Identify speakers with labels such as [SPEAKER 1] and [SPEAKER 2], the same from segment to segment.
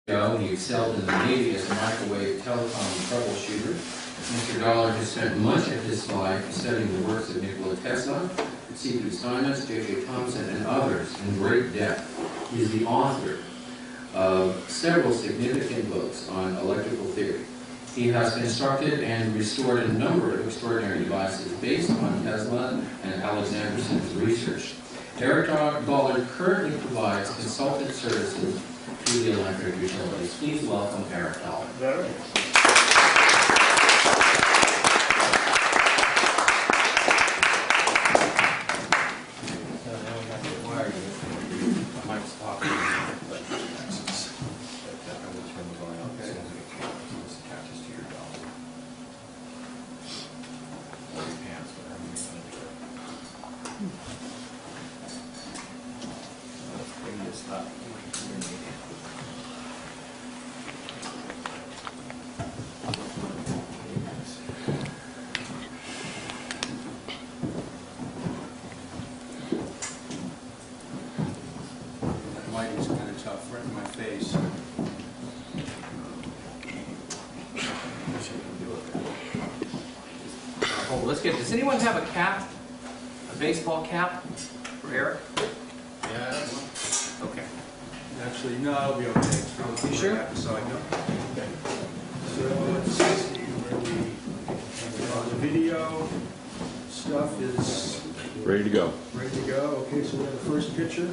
[SPEAKER 1] He excelled in the Navy as a microwave telecom troubleshooter. Mr. Dollar has spent much of his life studying the works of Nikola Tesla, C.P. Steinmetz, J.J. Thomson, and others in great depth. He is the author of several significant books on electrical theory. He has constructed and restored a number of extraordinary devices based on Tesla and Alexanderson's research. Eric Dollar currently provides consultant services to the electric utilities. Please welcome Eric Dollar.
[SPEAKER 2] Very.
[SPEAKER 3] Lighting's kind of tough right in my face.
[SPEAKER 4] Oh, let's get. Does anyone have a cap? A baseball cap for Eric?
[SPEAKER 3] Yeah.
[SPEAKER 4] Okay.
[SPEAKER 3] Actually, no, I'll be okay.
[SPEAKER 4] You sure?
[SPEAKER 3] So let's see where the video stuff is
[SPEAKER 5] ready to go.
[SPEAKER 3] Ready to go. Okay, so we have the first picture.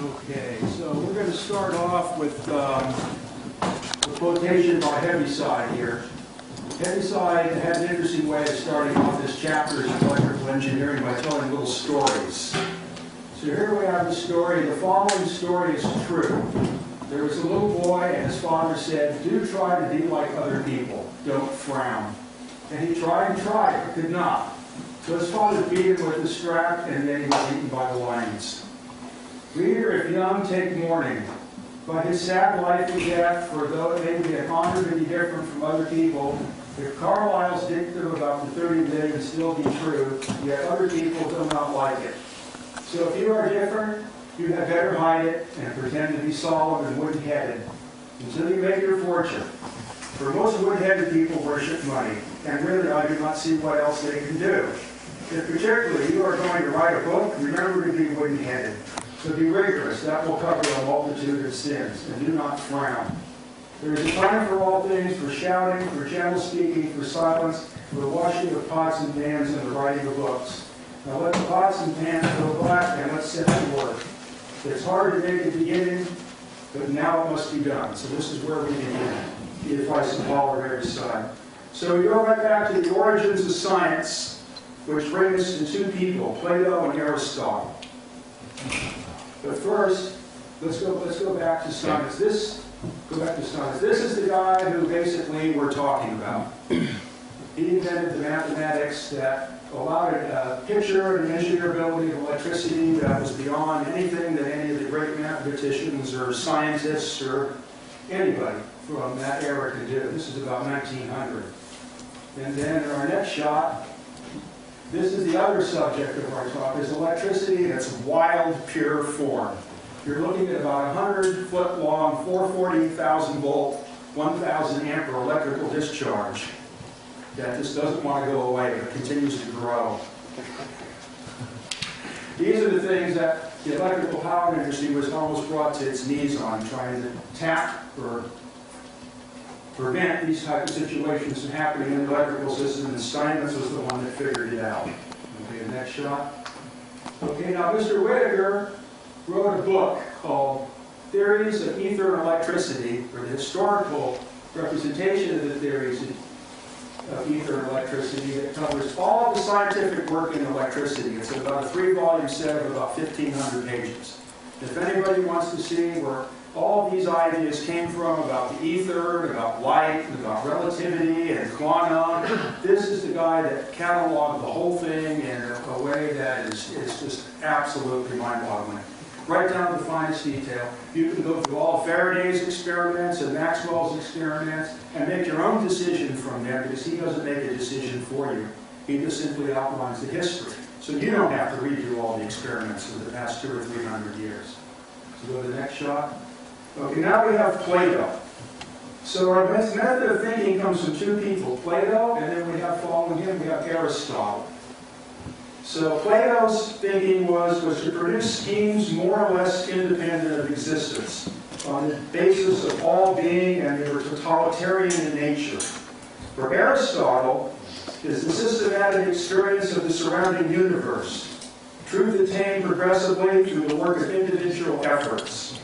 [SPEAKER 3] Okay, so we're going to start off with the quotation by Heaviside here. Heaviside had an interesting way of starting off this chapter in electrical engineering by telling little stories. So here we have the story. The following story is true. There was a little boy and his father said, "Do try to be like other people. Don't frown." And he tried and tried, but could not. So his father beat him with the strap, and then he was eaten by the lions. Reader, if young, take warning. By his sad life and death, for though it may be an honor to be different from other people, if Carlyle's dictum about the 30 million still be true, yet other people do not like it. So if you are different, you had better hide it and pretend to be solemn and wooden-headed until you make your fortune. For most wooden-headed people worship money, and really I do not see what else they can do. If particularly you are going to write a book, remember to be wooden-headed. So be rigorous, that will cover a multitude of sins, and do not frown. There is a time for all things, for shouting, for gentle speaking, for silence, for the washing of pots and pans, and the writing of books. Now let the pots and pans go black, and let's set to work. It's hard to make a beginning, but now it must be done. So this is where we begin, the advice of Paul or Heaviside. So we go right back to the origins of science, which brings us to two people, Plato and Aristotle. But first, let's go back to Steinmetz. This is the guy who basically we're talking about. He invented the mathematics that allowed a picture and engineerability of electricity that was beyond anything that any of the great mathematicians or scientists or anybody from that era could do. This is about 1900. And then in our next shot, this is the other subject of our talk, is electricity in its wild, pure form. You're looking at about 100-foot long, 440,000 volt, 1,000 ampere electrical discharge that just doesn't want to go away, but continues to grow. These are the things that the electrical power industry was almost brought to its knees on, trying to tap or prevent these type of situations from happening in the electrical system, and Steinmetz was the one that figured it out. Okay, the next shot. Okay, now Mr. Whittaker wrote a book called Theories of Ether and Electricity, or the historical representation of the theories of ether and electricity that covers all of the scientific work in electricity. It's about a 3-volume set of about 1,500 pages. If anybody wants to see where all these ideas came from about the ether, about light, about relativity and quantum, this is the guy that cataloged the whole thing in a way that is just absolutely mind-boggling. Right down to the finest detail. You can go through all Faraday's experiments and Maxwell's experiments and make your own decision from there, because he doesn't make a decision for you. He just simply outlines the history. So you don't have to redo all the experiments for the past 200 or 300 years. So go to the next shot. Okay, now we have Plato. So our method of thinking comes from two people, Plato, and then we have following him, we have Aristotle. So Plato's thinking was to produce schemes more or less independent of existence, on the basis of all being, and they were totalitarian in nature. For Aristotle, is the systematic experience of the surrounding universe, truth attained progressively through the work of individual efforts.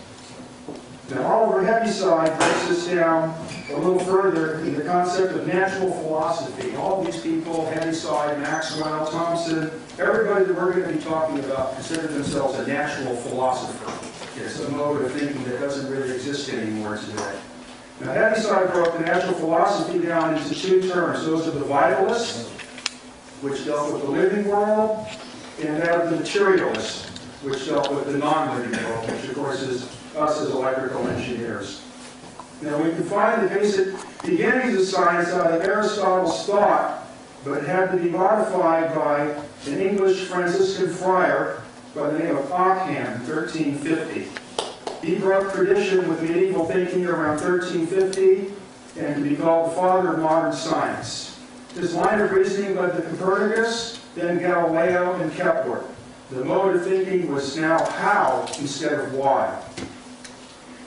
[SPEAKER 3] Now, Oliver Heaviside breaks this down a little further in the concept of natural philosophy. All these people, Heaviside, Maxwell, Thomson, everybody that we're going to be talking about consider themselves a natural philosopher. It's a mode of thinking that doesn't really exist anymore today. Now, Heaviside broke the natural philosophy down into two terms. Those are the vitalists, which dealt with the living world, and that of the materialists, which dealt with the non-living world, which of course is us as electrical engineers. Now, we can find the basic beginnings of science out of Aristotle's thought, but it had to be modified by an English Franciscan friar by the name of Ockham in 1350. He broke tradition with medieval thinking around 1350 and can be called the father of modern science. His line of reasoning led to Copernicus, then Galileo, and Kepler. The mode of thinking was now how instead of why.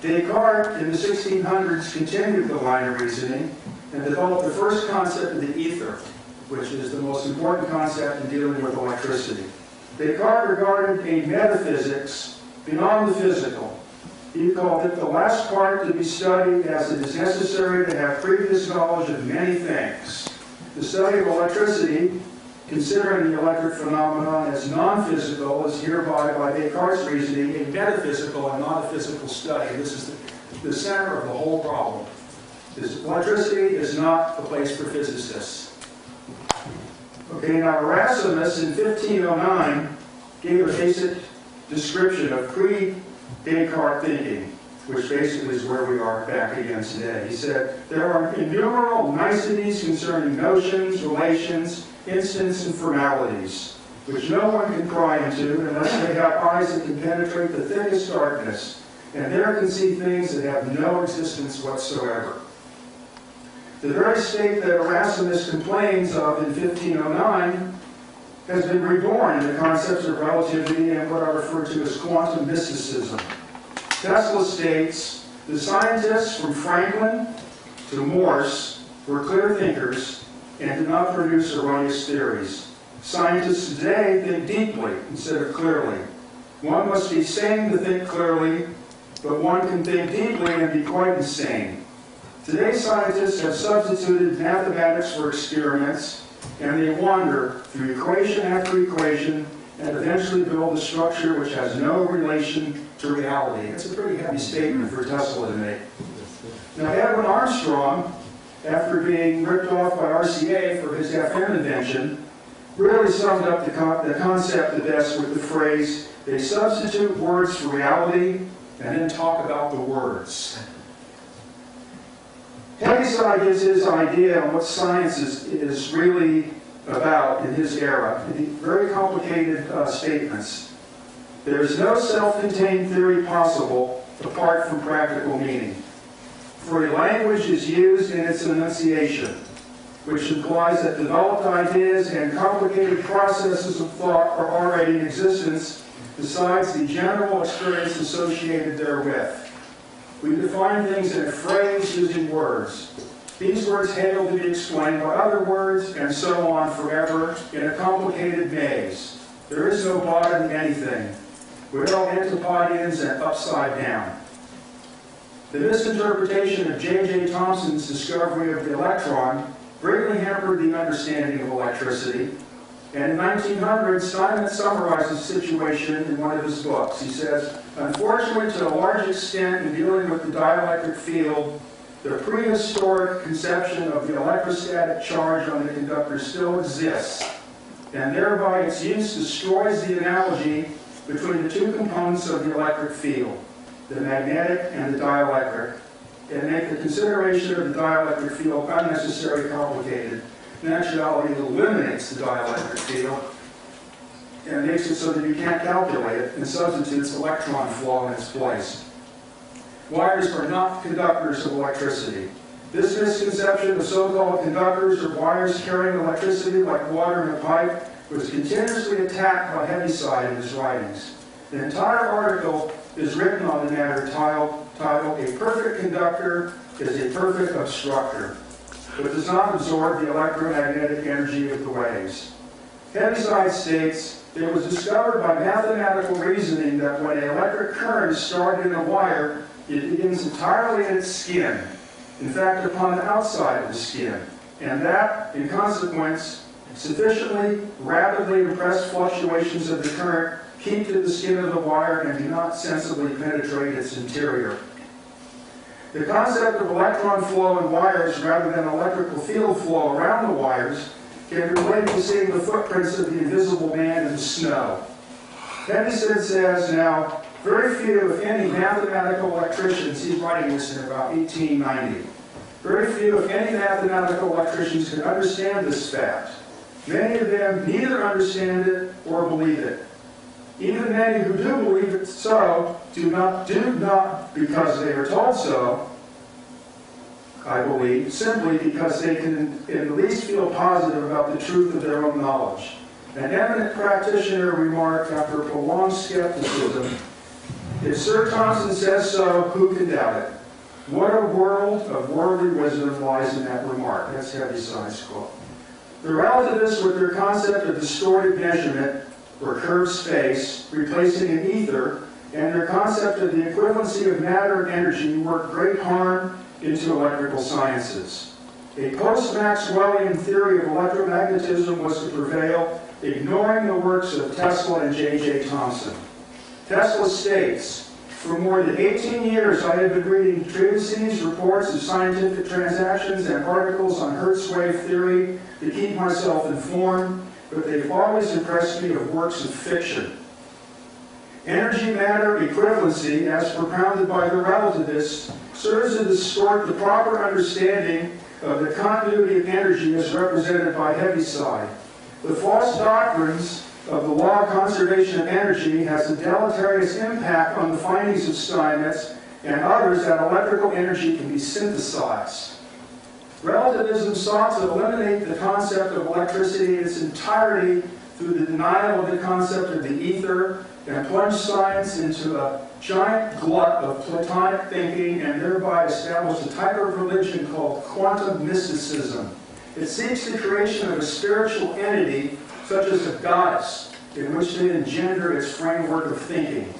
[SPEAKER 3] Descartes in the 1600s continued the line of reasoning and developed the first concept of the ether, which is the most important concept in dealing with electricity. Descartes regarded a metaphysics beyond the physical. He called it the last part to be studied, as it is necessary to have previous knowledge of many things. The study of electricity, considering the electric phenomenon as non-physical, is hereby, by Descartes' reasoning, a metaphysical and not a physical study. This is the center of the whole problem. Electricity is not the place for physicists. Okay, now Erasmus in 1509 gave a basic description of pre-Descartes thinking, which basically is where we are back again today. He said, there are innumerable niceties concerning notions, relations, instants, and formalities, which no one can pry into unless they have eyes that can penetrate the thickest darkness, and there can see things that have no existence whatsoever. The very state that Erasmus complains of in 1509 has been reborn in the concepts of relativity and what I refer to as quantum mysticism. Tesla states, the scientists from Franklin to Morse were clear thinkers and did not produce erroneous theories. Scientists today think deeply instead of clearly. One must be sane to think clearly, but one can think deeply and be quite insane. Today's scientists have substituted mathematics for experiments, and they wander through equation after equation and eventually build a structure which has no relation to reality. It's a pretty heavy statement for Tesla to make. Now, Edwin Armstrong, after being ripped off by RCA for his FM invention, really summed up the concept the best with the phrase, they substitute words for reality and then talk about the words. Heaviside gives his idea on what science is really about in his era. Very complicated statements. There is no self-contained theory possible apart from practical meaning. For a language is used in its enunciation, which implies that developed ideas and complicated processes of thought are already in existence, besides the general experience associated therewith. We define things in a phrase using words. These words hail to be explained by other words, and so on forever, in a complicated maze. There is no bottom to anything. We're all antipodians and upside down. The misinterpretation of J.J. Thomson's discovery of the electron greatly hampered the understanding of electricity. And in 1900, Steinmetz summarized the situation in one of his books. He says, unfortunately, to a large extent in dealing with the dielectric field, the prehistoric conception of the electrostatic charge on the conductor still exists, and thereby its use destroys the analogy between the two components of the electric field, the magnetic and the dielectric, and make the consideration of the dielectric field unnecessarily complicated. In actuality, it eliminates the dielectric field and makes it so that you can't calculate it and substitutes electron flow in its place. Wires are not conductors of electricity. This misconception of so-called conductors or wires carrying electricity like water in a pipe was continuously attacked by Heaviside in his writings. The entire article is written on the matter titled, "A Perfect Conductor is a Perfect Obstructor," but does not absorb the electromagnetic energy of the waves. Heaviside states, "It was discovered by mathematical reasoning that when an electric current is started in a wire, it begins entirely in its skin, in fact upon the outside of the skin, and that, in consequence, sufficiently rapidly impressed fluctuations of the current keep to the skin of the wire and do not sensibly penetrate its interior." The concept of electron flow in wires rather than electrical field flow around the wires can be related to seeing the footprints of the invisible man in the snow. Heaviside says now, very few, if any, mathematical electricians, he's writing this in about 1890, very few, if any, mathematical electricians can understand this fact. Many of them neither understand it or believe it. Even many who do believe it so do not because they are told so, I believe, simply because they can at least feel positive about the truth of their own knowledge. An eminent practitioner remarked after prolonged skepticism, "If Sir Thompson says so, who can doubt it?" What a world of worldly wisdom lies in that remark. That's Heaviside's quote. The relativists, with their concept of distorted measurement, or curved space, replacing an ether, and their concept of the equivalency of matter and energy, work great harm into electrical sciences. A post-Maxwellian theory of electromagnetism was to prevail, ignoring the works of Tesla and J.J. Thomson. Tesla states, "For more than 18 years I have been reading treatises, reports of scientific transactions, and articles on Hertz wave theory to keep myself informed, but they've always impressed me of works of fiction. Energy-matter equivalency, as propounded by the relativists, serves to distort the proper understanding of the continuity of energy as represented by Heaviside. The false doctrines of the law of conservation of energy has a deleterious impact on the findings of Steinmetz and others that electrical energy can be synthesized." Relativism sought to eliminate the concept of electricity in its entirety through the denial of the concept of the ether and plunged science into a giant glut of Platonic thinking and thereby established a type of religion called quantum mysticism. It seeks the creation of a spiritual entity such as a goddess in which to engender its framework of thinking.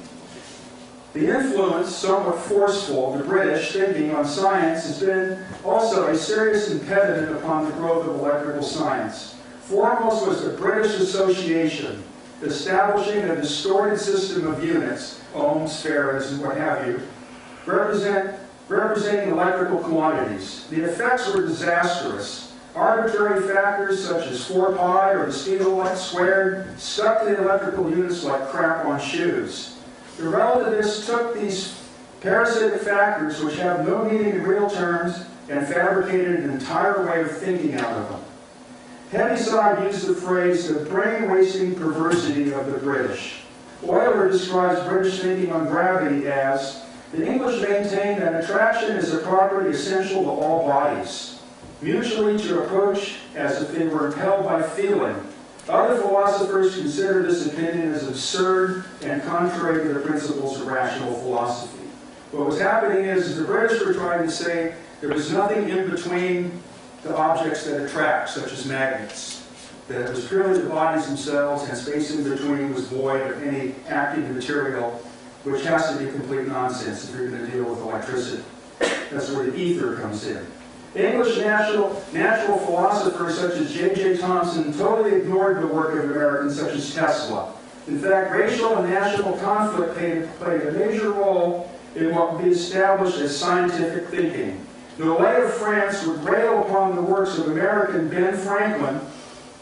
[SPEAKER 3] The influence, somewhat forceful, of the British thinking on science has been also a serious impediment upon the growth of electrical science. Foremost was the British Association, establishing a distorted system of units, ohms, farads, and what have you, representing electrical quantities. The effects were disastrous. Arbitrary factors such as 4 pi or the speed of light squared stuck to the electrical units like crap on shoes. The relativists took these parasitic factors, which have no meaning in real terms, and fabricated an entire way of thinking out of them. Heaviside used the phrase the brain-wasting perversity of the British. Euler describes British thinking on gravity as, "The English maintain that attraction is a property essential to all bodies, mutually to approach as if they were impelled by feeling. Other philosophers consider this opinion as absurd and contrary to the principles of rational philosophy." What was happening is the British were trying to say there was nothing in between the objects that attract, such as magnets. That it was purely the bodies themselves, and space in between was void of any active material, which has to be complete nonsense if you're going to deal with electricity. That's where the ether comes in. English natural philosophers such as J.J. Thomson totally ignored the work of Americans such as Tesla. In fact, racial and national conflict played a major role in what would be established as scientific thinking. The Nolet of France would rail upon the works of American Ben Franklin,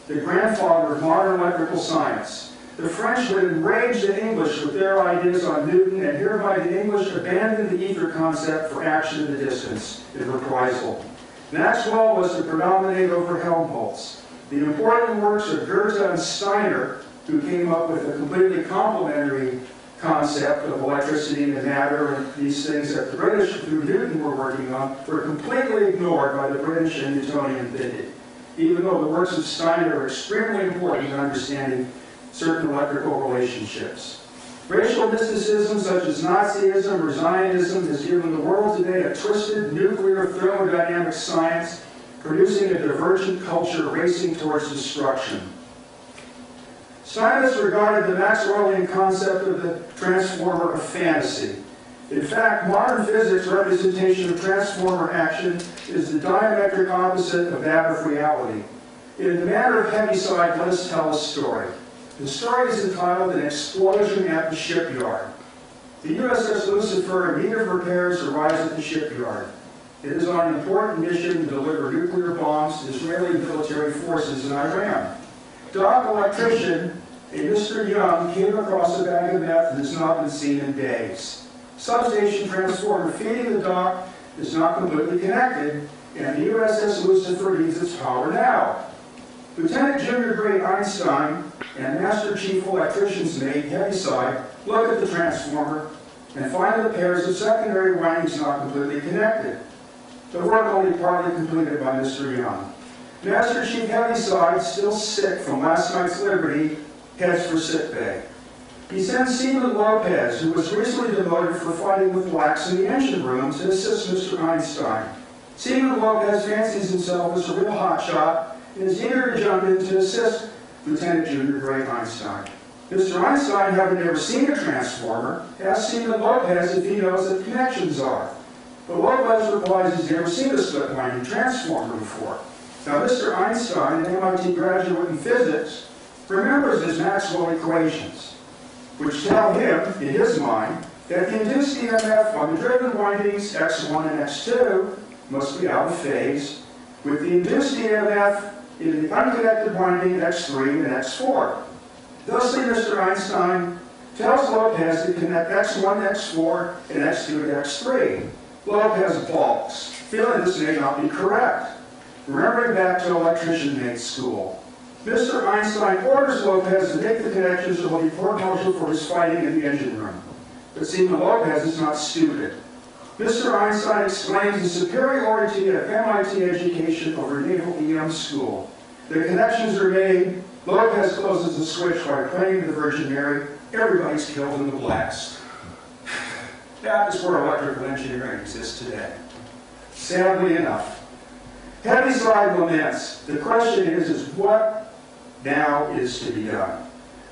[SPEAKER 3] the grandfather of modern electrical science. The French would enrage the English with their ideas on Newton, and hereby the English abandoned the ether concept for action in the distance in reprisal. Maxwell was to predominate over Helmholtz. The important works of Goethe and Steiner who came up with a completely complementary concept of electricity and matter, and these things that the British, through Newton, were working on, were completely ignored by the British and Newtonian thinking, even though the works of Steiner are extremely important in understanding certain electrical relationships. Racial mysticism such as Nazism or Zionism has given the world today a twisted nuclear thermodynamic science, producing a divergent culture racing towards destruction. Scientists regarded the Maxwellian concept of the transformer a fantasy. In fact, modern physics' representation of transformer action is the diametric opposite of that of reality. In the matter of Heaviside, let us tell a story. The story is entitled An Explosion at the Shipyard. The USS Lucifer in need of repairs arrives at the shipyard. It is on an important mission to deliver nuclear bombs to Israeli military forces in Iran. Dock electrician, a Mr. Young, came across a bag of meth that has not been seen in days. Substation transformer feeding the dock is not completely connected, and the USS Lucifer needs its power now. Lieutenant Junior Grade Einstein and Master Chief Electrician's mate, Heaviside, look at the transformer and find the pairs of secondary windings not completely connected. The work only partly completed by Mr. Young. Master Chief Heaviside, still sick from last night's liberty, heads for sickbay. He sends Seaman Lopez, who was recently demoted for fighting with blacks in the engine room, to assist Mr. Einstein. Seaman Lopez fancies himself as a real hotshot and is eager to jump in to assist Lieutenant Junior Grade Einstein. Mr. Einstein, having never seen a transformer, asks Seaman Lopez if he knows what connections are. But Lopez replies he's never seen a split-winding transformer before. Now, Mr. Einstein, an MIT graduate in physics, remembers his Maxwell equations, which tell him, in his mind, that the induced EMF on the driven windings X1 and X2 must be out of phase with the induced EMF in the unconnected winding X3 and X4. Thusly, Mr. Einstein tells Lopez to connect X1 to X4 and X2 to X3. Lopez balks, feeling this may not be correct. Remembering back to electrician mate school, Mr. Einstein orders Lopez to make the connections that will be court-martialed for his fighting in the engine room. But Seaman Lopez is not stupid. Mr. Einstein explains the superiority of MIT education over naval EM school. The connections are made, Lopez closes the switch by praying to the Virgin Mary, everybody's killed in the blast. That is where electrical engineering exists today. Sadly enough. Heaviside laments. The question is what now is to be done?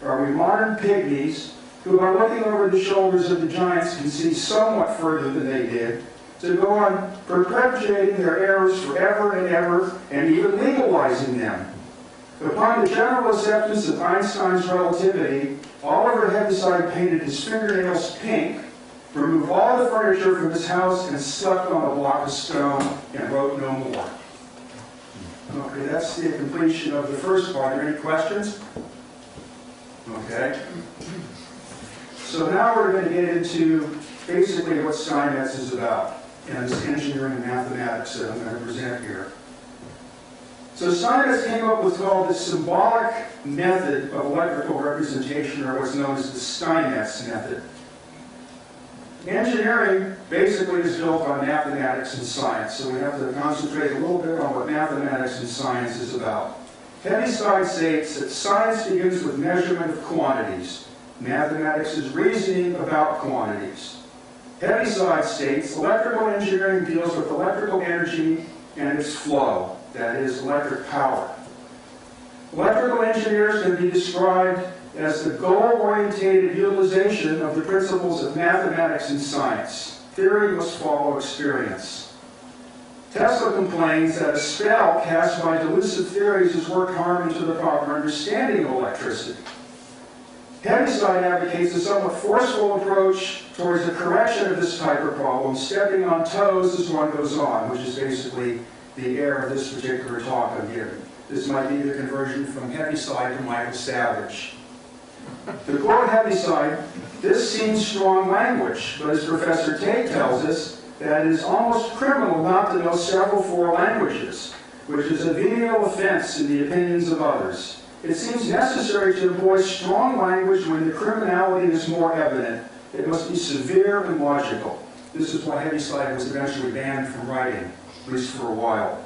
[SPEAKER 3] Are we modern pygmies who, by looking over the shoulders of the giants, can see somewhat further than they did, to go on perpetuating their errors forever and ever, and even legalizing them? Upon the general acceptance of Einstein's relativity, Oliver Heaviside painted his fingernails pink, removed all the furniture from his house, and slept on a block of stone, and wrote no more. Okay, that's the completion of the first part. Are there any questions? Okay. So now we're going to get into basically what Steinmetz is about, and this engineering and mathematics that I'm going to present here. So Steinmetz came up with what's called the symbolic method of electrical representation, or what's known as the Steinmetz method. Engineering basically is built on mathematics and science, so we have to concentrate a little bit on what mathematics and science is about. Heaviside states that science begins with measurement of quantities. Mathematics is reasoning about quantities. Heaviside states electrical engineering deals with electrical energy and its flow, that is, electric power. Electrical engineers can be described as the goal-oriented utilization of the principles of mathematics and science. Theory must follow experience. Tesla complains that a spell cast by delusive theories has worked harm into the proper understanding of electricity. Heaviside advocates a somewhat forceful approach towards the correction of this type of problem, stepping on toes as one goes on, which is basically the air of this particular talk I'm giving. This might be the conversion from Heaviside to Michael Savage. To quote Heaviside, this seems strong language, but as Professor Tate tells us, that it is almost criminal not to know several foreign languages, which is a venial offense in the opinions of others. It seems necessary to employ strong language when the criminality is more evident. It must be severe and logical. This is why Heaviside was eventually banned from writing, at least for a while.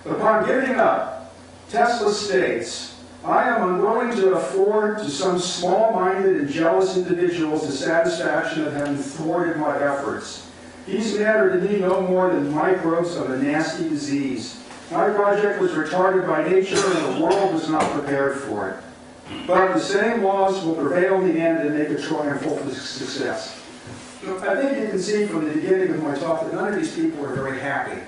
[SPEAKER 3] Upon giving up, Tesla states, I am unwilling to afford to some small-minded and jealous individuals the satisfaction of having thwarted my efforts. These matter to me no more than microbes of a nasty disease. My project was retarded by nature and the world was not prepared for it. But the same laws will prevail in the end and make a triumphal success. I think you can see from the beginning of my talk that none of these people are very happy.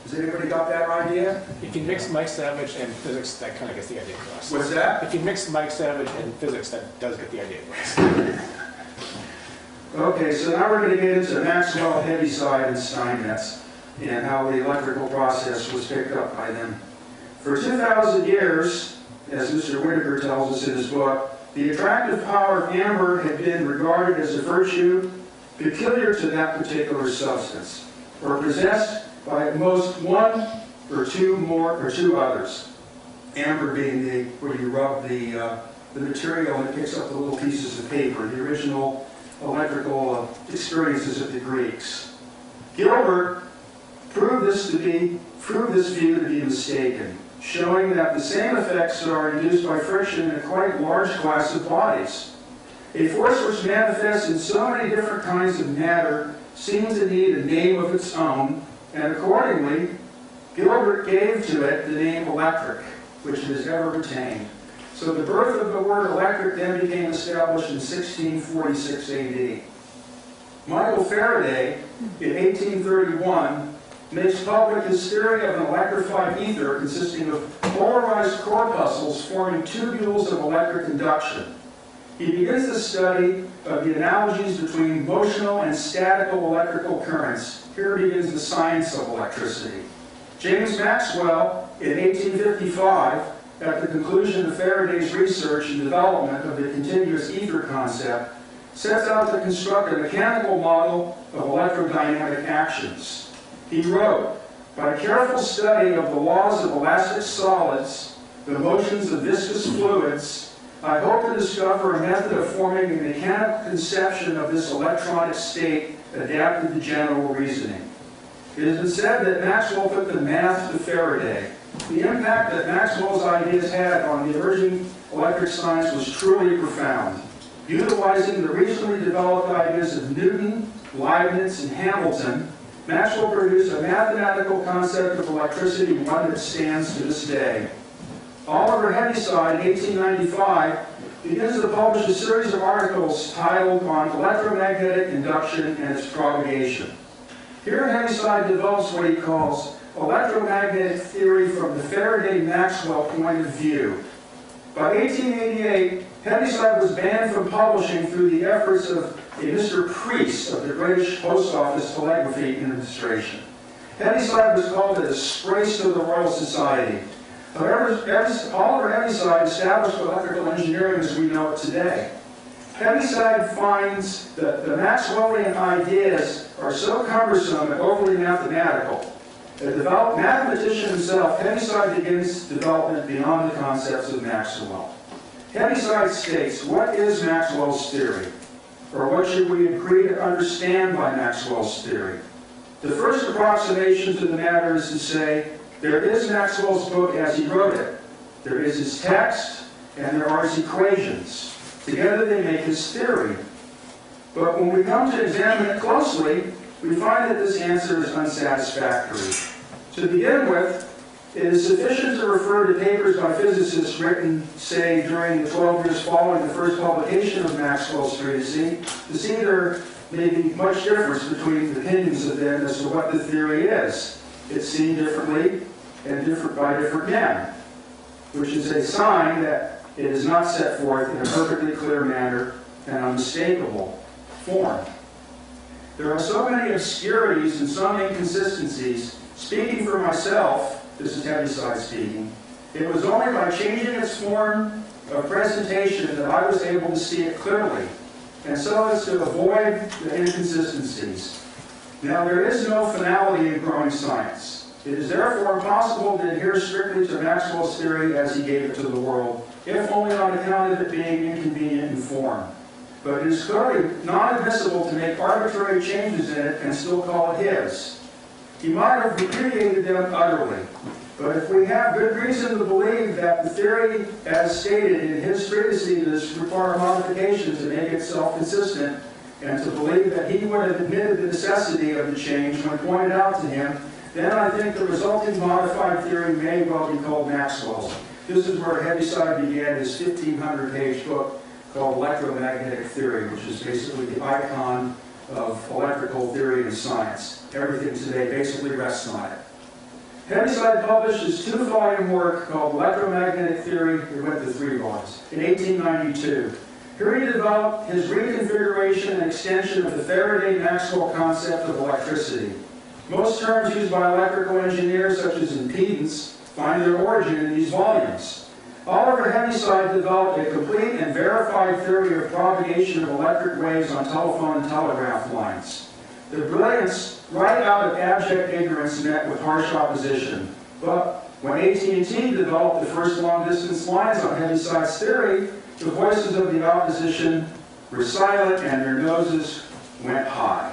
[SPEAKER 3] Has anybody got that idea?
[SPEAKER 2] If you mix Mike Savage and physics, that kind of gets the idea across.
[SPEAKER 3] What's that?
[SPEAKER 2] If you mix Mike Savage and physics, that does get the idea across.
[SPEAKER 3] Okay, so now we're going to get into Maxwell, Heaviside, and Steinmetz, and how the electrical process was picked up by them. For 2,000 years, as Mr. Whittaker tells us in his book, the attractive power of amber had been regarded as a virtue peculiar to that particular substance, or possessed by at most one or two others. Amber being where you rub the material and it picks up the little pieces of paper, the original electrical experiences of the Greeks. Gilbert proved this view to be mistaken, showing that the same effects are induced by friction in a quite large class of bodies. A force which manifests in so many different kinds of matter seems to need a name of its own, and accordingly, Gilbert gave to it the name electric, which it has ever retained. So the birth of the word electric then became established in 1646 AD. Michael Faraday, in 1831, makes public his theory of an electrified ether consisting of polarized corpuscles forming tubules of electric induction. He begins the study of the analogies between motional and statical electrical currents. Here begins the science of electricity. James Maxwell, in 1855, at the conclusion of Faraday's research and development of the continuous ether concept, sets out to construct a mechanical model of electrodynamic actions. He wrote, by careful study of the laws of elastic solids, the motions of viscous fluids, I hope to discover a method of forming a mechanical conception of this electronic state adapted to general reasoning. It has been said that Maxwell took the math to Faraday. The impact that Maxwell's ideas had on the emerging electric science was truly profound. Utilizing the recently developed ideas of Newton, Leibniz, and Hamilton, Maxwell produced a mathematical concept of electricity, one that stands to this day. Oliver Heaviside, in 1895, begins to publish a series of articles titled On Electromagnetic Induction and Its Propagation. Here Heaviside develops what he calls electromagnetic theory from the Faraday-Maxwell point of view. By 1888, Heaviside was banned from publishing through the efforts of a Mr. Priest of the British Post Office Telegraphy Administration. Heaviside was called a disgrace to the Royal Society. However, Oliver Heaviside established electrical engineering as we know it today. Heaviside finds that the Maxwellian ideas are so cumbersome and overly mathematical. A developed mathematician himself, Heaviside begins development beyond the concepts of Maxwell. Heaviside states, what is Maxwell's theory? Or what should we agree to understand by Maxwell's theory? The first approximation to the matter is to say, there is Maxwell's book as he wrote it. There is his text, and there are his equations. Together they make his theory. But when we come to examine it closely, we find that this answer is unsatisfactory. To begin with, it is sufficient to refer to papers by physicists written, say, during the 12 years following the first publication of Maxwell's treatise, to see there may be much difference between the opinions of them as to what the theory is. It's seen differently and by different men, which is a sign that it is not set forth in a perfectly clear manner and unmistakable form. There are so many obscurities and some inconsistencies. Speaking for myself, this is Heaviside speaking, it was only by changing its form of presentation that I was able to see it clearly, and so as to avoid the inconsistencies. Now, there is no finality in growing science. It is therefore impossible to adhere strictly to Maxwell's theory as he gave it to the world, if only on account of it being inconvenient in form. But it is clearly not admissible to make arbitrary changes in it and still call it his. He might have repudiated them utterly. But if we have good reason to believe that the theory, as stated in his treatises, require modification to make itself consistent, and to believe that he would have admitted the necessity of the change when pointed out to him, then I think the resulting modified theory may well be called Maxwell's. This is where Heaviside began his 1,500-page book called Electromagnetic Theory, which is basically the icon of electrical theory and science. Everything today basically rests on it. Heaviside published his 2-volume work called Electromagnetic Theory, it went to 3 volumes, in 1892. Here he developed his reconfiguration and extension of the Faraday-Maxwell concept of electricity. Most terms used by electrical engineers, such as impedance, find their origin in these volumes. Oliver Heaviside developed a complete and verified theory of propagation of electric waves on telephone and telegraph lines. The brilliance, right out of abject ignorance, met with harsh opposition. But when AT&T developed the first long-distance lines on Heaviside's theory, the voices of the opposition were silent and their noses went high.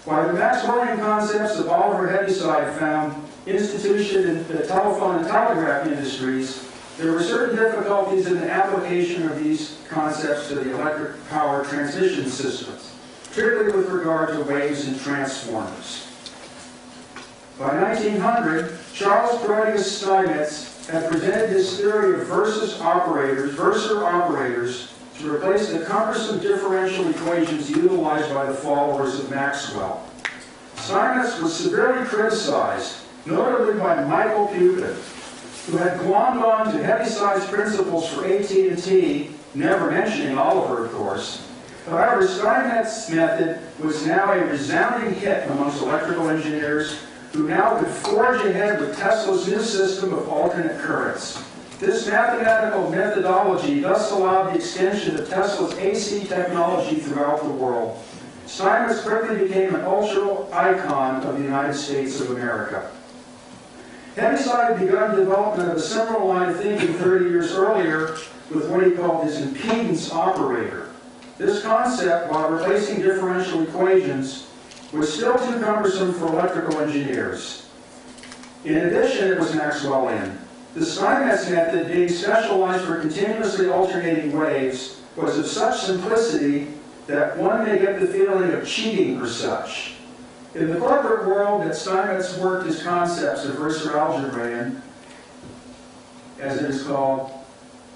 [SPEAKER 3] While the Maxwellian concepts of Oliver Heaviside found institution in the telephone and telegraph industries, there were certain difficulties in the application of these concepts to the electric power transmission systems, particularly with regard to waves and transformers. By 1900, Charles Proteus Steinmetz had presented his theory of versor operators to replace the cumbersome differential equations utilized by the followers of Maxwell. Steinmetz was severely criticized, notably by Michael Pupin, who had glommed on to Heaviside's principles for AT&T, never mentioning Oliver, of course. However, Steinmetz's method was now a resounding hit amongst electrical engineers who now could forge ahead with Tesla's new system of alternate currents. This mathematical methodology thus allowed the extension of Tesla's AC technology throughout the world. Steinmetz quickly became an cultural icon of the United States of America. Heaviside had begun development of a similar line of thinking 30 years earlier with what he called his impedance operator. This concept, while replacing differential equations, was still too cumbersome for electrical engineers. In addition, it was Maxwellian. The Steinmetz method, being specialized for continuously alternating waves, was of such simplicity that one may get the feeling of cheating or such. In the corporate world that Steinmetz worked his concepts of versor algebra in, as it is called,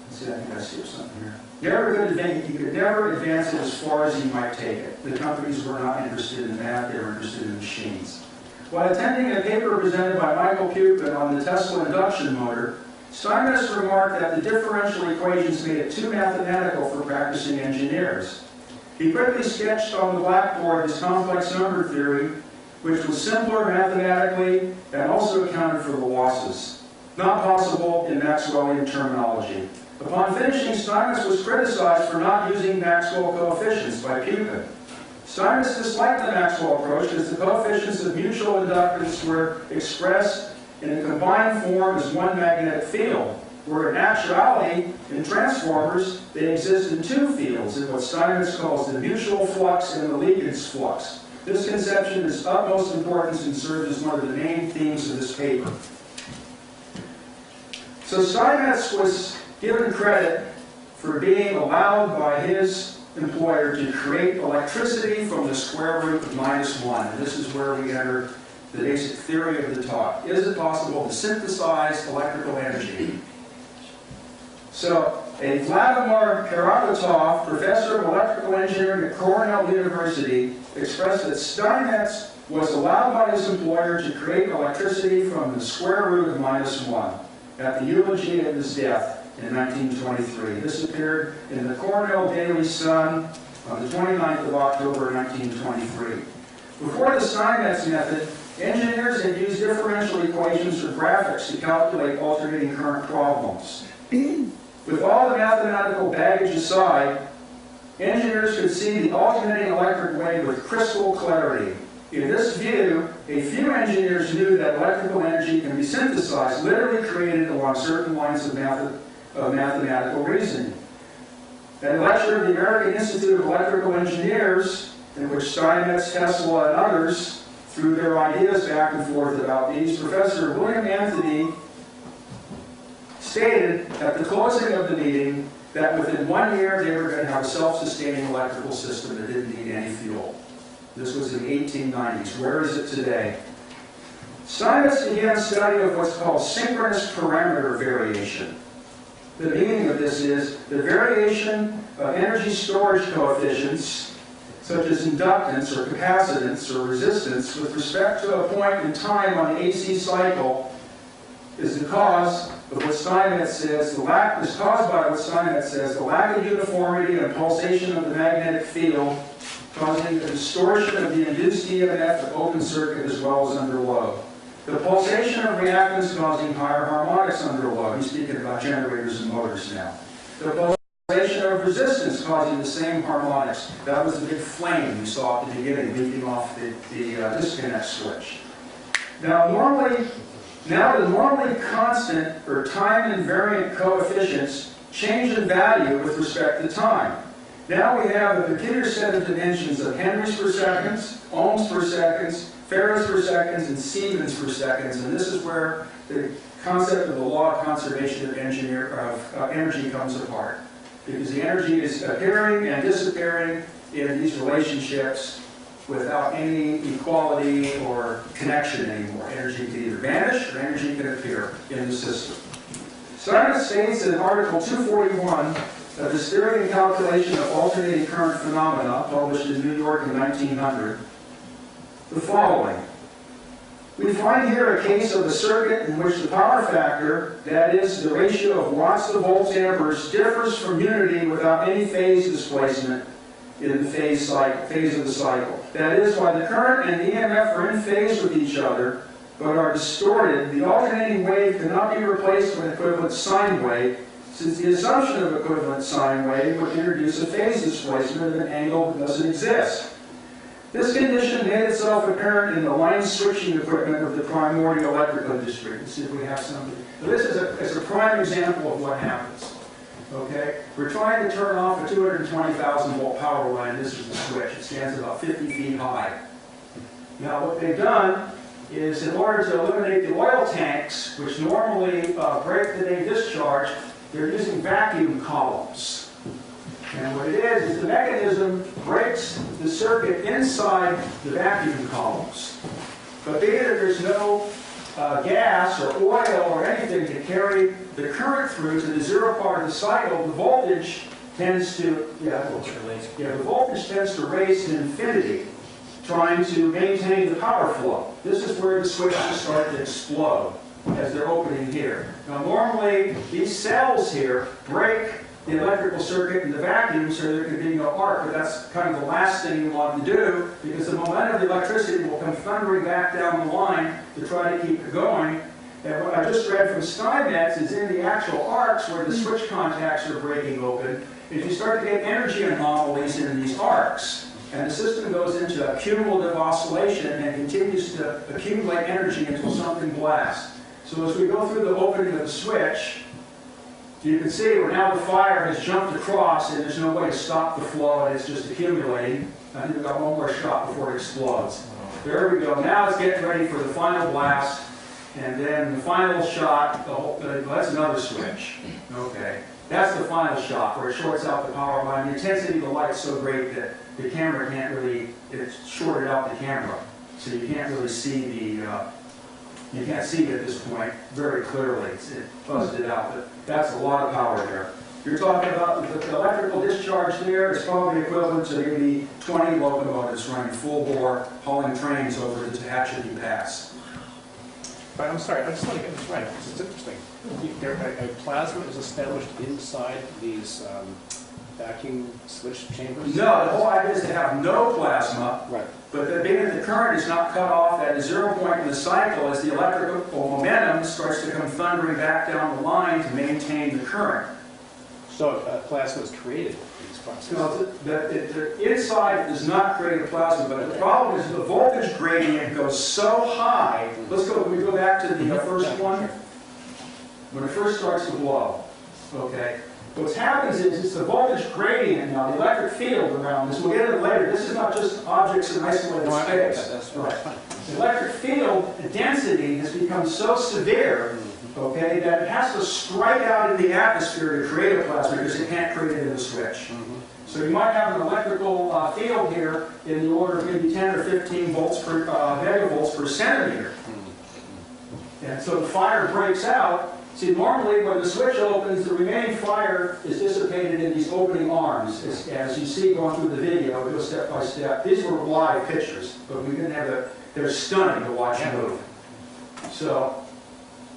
[SPEAKER 3] let's see, I think I see something here. He could never advance it as far as he might take it. The companies were not interested in that, they were interested in machines. While attending a paper presented by Michael Pupin on the Tesla induction motor, Steinmetz remarked that the differential equations made it too mathematical for practicing engineers. He quickly sketched on the blackboard his complex number theory, which was simpler mathematically and also accounted for the losses, not possible in Maxwellian terminology. Upon finishing, Steinmetz was criticized for not using Maxwell coefficients by Pupin. Steinmetz disliked the Maxwell approach because the coefficients of mutual inductance were expressed in a combined form as one magnetic field, where in actuality, in transformers, they exist in two fields, in what Steinmetz calls the mutual flux and the leakage flux. This conception is of utmost importance and serves as one of the main themes of this paper. So Steinmetz was given credit for being allowed by his employer to create electricity from the square root of -1. And this is where we enter the basic theory of the talk. Is it possible to synthesize electrical energy? So, a Vladimir Karakatov, professor of electrical engineering at Cornell University, expressed that Steinmetz was allowed by his employer to create electricity from the square root of -1 at the eulogy of his death in 1923. This appeared in the Cornell Daily Sun on the 29th of October 1923. Before the Steinmetz method, engineers had used differential equations or graphics to calculate alternating current problems. With all the mathematical baggage aside, engineers could see the alternating electric wave with crystal clarity. In this view, a few engineers knew that electrical energy can be synthesized, literally created along certain lines of mathematical reasoning. At a lecture of the American Institute of Electrical Engineers, in which Steinmetz, Tesla, and others threw their ideas back and forth about these, Professor William Anthony stated at the closing of the meeting that within 1 year they were going to have a self-sustaining electrical system that didn't need any fuel. This was in the 1890s. Where is it today? Steinmetz began a study of what's called synchronous parameter variation. The meaning of this is the variation of energy storage coefficients, such as inductance or capacitance or resistance, with respect to a point in time on the AC cycle, is the cause of what Steinmetz says, is caused by what Steinmetz says, the lack of uniformity and pulsation of the magnetic field, causing a distortion of the induced EMF of open circuit as well as under load. The pulsation of reactance causing higher harmonics under load. He's speaking about generators and motors now. The pulsation of resistance causing the same harmonics. That was the big flame you saw at the beginning, leaking off the disconnect switch. Now, the normally constant or time invariant coefficients change in value with respect to time. Now we have a peculiar set of dimensions of henries per seconds, ohms per seconds, farads per seconds, and Siemens per seconds. And this is where the concept of the law of conservation of energy comes apart. Because the energy is appearing and disappearing in these relationships without any equality or connection anymore. Energy can either vanish or energy can appear in the system. Steinmetz states in Article 241 of his theory and calculation of alternating current phenomena, published in New York in 1900, the following. We find here a case of a circuit in which the power factor, that is, the ratio of watts to volts amperes, differs from unity without any phase displacement in the phase of the cycle. That is, while the current and the EMF are in phase with each other, but are distorted, the alternating wave cannot be replaced with an equivalent sine wave, since the assumption of equivalent sine wave would introduce a phase displacement of an angle that doesn't exist. This condition made itself apparent in the line switching equipment of the primordial electrical industry. Let's see if we have something. So this is a prime example of what happens. Okay, we're trying to turn off a 220,000 volt power line. This is the switch. It stands about 50 feet high. Now what they've done is, in order to eliminate the oil tanks, which normally break the day discharge, they're using vacuum columns. And what it is the mechanism breaks the circuit inside the vacuum columns. But being that there's no gas or oil or anything to carry the current through to the zero part of the cycle, the voltage tends to, the voltage tends to raise to infinity, trying to maintain the power flow. This is where the switches start to explode as they're opening here. Now normally these cells here break the electrical circuit in the vacuum so there can be no arc, but that's kind of the last thing you want to do because the momentum of the electricity will come thundering back down the line to try to keep it going. And what I just read from Steinmetz is in the actual arcs where the switch contacts are breaking open, if you start to get energy anomalies in these arcs, and the system goes into a cumulative oscillation and continues to accumulate energy until something blasts. So as we go through the opening of the switch, you can see where now the fire has jumped across and there's no way to stop the flow and it's just accumulating. I think we've got one more shot before it explodes. There we go. Now it's getting ready for the final blast. And then the final shot, that's another switch. Okay. That's the final shot where it shorts out the power line. The intensity of the light's so great that the camera can't really, it's shorted out the camera. So you can't really see you can't see it at this point very clearly. It buzzed it out, but that's a lot of power there. You're talking about the electrical discharge there is probably equivalent to maybe 20 locomotives running full bore, hauling trains over the Tehachapi Pass.
[SPEAKER 2] But I'm sorry, I just want to get this right, because it's interesting. A plasma is established inside these vacuum switch chambers?
[SPEAKER 3] No, the whole idea is to have no plasma.
[SPEAKER 2] Right.
[SPEAKER 3] But being that the current is not cut off at the zero point in the cycle, as the electrical momentum starts to come thundering back down the line to maintain the current.
[SPEAKER 2] So plasma is created in these process.
[SPEAKER 3] No, the inside does not create a plasma, but the problem is the voltage gradient goes so high. Can we go back to the first one? When it first starts to blow, okay? What happens is it's the voltage gradient now, the electric field around this. We'll get into it later. This is not just objects in isolated
[SPEAKER 2] No, I get
[SPEAKER 3] space.
[SPEAKER 2] that. That's right.
[SPEAKER 3] The electric field, the density has become so severe, okay, that it has to strike out in the atmosphere to create a plasma because it can't create it in the switch. So you might have an electrical field here in the order of maybe 10 or 15 volts per megavolts per centimeter. And so the fire breaks out. See, normally when the switch opens, the remaining fire is dissipated in these opening arms. As you see going through the video, it goes step by step. These were live pictures, but we didn't have they're stunning to watch move. So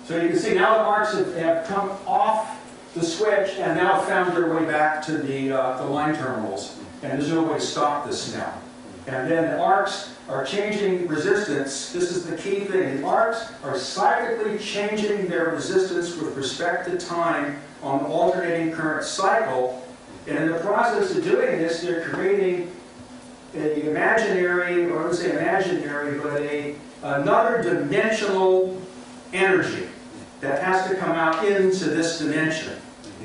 [SPEAKER 3] you can see now the arcs have come off the switch and now found their way back to the line terminals. And there's no way to stop this now. And then the arcs are changing resistance. This is the key thing. The arcs are cyclically changing their resistance with respect to time on the alternating current cycle. And in the process of doing this, they're creating an imaginary, or I wouldn't say imaginary, but another dimensional energy that has to come out into this dimension.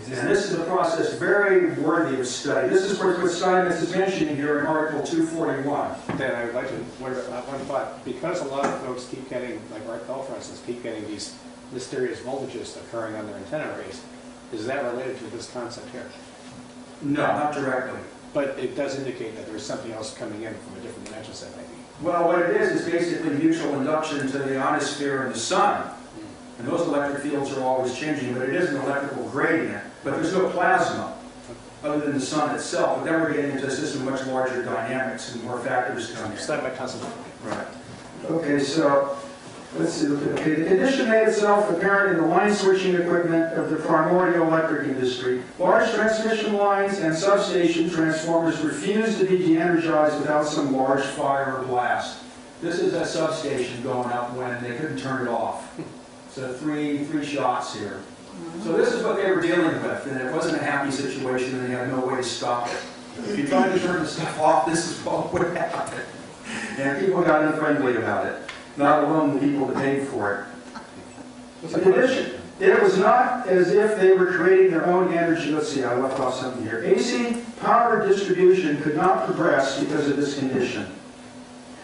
[SPEAKER 3] And this is a process very worthy of study. This is what Steinmetz is mentioning here in Article 241.
[SPEAKER 2] Then I would like to wonder one thought. Because a lot of folks keep getting, like Art Bell, for instance, keep getting these mysterious voltages occurring on their antenna arrays, is that related to this concept here?
[SPEAKER 3] No, not directly.
[SPEAKER 2] But it does indicate that there's something else coming in from a different dimension set, maybe.
[SPEAKER 3] Well, what it is basically mutual induction to the ionosphere and the sun. And those electric fields are always changing, but it is an electrical gradient. But there's no plasma other than the sun itself. But then we're getting into a system with much larger dynamics and more factors come in.
[SPEAKER 2] Study by concept.
[SPEAKER 3] Right. Okay, so let's see. Okay, the condition made itself apparent in the line switching equipment of the primordial electric industry. Large transmission lines and substation transformers refused to be de-energized without some large fire or blast. This is a substation going up when they couldn't turn it off. So three shots here. So this is what they were dealing with, and it wasn't a happy situation, and they had no way to stop it. If you tried to turn the stuff off, this is what would happen. And people got unfriendly about it, not alone the people that paid for it. In addition, it was not as if they were creating their own energy. Let's see, I left off something here. AC power distribution could not progress because of this condition.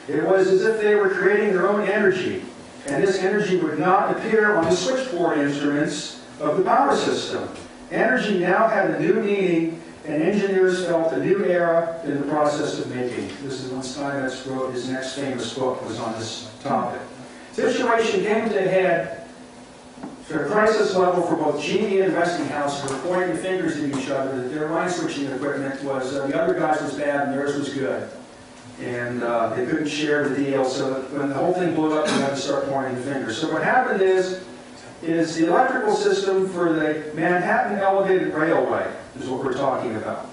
[SPEAKER 3] It was as if they were creating their own energy, and this energy would not appear on the switchboard instruments of the power system. Energy now had a new meaning, and engineers felt a new era in the process of making. This is when Steinmetz wrote his next famous book, was on this topic. Situation came to a head to a crisis level for both Genie and Westinghouse, who were pointing fingers at each other that their line switching equipment was, the other guys was bad and theirs was good. And they couldn't share the deal, so when the whole thing blew up, they had to start pointing fingers. So what happened is the electrical system for the Manhattan Elevated Railway is what we're talking about.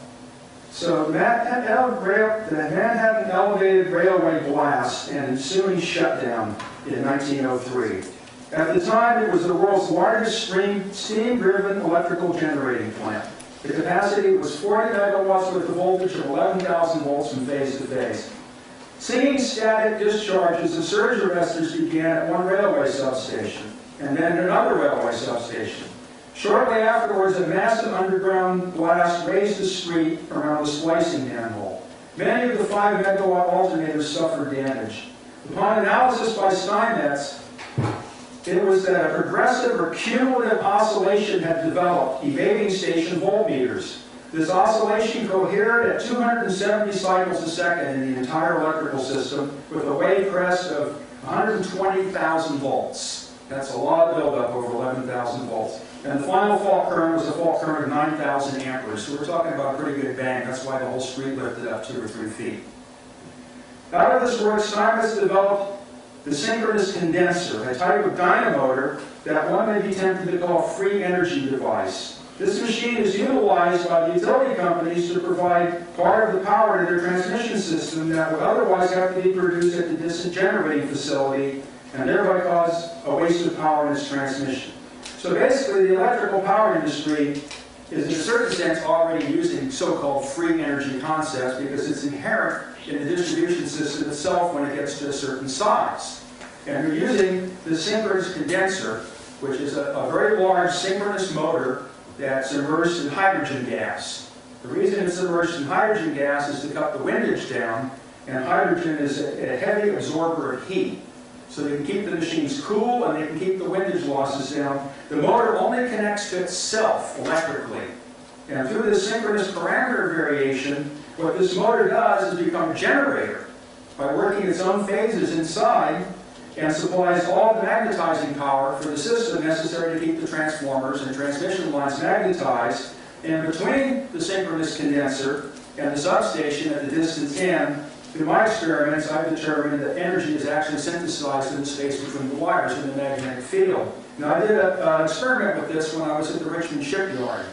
[SPEAKER 3] So the Manhattan Elevated Railway blast and ensuing shutdown in 1903. At the time, it was the world's largest steam-driven electrical generating plant. The capacity was 40 megawatts with a voltage of 11,000 volts from phase to phase. Seeing static discharges and surge arresters began at one railway substation, and then another railway substation. Shortly afterwards, a massive underground blast raised the street around the splicing manhole. Many of the 5 megawatt alternators suffered damage. Upon analysis by Steinmetz, it was that a progressive or cumulative oscillation had developed, evading station voltmeters. This oscillation cohered at 270 cycles a second in the entire electrical system with a wave crest of 120,000 volts. That's a lot of buildup over 11,000 volts. And the final fault current was a fault current of 9,000 amperes. So we're talking about a pretty good bang. That's why the whole street lifted up 2 or 3 feet. Out of this work, Steinmetz developed the synchronous condenser, a type of dynamotor that one may be tempted to call a free energy device. This machine is utilized by the utility companies to provide part of the power to their transmission system that would otherwise have to be produced at the distant generating facility and thereby cause a waste of power in its transmission. So basically, the electrical power industry is in a certain sense already using so-called free energy concepts because it's inherent in the distribution system itself when it gets to a certain size. And you're using the synchronous condenser, which is a very large synchronous motor that's immersed in hydrogen gas. The reason it's immersed in hydrogen gas is to cut the windage down, and hydrogen is a heavy absorber of heat. So they can keep the machines cool and they can keep the windage losses down. The motor only connects to itself electrically. And through this synchronous parameter variation, what this motor does is become a generator by working its own phases inside and supplies all the magnetizing power for the system necessary to keep the transformers and transmission lines magnetized. And between the synchronous condenser and the substation at the distance n, through my experiments, I've determined that energy is actually synthesized in the space between the wires in the magnetic field. Now, I did an experiment with this when I was at the Richmond shipyard.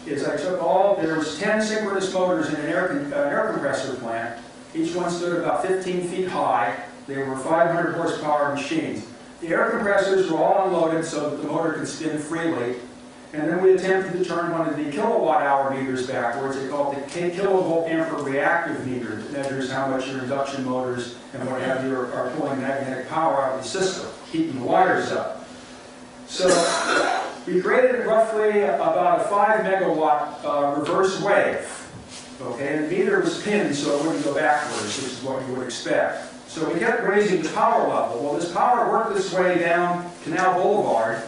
[SPEAKER 3] I took there was 10 synchronous motors in an air compressor plant. Each one stood about 15 feet high. They were 500 horsepower machines. The air compressors were all unloaded so that the motor could spin freely. And then we attempted to turn one of the kilowatt-hour meters backwards. They call it the kilovolt ampere reactive meter that measures how much your induction motors and what have you are pulling magnetic power out of the system, keeping the wires up. So we created roughly about a 5 megawatt reverse wave. Okay, and the meter was pinned so it wouldn't go backwards, which is what you would expect. So we kept raising the power level. Well, this power worked its way down Canal Boulevard.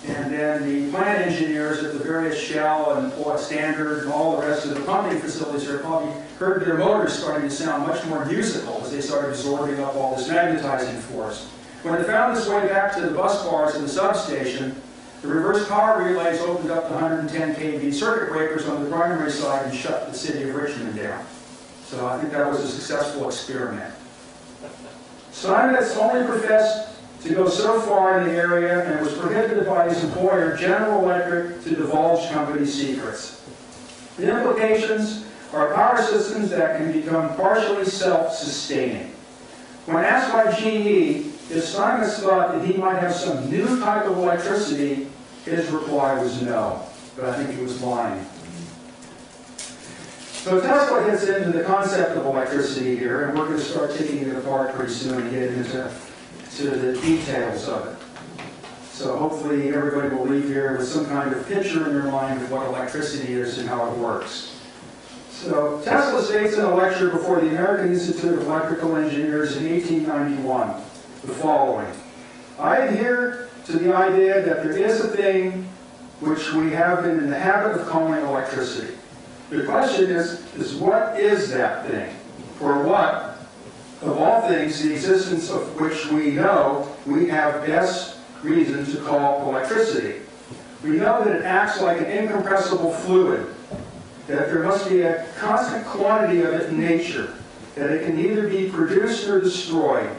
[SPEAKER 3] And then the plant engineers at the various Shell and Oil Standard and all the rest of the pumping facilities here probably heard their motors starting to sound much more musical as they started absorbing up all this magnetizing force. When it found its way back to the bus bars in the substation, the reverse power relays opened up the 110 kV circuit breakers on the primary side and shut the city of Richmond down. So I think that was a successful experiment. Steinmetz only professed to go so far in the area and was prohibited by his employer, General Electric, to divulge company secrets. The implications are power systems that can become partially self-sustaining. When asked by GE if Steinmetz thought that he might have some new type of electricity, his reply was no, but I think he was lying. So Tesla gets into the concept of electricity here, and we're going to start taking it apart pretty soon and get into the details of it. So hopefully everybody will leave here with some kind of picture in their mind of what electricity is and how it works. So Tesla states in a lecture before the American Institute of Electrical Engineers in 1891 the following: I adhere to the idea that there is a thing which we have been in the habit of calling electricity. The question is what is that thing? For what, of all things, the existence of which we know we have best reason to call electricity. We know that it acts like an incompressible fluid, that there must be a constant quantity of it in nature, that it can neither be produced nor destroyed.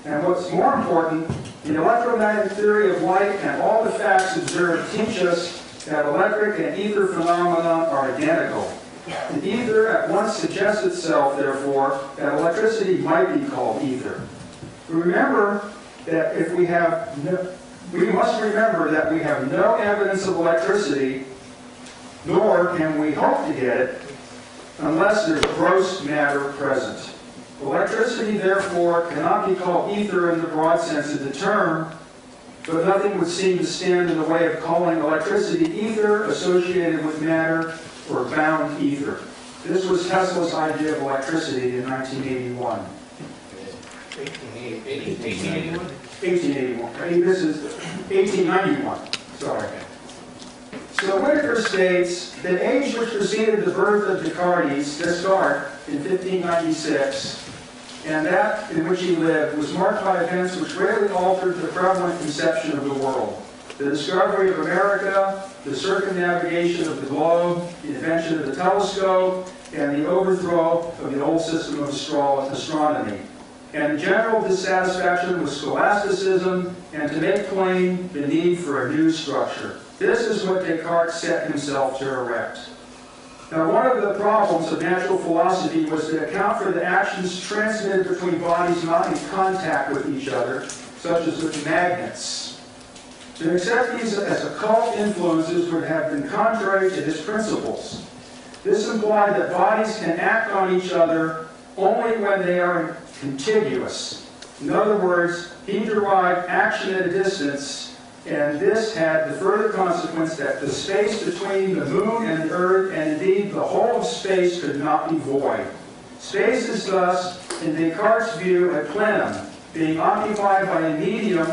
[SPEAKER 3] And what's more important, the electromagnetic theory of light and all the facts observed teach us that electric and ether phenomena are identical. The ether at once suggests itself, therefore, that electricity might be called ether. Remember that we must remember that we have no evidence of electricity, nor can we hope to get it, unless there's gross matter present. Electricity, therefore, cannot be called ether in the broad sense of the term, but nothing would seem to stand in the way of calling electricity ether associated with matter or bound ether. This was Tesla's idea of electricity in 1981. 1881. This is 1891. Sorry. So Whittaker states that age which preceded the birth of Descartes in 1596, and that in which he lived, was marked by events which greatly altered the prevalent conception of the world. The discovery of America, the circumnavigation of the globe, the invention of the telescope, and the overthrow of the old system of astronomy. And general dissatisfaction with scholasticism, and to make plain the need for a new structure. This is what Descartes set himself to erect. Now, one of the problems of natural philosophy was to account for the actions transmitted between bodies not in contact with each other, such as with magnets. To accept these as occult influences would have been contrary to his principles. This implied that bodies can act on each other only when they are contiguous. In other words, he derived action at a distance, and this had the further consequence that the space between the moon and the earth, and indeed the whole of space, could not be void. Space is thus, in Descartes' view, a plenum, being occupied by a medium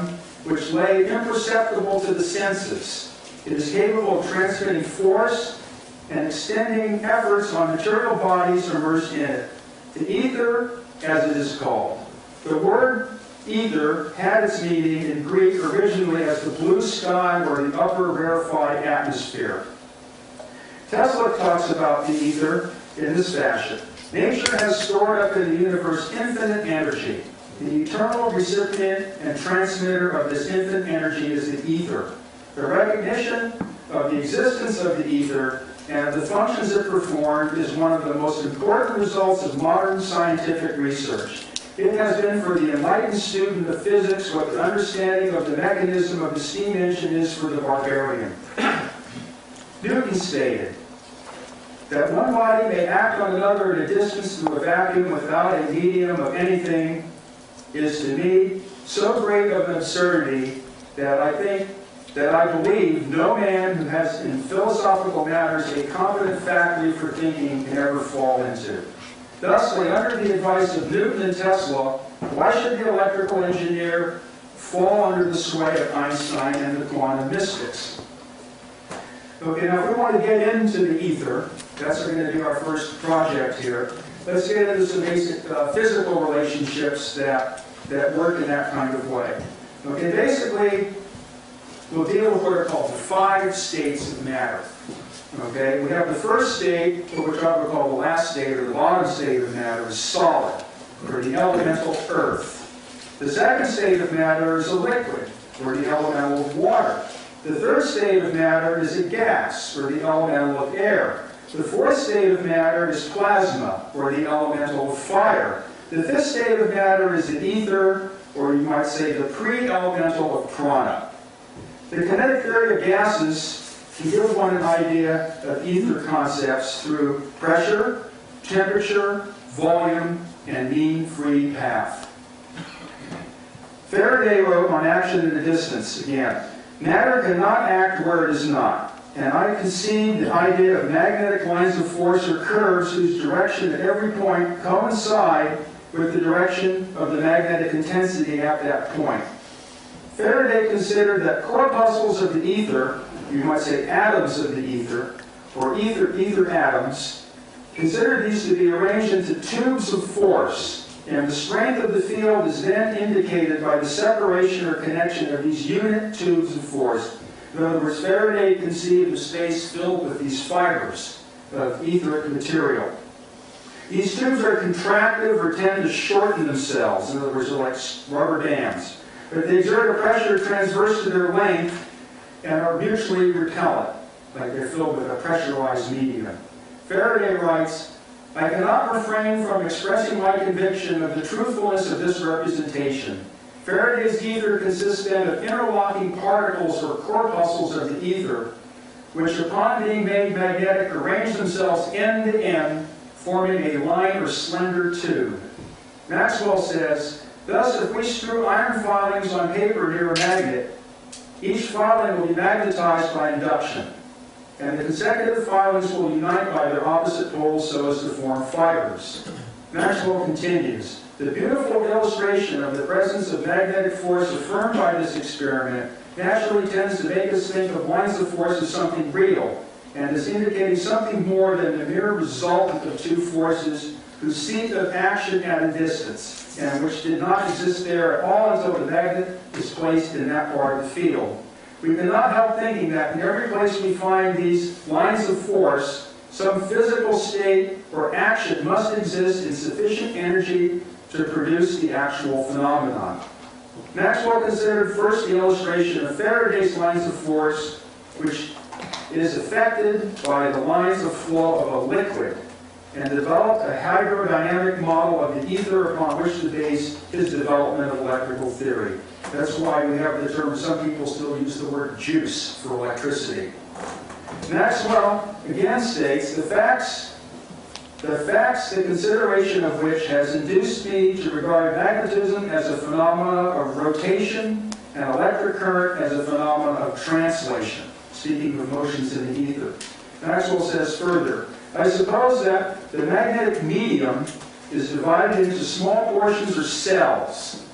[SPEAKER 3] which lay imperceptible to the senses. It is capable of transmitting force and extending efforts on material bodies immersed in it. The ether, as it is called. The word ether had its meaning in Greek originally as the blue sky or the upper rarefied atmosphere. Tesla talks about the ether in this fashion. Nature has stored up in the universe infinite energy. The eternal recipient and transmitter of this infinite energy is the ether. The recognition of the existence of the ether and the functions it performed is one of the most important results of modern scientific research. It has been for the enlightened student of physics what the understanding of the mechanism of the steam engine is for the barbarian. Newton stated that one body may act on another at a distance through a vacuum without a medium of anything is to me so great of an absurdity that I believe no man who has in philosophical matters a competent faculty for thinking can ever fall into. Thusly, under the advice of Newton and Tesla, why should the electrical engineer fall under the sway of Einstein and the quantum mystics? Okay, now if we want to get into the ether, that's going to be our first project here. Let's get into some basic physical relationships that work in that kind of way. Okay, basically, we'll deal with what are called the 5 states of matter. Okay, we have the first state, which I would call the last state, or the bottom state of matter, is solid, or the elemental earth. The second state of matter is a liquid, or the elemental of water. The third state of matter is a gas, or the elemental of air. The fourth state of matter is plasma, or the elemental of fire. The fifth state of matter is an ether, or you might say the pre-elemental of prana. The kinetic theory of gases can give one an idea of ether concepts through pressure, temperature, volume, and mean free path. Faraday wrote on action at a distance again, matter cannot act where it is not. And I concede the idea of magnetic lines of force or curves whose direction at every point coincide with the direction of the magnetic intensity at that point. Faraday considered that corpuscles of the ether, you might say atoms of the ether, or ether atoms, considered these to be arranged into tubes of force, and the strength of the field is then indicated by the separation or connection of these unit tubes of force. In other words, Faraday conceived of space filled with these fibers of etheric material. These tubes are contractive or tend to shorten themselves. In other words, they're like rubber dams. But they exert a pressure transverse to their length and are mutually repellent, like they're filled with a pressurized medium. Faraday writes, I cannot refrain from expressing my conviction of the truthfulness of this representation. Faraday's ether consists then of interlocking particles or corpuscles of the ether, which upon being made magnetic arrange themselves end to end, forming a line or slender tube. Maxwell says, thus if we screw iron filings on paper near a magnet, each filing will be magnetized by induction, and the consecutive filings will unite by their opposite poles so as to form fibers. Maxwell continues, the beautiful illustration of the presence of magnetic force affirmed by this experiment naturally tends to make us think of lines of force as something real, and is indicating something more than the mere resultant of two forces whose seat of action at a distance, and which did not exist there at all until the magnet is placed in that part of the field. We cannot help thinking that in every place we find these lines of force, some physical state or action must exist in sufficient energy to produce the actual phenomenon. Maxwell considered first the illustration of Faraday's lines of force, which is affected by the lines of flow of a liquid, and developed a hydrodynamic model of the ether upon which to base his development of electrical theory. That's why we have the term, some people still use the word juice for electricity. Maxwell again states, the facts, the consideration of which has induced me to regard magnetism as a phenomenon of rotation and electric current as a phenomenon of translation, speaking of motions in the ether. Maxwell says further, I suppose that the magnetic medium is divided into small portions or cells.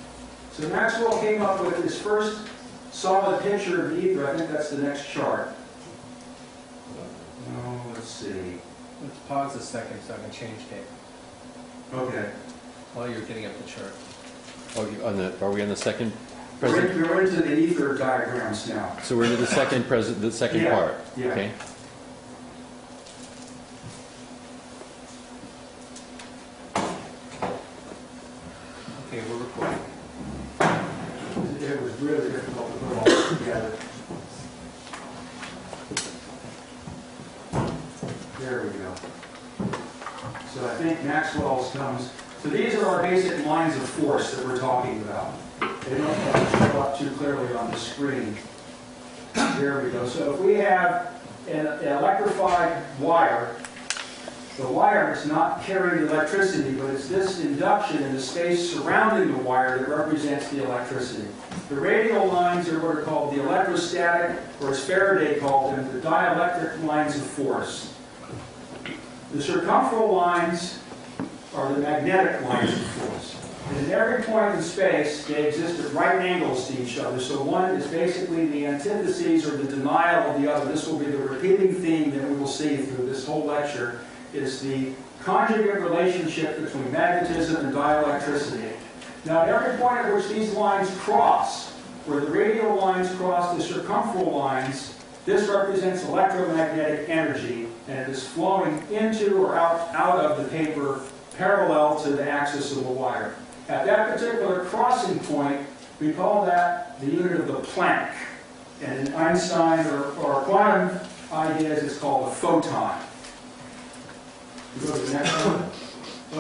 [SPEAKER 3] So Maxwell came up with his first solid picture of the ether. I think that's the next chart. Oh, let's see.
[SPEAKER 4] Let's pause a second so I can change tape
[SPEAKER 3] Okay.
[SPEAKER 4] while you're getting up the chart.
[SPEAKER 5] Oh, are we on the second
[SPEAKER 3] We're into the ether diagrams now.
[SPEAKER 5] So we're into the second
[SPEAKER 3] Yeah,
[SPEAKER 5] part.
[SPEAKER 3] yeah.
[SPEAKER 5] Okay.
[SPEAKER 4] Okay, we're recording.
[SPEAKER 3] It was really difficult to put all this together. There we go. So I think Maxwell's comes. So these are our basic lines of force that we're talking about. They don't show up too clearly on the screen. There we go. So if we have an electrified wire, the wire is not carrying the electricity, but it's this induction in the space surrounding the wire that represents the electricity. The radial lines are what are called the electrostatic, or as Faraday called them, the dielectric lines of force. The circumferential lines are the magnetic lines of force. And in every point in space, they exist at right angles to each other. So one is basically the antitheses or the denial of the other. This will be the repeating theme that we will see through this whole lecture, is the conjugate relationship between magnetism and dielectricity. Now, at every point at which these lines cross, where the radial lines cross the circumferential lines, this represents electromagnetic energy, and it is flowing into or out of the paper parallel to the axis of the wire. At that particular crossing point, we call that the unit of the Planck. And in Einstein or quantum ideas, it's called a photon. We go to the next one.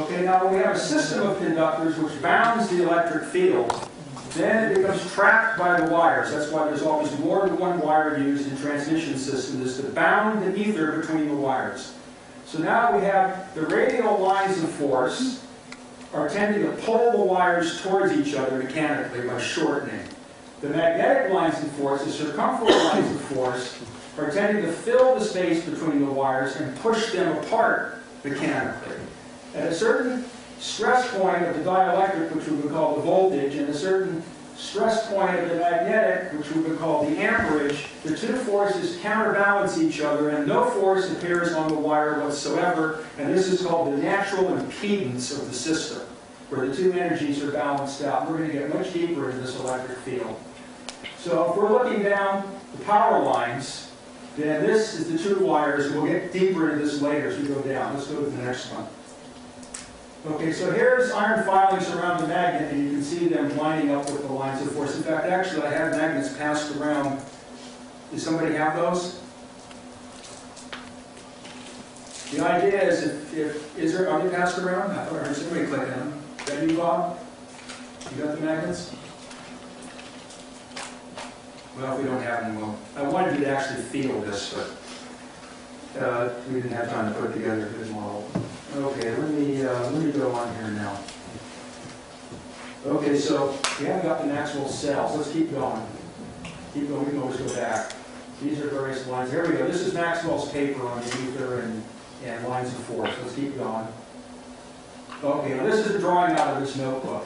[SPEAKER 3] Okay, now when we have a system of conductors which bounds the electric field, then it becomes trapped by the wires. That's why there's always more than one wire used in transmission systems, is to bound the ether between the wires. So now we have the radial lines of force are tending to pull the wires towards each other mechanically by shortening. The magnetic lines of force, the circumferential lines of force, are tending to fill the space between the wires and push them apart mechanically. At a certain stress point of the dielectric, which we would call the voltage, and a certain stress point of the magnetic, which we would call the amperage, the two forces counterbalance each other, and no force appears on the wire whatsoever, and this is called the natural impedance of the system, where the two energies are balanced out. We're going to get much deeper into this electric field. So if we're looking down the power lines, then this is the two wires. We'll get deeper into this later as we go down. Let's go to the next one. Okay, so here's iron filings around the magnet, and you can see them lining up with the lines of force. In fact, actually, I have magnets passed around. Does somebody have those? The idea is, are they passed around? I thought I heard somebody clicking on them. Is that you, Bob? You got the magnets? Well, if we don't have them, I wanted you to actually feel this, but we didn't have time to put together a good model. Okay, let me go on here now. Okay, so we haven't got the Maxwell cells. Let's keep going. Keep going. We can always go back. These are various lines. Here we go. This is Maxwell's paper on the ether and lines of force. Let's keep going. Okay, now this is a drawing out of this notebook.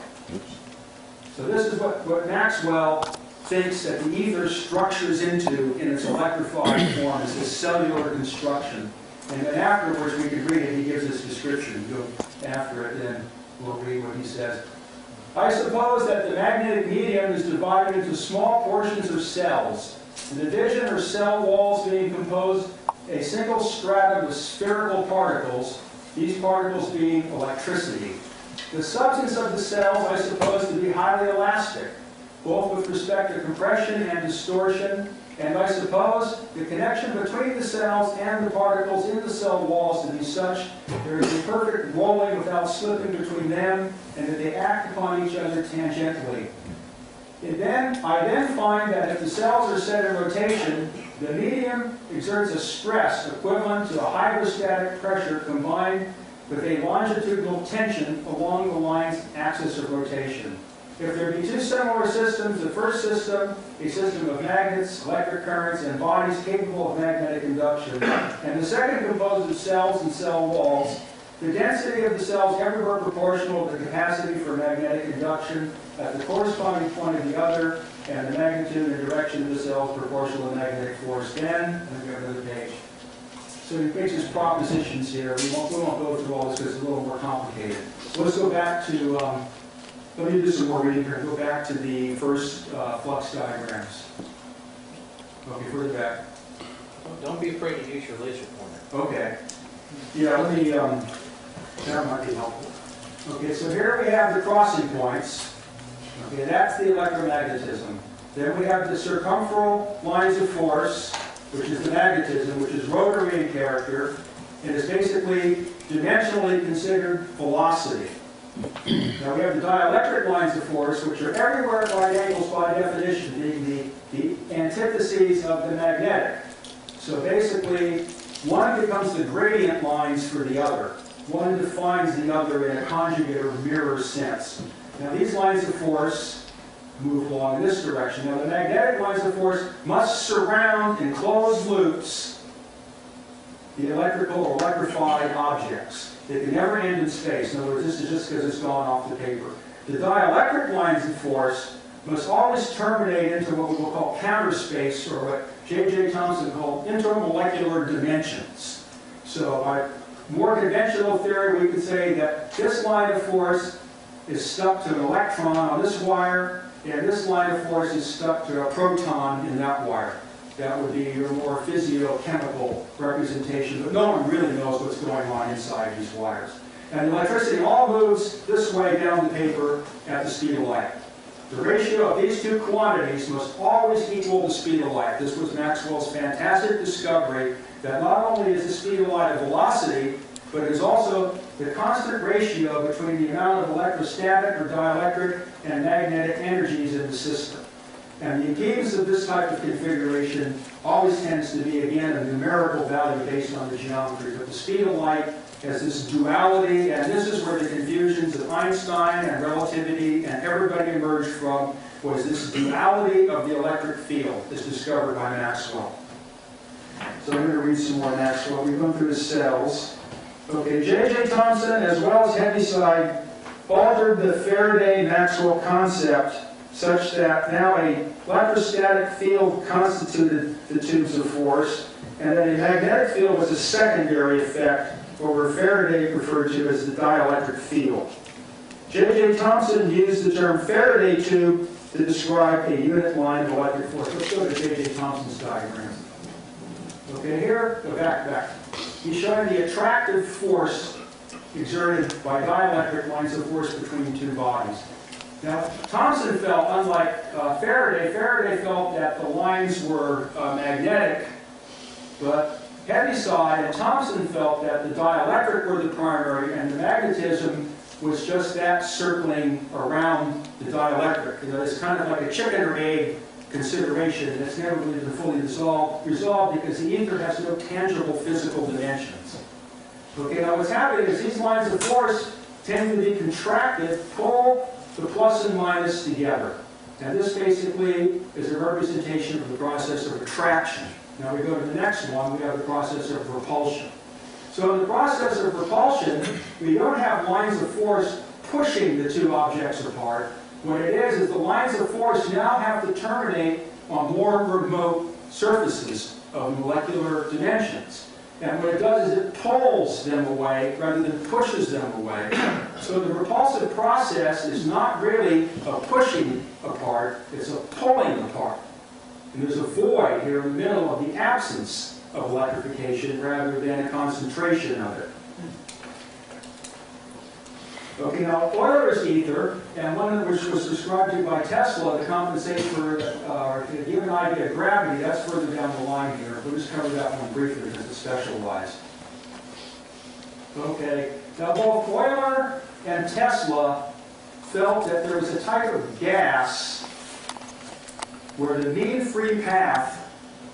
[SPEAKER 3] So this is what Maxwell thinks that the ether structures into in its electrified form. Is this cellular construction. And then afterwards, we can read it. He gives this description. Go after it, then we'll read what he says. I suppose that the magnetic medium is divided into small portions of cells. The division or cell walls being composed a single stratum of spherical particles, these particles being electricity. The substance of the cells I suppose to be highly elastic, both with respect to compression and distortion, and I suppose the connection between the cells and the particles in the cell walls to be such there is a perfect rolling without slipping between them, and that they act upon each other tangentially. I then find that if the cells are set in rotation, the medium exerts a stress equivalent to a hydrostatic pressure combined with a longitudinal tension along the line's axis of rotation. If there be two similar systems, the first system, a system of magnets, electric currents, and bodies capable of magnetic induction, and the second composed of cells and cell walls, the density of the cells everywhere proportional to the capacity for magnetic induction at the corresponding point of the other, and the magnitude and direction of the cells proportional to magnetic force. Then, let me go to another page. So he makes his propositions here. We won't go through all this because it's a little more complicated. So let's go back to, let me do some more reading here. Go back to the first flux diagrams. Okay, further back.
[SPEAKER 4] Don't be afraid to use your laser pointer.
[SPEAKER 3] Okay. Yeah, let me, that might be helpful. Okay, so here we have the crossing points. Okay, that's the electromagnetism. Then we have the circumferential lines of force, which is the magnetism, which is rotary in character, and is basically dimensionally considered velocity. Now we have the dielectric lines of force, which are everywhere at right angles by definition, being the antitheses of the magnetic. So basically, one becomes the gradient lines for the other. One defines the other in a conjugate or mirror sense. Now these lines of force move along in this direction. Now the magnetic lines of force must surround in closed loops the electrical or electrified objects. They can never end in space. In other words, this is just because it's gone off the paper. The dielectric lines of force must always terminate into what we will call counter space, or what J.J. Thomson called intermolecular dimensions. So by more conventional theory, we could say that this line of force is stuck to an electron on this wire, and this line of force is stuck to a proton in that wire. That would be your more physiochemical representation, but no one really knows what's going on inside these wires. And the electricity all moves this way down the paper at the speed of light. The ratio of these two quantities must always equal the speed of light. This was Maxwell's fantastic discovery that not only is the speed of light a velocity, but it is also the constant ratio between the amount of electrostatic or dielectric and magnetic energies in the system. And the impedance of this type of configuration always tends to be, again, a numerical value based on the geometry. But the speed of light has this duality, and this is where the confusions of Einstein and relativity and everybody emerged from, was this duality of the electric field as discovered by Maxwell. So I'm going to read some more Maxwell. We've gone through the cells. Okay, J.J. Thomson, as well as Heaviside, altered the Faraday-Maxwell concept such that now a electrostatic field constituted the tubes of force, and that a magnetic field was a secondary effect, or Faraday referred to as the dielectric field. J.J. Thomson used the term Faraday tube to describe a unit line of electric force. Let's go to J.J. Thomson's diagram. Okay, here, go back. He's showing the attractive force exerted by dielectric lines of force between two bodies. Now, Thomson felt, unlike Faraday felt that the lines were magnetic, but Heaviside and Thomson felt that the dielectric were the primary, and the magnetism was just that circling around the dielectric. You know, it's kind of like a chicken or egg consideration that's never really been fully resolved because the ether has no tangible physical dimensions. Okay, now what's happening is these lines of force tend to be contracted, pull the plus and minus together. And this basically is a representation of the process of attraction. Now we go to the next one, we have the process of repulsion. So in the process of repulsion, we don't have lines of force pushing the two objects apart. What it is the lines of force now have to terminate on more remote surfaces of molecular dimensions. And what it does is it pulls them away rather than pushes them away. So the repulsive process is not really a pushing apart, it's a pulling apart. And there's a void here in the middle of the absence of electrification rather than a concentration of it. Okay, now Euler's ether, and one of which was described to by Tesla to compensate for, to give an idea of gravity, that's further down the line here. We'll just cover that one briefly because it's specialized. Okay, now both Euler and Tesla felt that there was a type of gas where the mean free path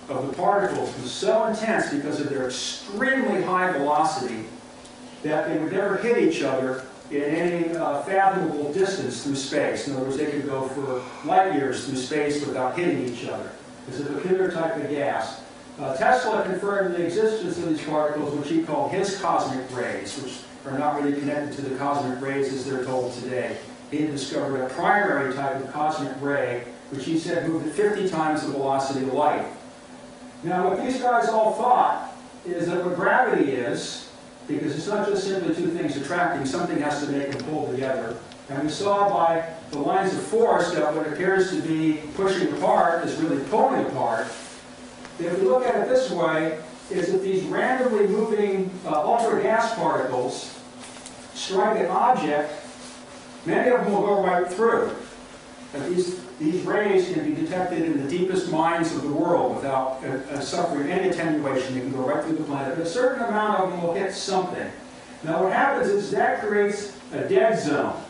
[SPEAKER 3] of the particles was so intense because of their extremely high velocity that they would never hit each other in any fathomable distance through space. In other words, they could go for light years through space without hitting each other. It's a peculiar type of gas. Tesla confirmed the existence of these particles, which he called his cosmic rays, which are not really connected to the cosmic rays as they're told today. He had discovered a primary type of cosmic ray, which he said moved at 50 times the velocity of light. Now, what these guys all thought is that what gravity is, because it's not just simply two things attracting, something has to make them pull together. And we saw by the lines of force that what appears to be pushing apart is really pulling apart. If we look at it this way, is that these randomly moving ultra gas particles strike an object, many of them will go right through. And these rays can be detected in the deepest mines of the world without suffering any attenuation. They can go right through the planet. But a certain amount of them will hit something. Now what happens is that creates a dead zone.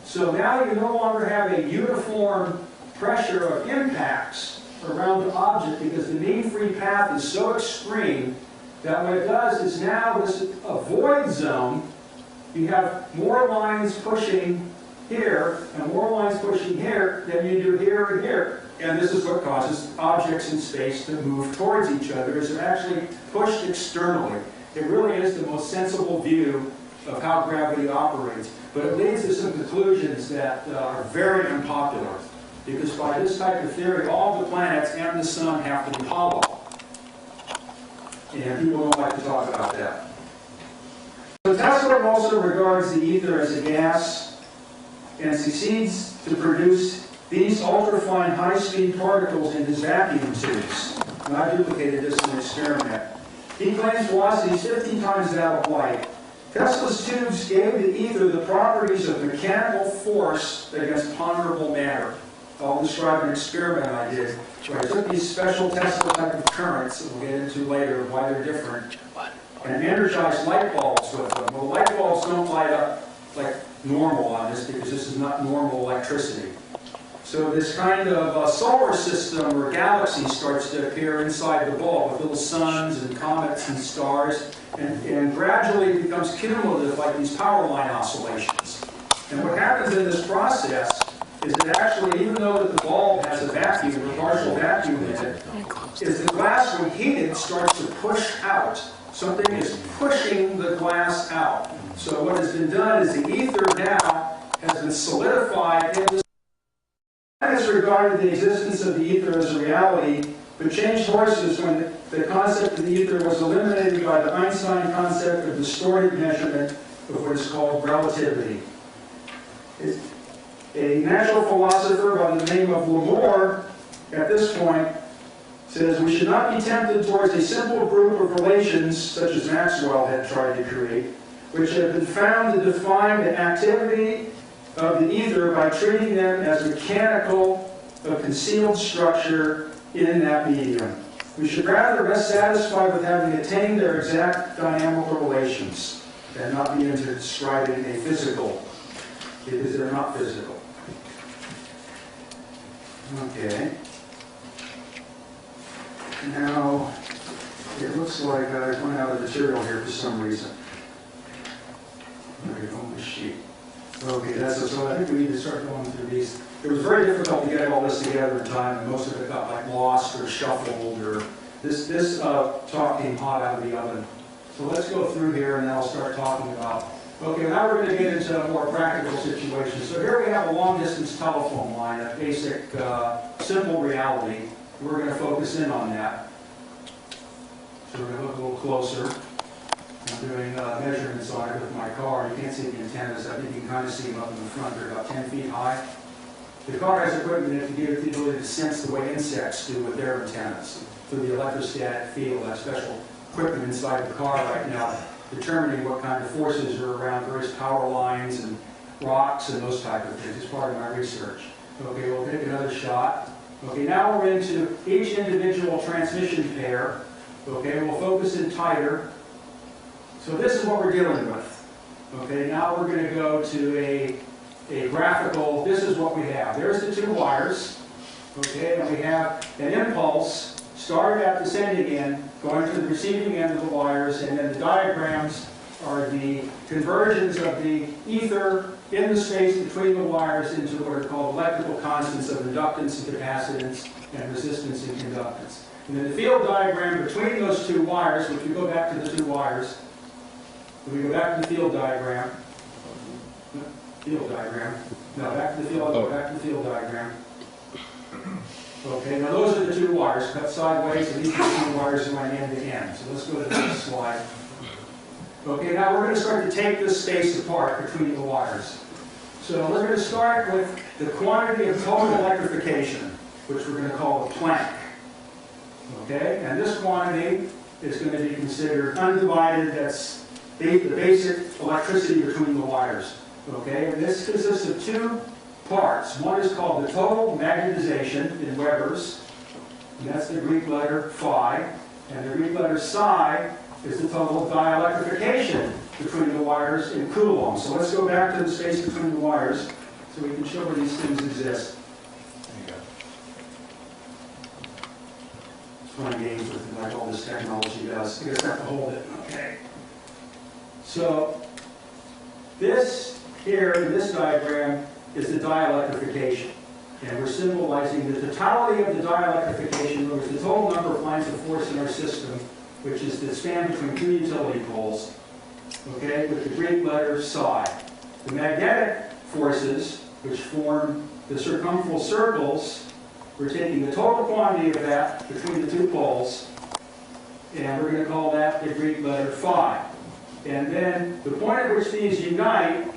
[SPEAKER 3] So now you no longer have a uniform pressure of impacts around the object because the mean free path is so extreme that what it does is now this a void zone. You have more lines pushing here and more lines pushing here than you do here and here. And this is what causes objects in space to move towards each other, is they're actually pushed externally. It really is the most sensible view of how gravity operates. But it leads to some conclusions that are very unpopular. Because by this type of theory, all the planets and the sun have to be hollow. And people don't like to talk about that. So Tesla also regards the ether as a gas and succeeds to produce these ultrafine high-speed particles in his vacuum tubes. And I duplicated this in an experiment. He claims velocity is 15 times that of light. Tesla's tubes gave the ether the properties of mechanical force against ponderable matter. I'll describe an experiment I did where I took these special Tesla type of currents that we'll get into later why they're different and energized light bulbs with them. Well, light bulbs don't light up like normal on this because this is not normal electricity. So this kind of solar system or galaxy starts to appear inside the bulb with little suns and comets and stars and gradually becomes cumulative like these power line oscillations. And what happens in this process is that actually, even though the bulb has a vacuum, a partial vacuum in it, is the glass, when heated, starts to push out. Something is pushing the glass out. So what has been done is the ether now has been solidified into. I disregarded the existence of the ether as a reality, but changed horses when the concept of the ether was eliminated by the Einstein concept of distorted measurement of what is called relativity. A natural philosopher by the name of Lamore, at this point, says we should not be tempted towards a simple group of relations, such as Maxwell had tried to create, which have been found to define the activity of the ether by treating them as mechanical, a concealed structure in that medium. We should rather rest satisfied with having attained their exact dynamical relations and not be into describing a physical, because they're not physical. Okay. Now, it looks like I run out of material here for some reason. There we go, on the sheet. Okay, so I think we need to start going through these. It was very difficult to get all this together in time, and most of it got like lost or shuffled, or this talk came hot out of the oven. So let's go through here, and then I'll start talking about. Okay, now we're going to get into a more practical situation. So here we have a long-distance telephone line, a basic, simple reality. We're going to focus in on that. So we're going to look a little closer. I'm doing measurements on it with my car. You can't see the antennas. I think you can kind of see them up in the front. They're about 10 feet high. The car has equipment in it to give it the ability to sense the way insects do with their antennas through the electrostatic field. That special equipment inside the car right now, determining what kind of forces are around various power lines and rocks and those type of things. It's part of my research. Okay, we'll take another shot. Okay, now we're into each individual transmission pair. Okay, we'll focus in tighter. So this is what we're dealing with. Okay, now we're going to go to a graphical. This is what we have. There's the two wires. Okay, and we have an impulse started at the sending end, going to the receiving end of the wires, and then the diagrams are the conversions of the ether in the space between the wires into what are called electrical constants of inductance and capacitance and resistance and conductance. And then the field diagram between those two wires, if we go back to the two wires, if we go back to the field diagram, no, back to the field diagram. Okay, now those are the two wires cut sideways, and these are the two wires going end to end. So let's go to the next slide. Okay, now we're going to start to take this space apart between the wires. So we're going to start with the quantity of total electrification, which we're going to call the Planck. Okay, and this quantity is going to be considered undivided. That's the basic electricity between the wires. Okay, and this consists of two parts. One is called the total magnetization in Webers, and that's the Greek letter phi, and the Greek letter psi is the total dielectrification between the wires in coulombs. So let's go back to the space between the wires so we can show where these things exist. There you go. It's fun games with like all this technology does. I guess I have to hold it. Okay. So this here in this diagram is the dielectrification. And we're symbolizing the totality of the dielectrification, in other words, the total number of lines of force in our system, which is the span between two utility poles, okay, with the Greek letter psi. The magnetic forces, which form the circumferential circles, we're taking the total quantity of that between the two poles, and we're going to call that the Greek letter phi. And then the point at which these unite,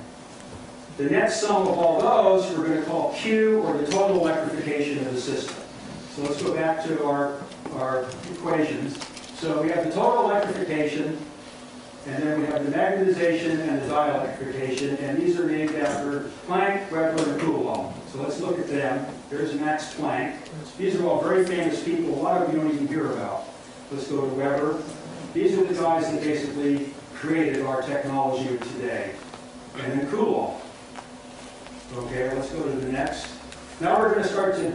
[SPEAKER 3] the net sum of all those, we're going to call Q, or the total electrification of the system. So let's go back to our equations. So we have the total electrification, and then we have the magnetization and the dielectrification, and these are named after Planck, Weber, and Coulomb. So let's look at them. There's Max Planck. These are all very famous people. A lot of you don't even hear about. Let's go to Weber. These are the guys that basically created our technology of today. And then Coulomb. Okay, let's go to the next. Now we're going to start to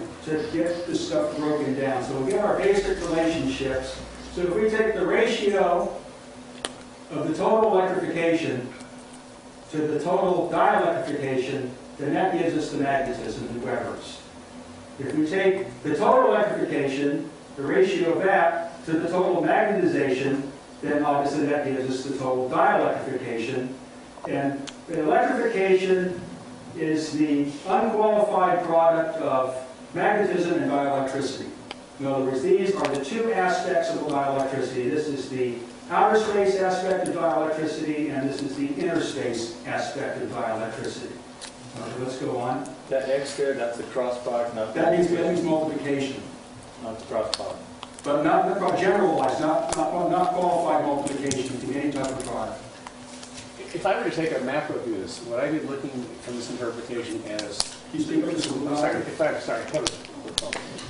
[SPEAKER 3] get this stuff broken down. So we'll get our basic relationships. So if we take the ratio of the total electrification to the total dielectrification, then that gives us the magnetism in Webers. If we take the total electrification, the ratio of that to the total magnetization, then obviously that gives us the total dielectrification. And the electrification is the unqualified product of magnetism and dielectricity. In other words, these are the two aspects of dielectricity. This is the outer space aspect of dielectricity, and this is the inner space aspect of dielectricity. Okay, let's go on.
[SPEAKER 6] That X there, that's the cross product, not the...
[SPEAKER 3] That means multiplication.
[SPEAKER 6] Not the cross product.
[SPEAKER 3] But not generalized, not qualified multiplication to any type of product.
[SPEAKER 2] If I were to take a macro view of this, would I be looking from this interpretation as...
[SPEAKER 3] You speak of this a little bit.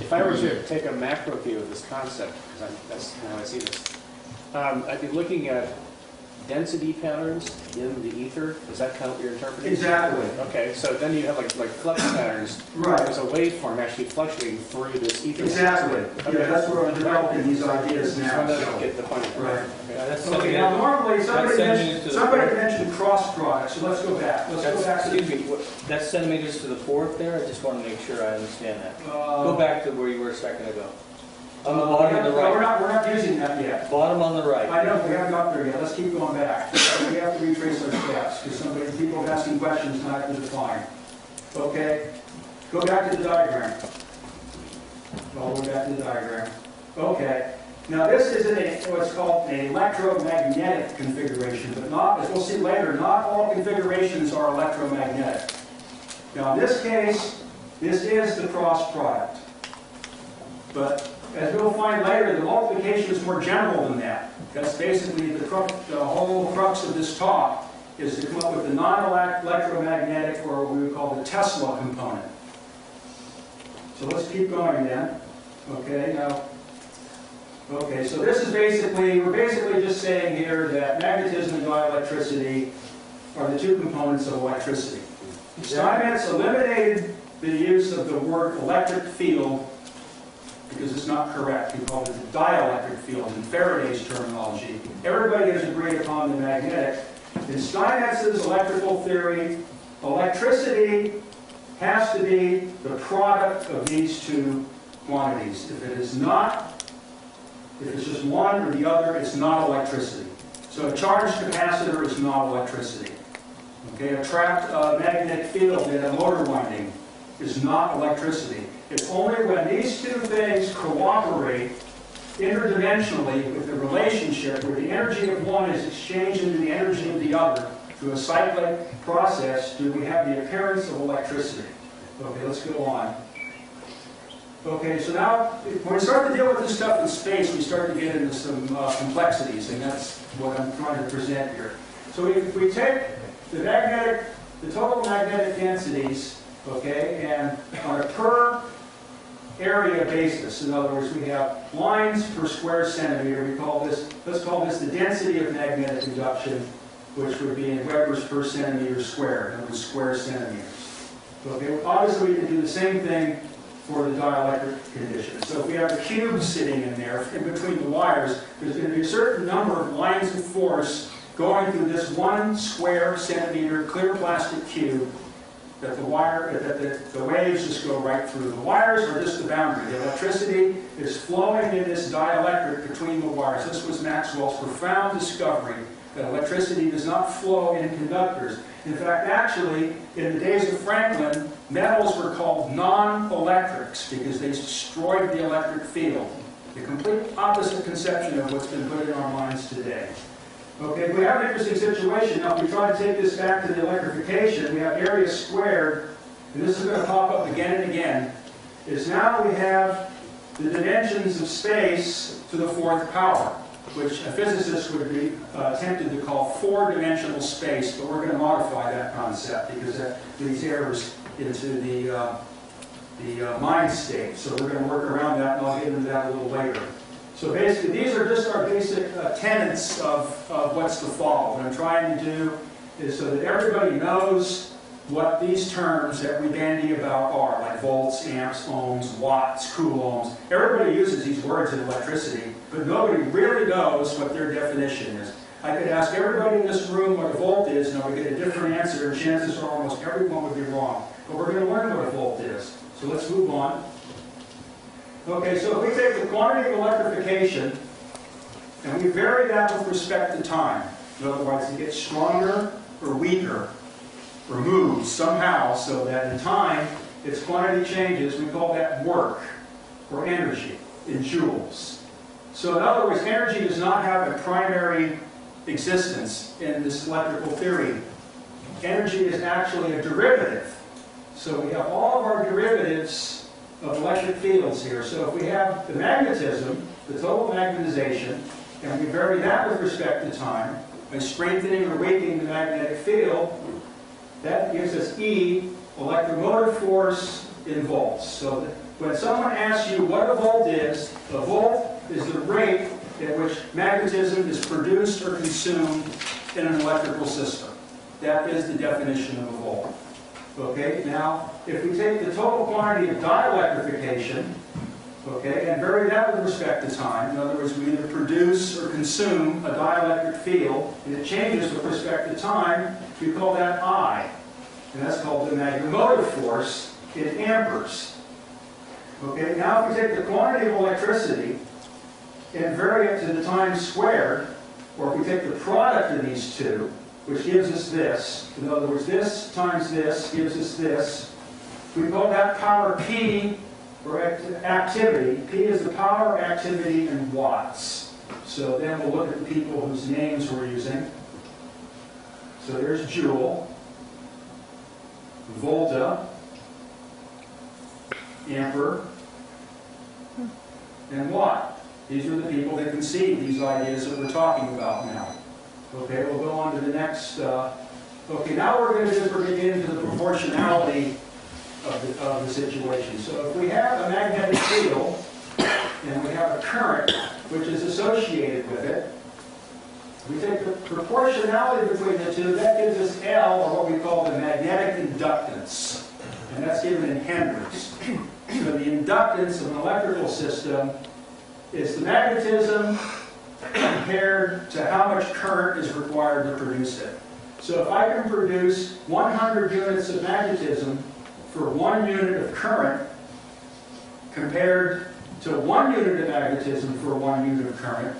[SPEAKER 2] If I were to take a macro view of this concept, because that's how I see this, I'd be looking at density patterns in the ether. Is that kind of what you're interpreting?
[SPEAKER 3] Exactly.
[SPEAKER 2] Okay, so then you have like flux patterns.
[SPEAKER 3] Right.
[SPEAKER 2] There's a waveform actually fluctuating through this ether.
[SPEAKER 3] Exactly.
[SPEAKER 2] Okay.
[SPEAKER 3] Yeah, that's where I'm developing these ideas now.
[SPEAKER 2] Just wanted to get the point.
[SPEAKER 3] Right.
[SPEAKER 2] Okay.
[SPEAKER 3] Okay, now normally somebody mentioned cross products, so let's go back. Let's go back to
[SPEAKER 6] Excuse me, that's centimeters to the fourth there? I just want to make sure I understand that. Go back to where you were a second ago. On the bottom on the right.
[SPEAKER 3] We're not using that yet.
[SPEAKER 6] Bottom on the right.
[SPEAKER 3] I know, we haven't got there yet. Let's keep going back. We have to retrace our steps, because people are asking questions not to define. Okay, go back to the diagram. All the way back to the diagram. Okay, now this is what's called an electromagnetic configuration, but not, as we'll see later, not all configurations are electromagnetic. Now in this case, this is the cross product. But as we'll find later, the multiplication is more general than that. That's basically the whole crux of this talk, is to come up with the non-electromagnetic, or what we would call the Tesla component. So let's keep going then. Okay, now, okay, so this is we're basically just saying here that magnetism and dielectricity are the two components of electricity. Steinmetz eliminated the use of the word electric field, because it's not correct. We call it the dielectric field in Faraday's terminology. Everybody has agreed upon the magnetic. In Steinmetz's electrical theory, electricity has to be the product of these two quantities. If it is not, if it's just one or the other, it's not electricity. So a charged capacitor is not electricity. Okay, a trapped magnetic field in a motor winding is not electricity. It's only when these two things cooperate interdimensionally with the relationship where the energy of one is exchanged into the energy of the other through a cyclic process do we have the appearance of electricity. Okay, let's go on. Okay, so now when we start to deal with this stuff in space, we start to get into some complexities, and that's what I'm trying to present here. So if we take the total magnetic densities, okay, and on a per area basis, in other words, we have lines per square centimeter. We call this, let's call this the density of magnetic induction, which would be in Webers per centimeter squared, in other words, square centimeters. Okay, obviously we can do the same thing for the dielectric condition. So if we have a cube sitting in there, in between the wires, there's going to be a certain number of lines of force going through this 1 square centimeter clear plastic cube that the waves just go right through. The wires are just the boundary. The electricity is flowing in this dielectric between the wires. This was Maxwell's profound discovery, that electricity does not flow in conductors. In fact, actually, in the days of Franklin, metals were called non-electrics because they destroyed the electric field. The complete opposite conception of what's been put in our minds today. Okay, we have an interesting situation. Now, if we try to take this back to the electrification, we have area squared, and this is going to pop up again and again, is now we have the dimensions of space to the 4th power, which a physicist would be tempted to call 4-dimensional space, but we're going to modify that concept because that leads errors into the mind state. So we're going to work around that, and I'll get into that a little later. So basically, these are just our basic tenets of what's to follow. What I'm trying to do is so that everybody knows what these terms that we bandy about are, like volts, amps, ohms, watts, coulombs. Everybody uses these words in electricity, but nobody really knows what their definition is. I could ask everybody in this room what a volt is, and I would get a different answer, and chances are almost everyone would be wrong. But we're going to learn what a volt is. So let's move on. Okay, so if we take the quantity of electrification, and we vary that with respect to time, in other words, it gets stronger or weaker, or moves somehow so that in time its quantity changes, we call that work, or energy, in joules. So in other words, energy does not have a primary existence in this electrical theory. Energy is actually a derivative. So we have all of our derivatives of electric fields here. So if we have the magnetism, the total magnetization, and we vary that with respect to time, by strengthening or weakening the magnetic field, that gives us E, electromotive force in volts. So that when someone asks you what a volt is the rate at which magnetism is produced or consumed in an electrical system. That is the definition of a volt. Okay, now, if we take the total quantity of dielectrification, okay, and vary that with respect to time, in other words, we either produce or consume a dielectric field, and it changes with respect to time, we call that I. And that's called the magnetomotive force in amperes. Okay, now if we take the quantity of electricity and vary it to the time squared, or if we take the product of these two, which gives us this. In other words, this times this gives us this. We call that power P, or activity. P is the power, activity, in watts. So then we'll look at the people whose names we're using. So there's Joule, Volta, Ampere, and Watt. These are the people that conceive these ideas that we're talking about now. Okay, we'll go on to the next. Okay, now we're going to get into the proportionality of the situation. So if we have a magnetic field and we have a current which is associated with it, we take the proportionality between the two. That gives us L, or what we call the magnetic inductance. and that's given in henries. So the inductance of an electrical system is the magnetism compared to how much current is required to produce it. So if I can produce 100 units of magnetism for 1 unit of current compared to 1 unit of magnetism for 1 unit of current,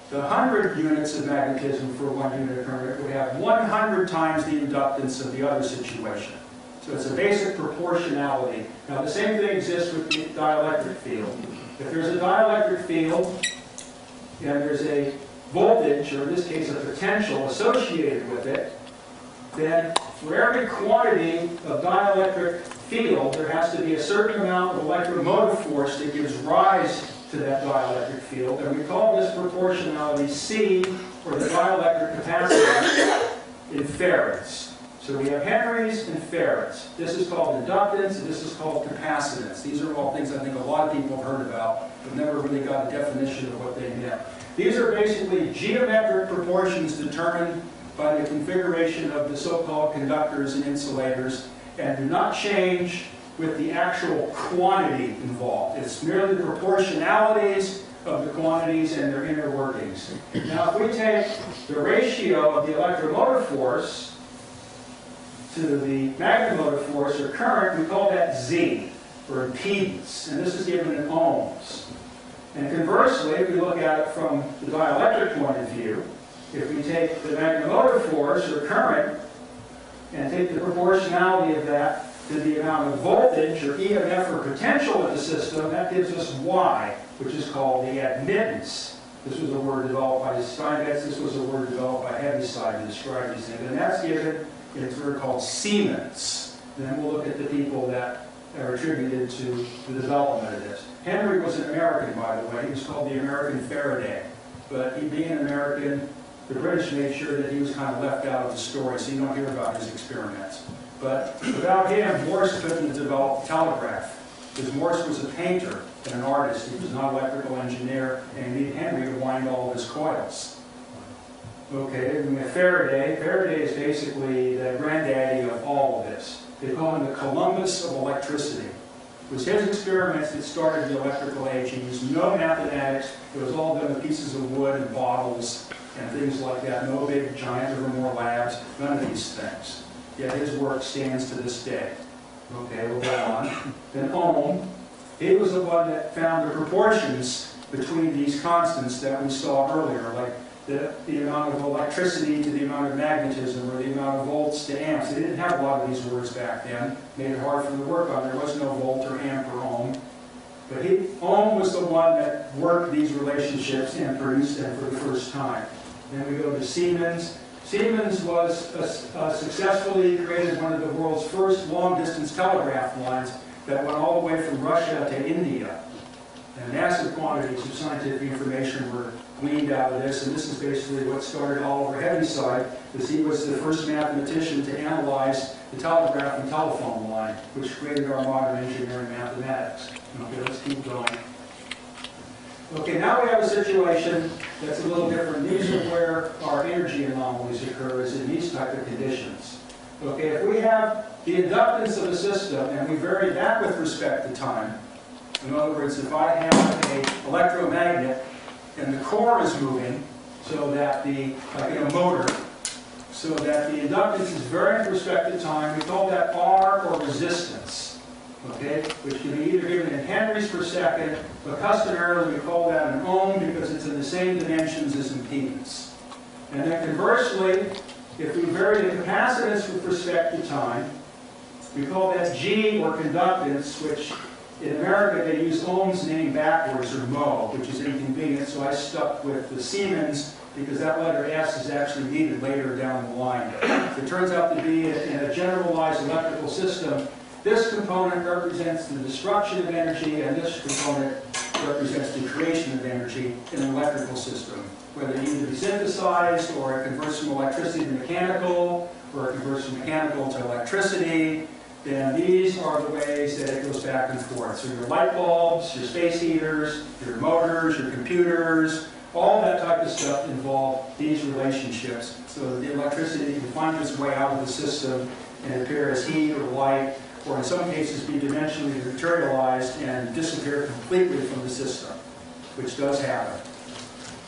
[SPEAKER 3] the 100 units of magnetism for 1 unit of current would have 100 times the inductance of the other situation. So it's a basic proportionality. Now the same thing exists with the dielectric field. If there's a dielectric field and there's a voltage, or in this case a potential associated with it, then for every quantity of dielectric field, there has to be a certain amount of electromotive force that gives rise to that dielectric field. And we call this proportionality C, or the dielectric capacitance, in farads. So we have henries and farads. This is called inductance, and this is called capacitance. These are all things I think a lot of people have heard about, but never really got a definition of what they meant. These are basically geometric proportions determined by the configuration of the so-called conductors and insulators, and do not change with the actual quantity involved. It's merely the proportionalities of the quantities and their inner workings. Now, if we take the ratio of the electromotive force to the magnetomotive force, or current, we call that Z, or impedance, and this is given in ohms. And conversely, if we look at it from the dielectric point of view, if we take the magnetomotive force, or current, and take the proportionality of that to the amount of voltage, or EMF, or potential of the system, that gives us Y, which is called the admittance. This was a word developed by Steinmetz. This was a word developed by Heaviside to describe these things. And that's given in a word called Siemens. And then we'll look at the people that are attributed to the development of this. Henry was an American, by the way. He was called the American Faraday. But he being an American, the British made sure that he was kind of left out of the story, so you don't hear about his experiments. But without him, Morse couldn't have developed the telegraph, because Morse was a painter and an artist. He was not an electrical engineer, and he needed Henry to wind all of his coils. Okay, and with Faraday, Faraday is basically the granddaddy of all of this. They call him the Columbus of electricity. It was his experiments that started the electrical age. He used no mathematics. It was all done with pieces of wood and bottles and things like that. No big giant Livermore labs, none of these things. Yet his work stands to this day. Okay, we'll go on. Then Ohm, he was the one that found the proportions between these constants that we saw earlier, like the amount of electricity to the amount of magnetism, or the amount of volts to amps. They didn't have a lot of these words back then. Made it hard for them to work on. There was no volt or amp or ohm. But Ohm was the one that worked these relationships and produced them for the first time. Then we go to Siemens. Siemens was successfully created one of the world's first long-distance telegraph lines that went all the way from Russia to India. And massive quantities of scientific information were gleaned out of this, and this is basically what started Oliver Heaviside, because he was the first mathematician to analyze the telegraph and telephone line, which created our modern engineering mathematics. Okay, let's keep going. Okay, now we have a situation that's a little different. These are where our energy anomalies occur, is in these type of conditions. Okay, if we have the inductance of a system, and we vary that with respect to time, in other words, if I have an electromagnet and the core is moving, so that like in a motor, so that the inductance is varying with respect to time, we call that R, or resistance. Okay, which can be either given in henries per second, but customarily we call that an ohm because it's in the same dimensions as impedance. And then conversely, if we vary the capacitance with respect to time, we call that G, or conductance, which in America they use ohms name backwards, or mho, which is inconvenient, so I stuck with the Siemens because that letter S is actually needed later down the line. It turns out to be in a generalized electrical system. This component represents the destruction of energy, and this component represents the creation of energy in an electrical system. Whether it either be synthesized, or it converts from electricity to mechanical, or it converts from mechanical to electricity, then these are the ways that it goes back and forth. So your light bulbs, your space heaters, your motors, your computers, all that type of stuff involve these relationships, so that the electricity can find its way out of the system and appear as heat or light or in some cases be dimensionally materialized and disappear completely from the system, which does happen.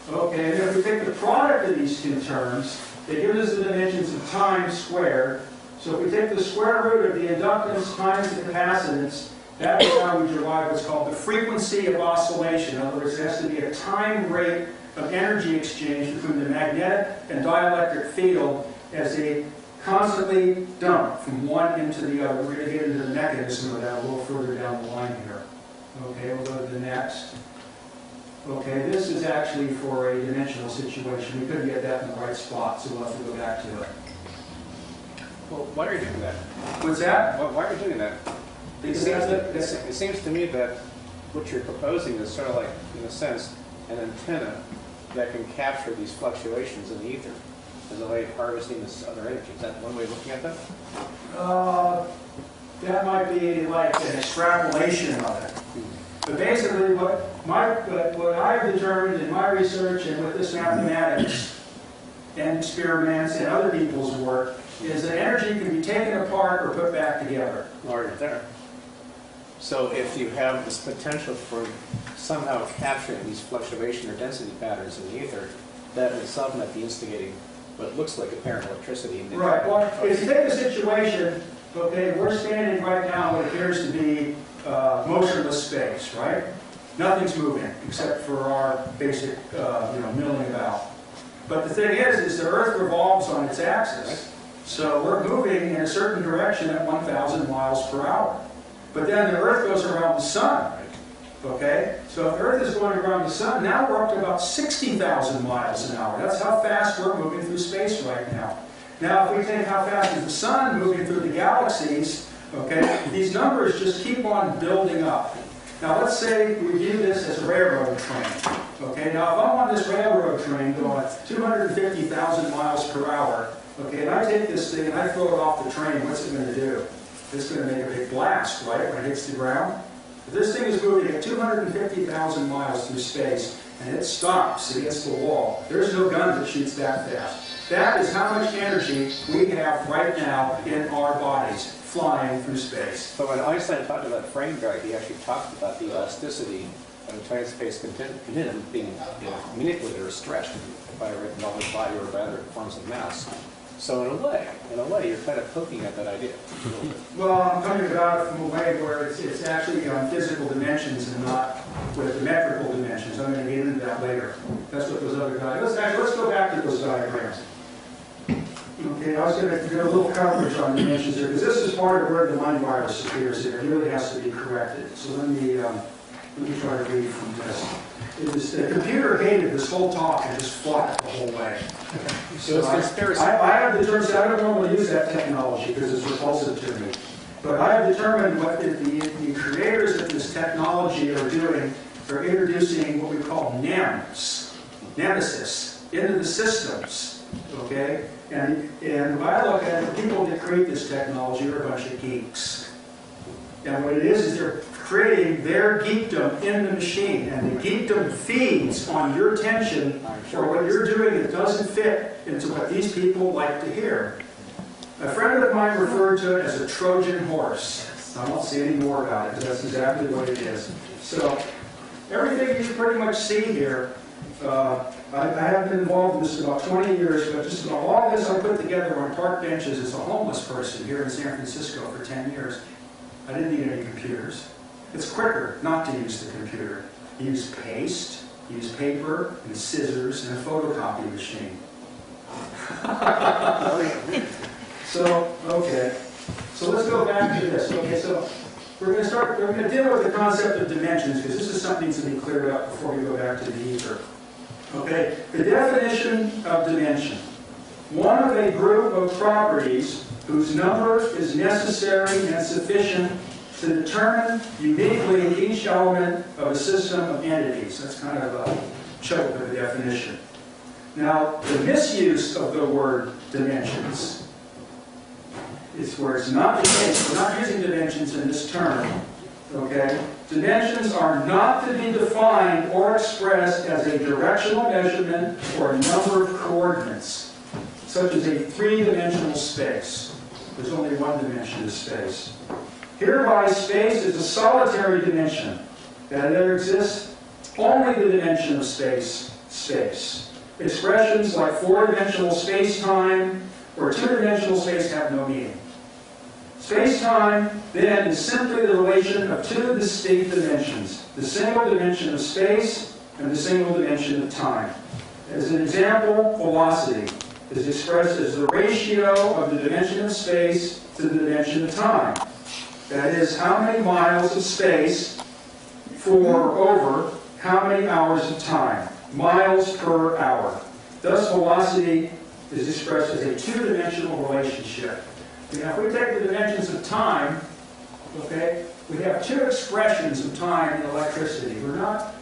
[SPEAKER 3] Okay, and if we take the product of these two terms, it gives us the dimensions of time squared. So if we take the square root of the inductance times the capacitance, that is how we derive what's called the frequency of oscillation. In other words, there has to be a time rate of energy exchange between the magnetic and dielectric field as they constantly dump from one into the other. We're going to get into the mechanism of that a little further down the line here. Okay, we'll go to the next. Okay, this is actually for a dimensional situation. We couldn't get that in the right spot, so we'll have to go back to it.
[SPEAKER 2] Well, why are you doing that?
[SPEAKER 3] What's that?
[SPEAKER 2] Why are you doing that? It seems to me that what you're proposing is sort of like, in a sense, an antenna that can capture these fluctuations in the ether as a way of harvesting this other energy. Is that one way of looking at that?
[SPEAKER 3] That might be like an extrapolation of it. But basically, what I've determined in my research and with this mathematics and experiments and other people's work is that energy can be taken apart or put back together.
[SPEAKER 2] Or there. So if you have this potential for somehow capturing these fluctuation or density patterns in the ether, that in itself might be instigating what looks like apparent electricity.
[SPEAKER 3] Right. Well, if you take the situation, okay, we're standing right now in what appears to be motionless space, right? Nothing's moving except for our basic, milling about. But the thing is the Earth revolves on its axis. So we're moving in a certain direction at 1,000 miles per hour. But then the Earth goes around the sun. Okay? So if the Earth is going around the sun, now we're up to about 60,000 miles an hour. That's how fast we're moving through space right now. Now, if we take how fast is the sun moving through the galaxies, okay, these numbers just keep on building up. Now, let's say we view this as a railroad train. Okay? Now, if I'm on this railroad train going 250,000 miles per hour, okay, and I take this thing and I throw it off the train, what's it going to do? It's going to make a big blast, right, when it hits the ground? If this thing is moving at 250,000 miles through space and it stops against the wall, there's no gun that shoots that fast. That is how much energy we have right now in our bodies, flying through space.
[SPEAKER 2] But when Einstein talked about frame drag, he actually talked about the elasticity of a time-space continuum being manipulated or stretched by a knowledge body or by other forms of mass. So in a way, you're kind of poking at that idea.
[SPEAKER 3] Well, I'm coming about it from a way where it's actually on physical dimensions and not with metrical dimensions. I'm going to get into that later. That's what those other guys. Let's go back to those diagrams. Okay, I was going to get a little coverage on dimensions here because this is part of where the mind virus appears here. It really has to be corrected. So let me try to read from this. The computer hated this whole talk and just fought it the whole way.
[SPEAKER 2] So it's conspiracy.
[SPEAKER 3] I have determined, I don't normally use that technology because it's repulsive to me, but I have determined what the creators of this technology are doing. They're introducing what we call nemesis into the systems, okay? And when I look at it, the people that create this technology are a bunch of geeks. And what it is they're creating their geekdom in the machine, and the geekdom feeds on your attention for what you're doing that doesn't fit into what these people like to hear. A friend of mine referred to it as a Trojan horse. I won't say any more about it, because that's exactly what it is. So everything you pretty much see here, I have been involved in this for about 20 years, but just about all this I put together on park benches as a homeless person here in San Francisco for 10 years. I didn't need any computers. It's quicker not to use the computer. You use paste, you use paper, and scissors, and a photocopy machine. So, okay. So let's go back to this. Okay, so we're going to deal with the concept of dimensions, because this is something to be cleared up before we go back to the ether. Okay, the definition of dimension. One of a group of properties whose number is necessary and sufficient to determine uniquely each element of a system of entities. That's kind of a choke of a definition. Now, the misuse of the word dimensions is where it's not the case. We're not using dimensions in this term. Okay? Dimensions are not to be defined or expressed as a directional measurement or a number of coordinates, such as a three-dimensional space. There's only one dimension of space. Hereby, space is a solitary dimension, that there exists only the dimension of space, space. Expressions like four-dimensional space-time or two-dimensional space have no meaning. Space-time, then, is simply the relation of two distinct dimensions, the single dimension of space and the single dimension of time. As an example, velocity is expressed as the ratio of the dimension of space to the dimension of time. That is, how many miles of space for over how many hours of time, miles per hour. Thus, velocity is expressed as a two-dimensional relationship. Now, if we take the dimensions of time, okay, we have two expressions of time in electricity. We're not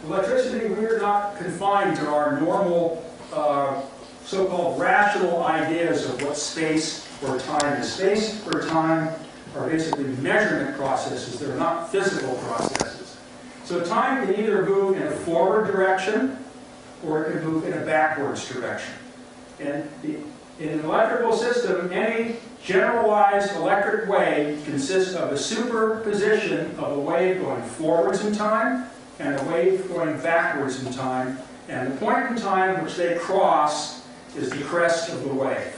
[SPEAKER 3] confined to our normal so-called rational ideas of what space or time is. Space or time are basically measurement processes. They're not physical processes. So time can either move in a forward direction or it can move in a backwards direction. And in an electrical system, any generalized electric wave consists of a superposition of a wave going forwards in time and a wave going backwards in time, and the point in time which they cross is the crest of the wave.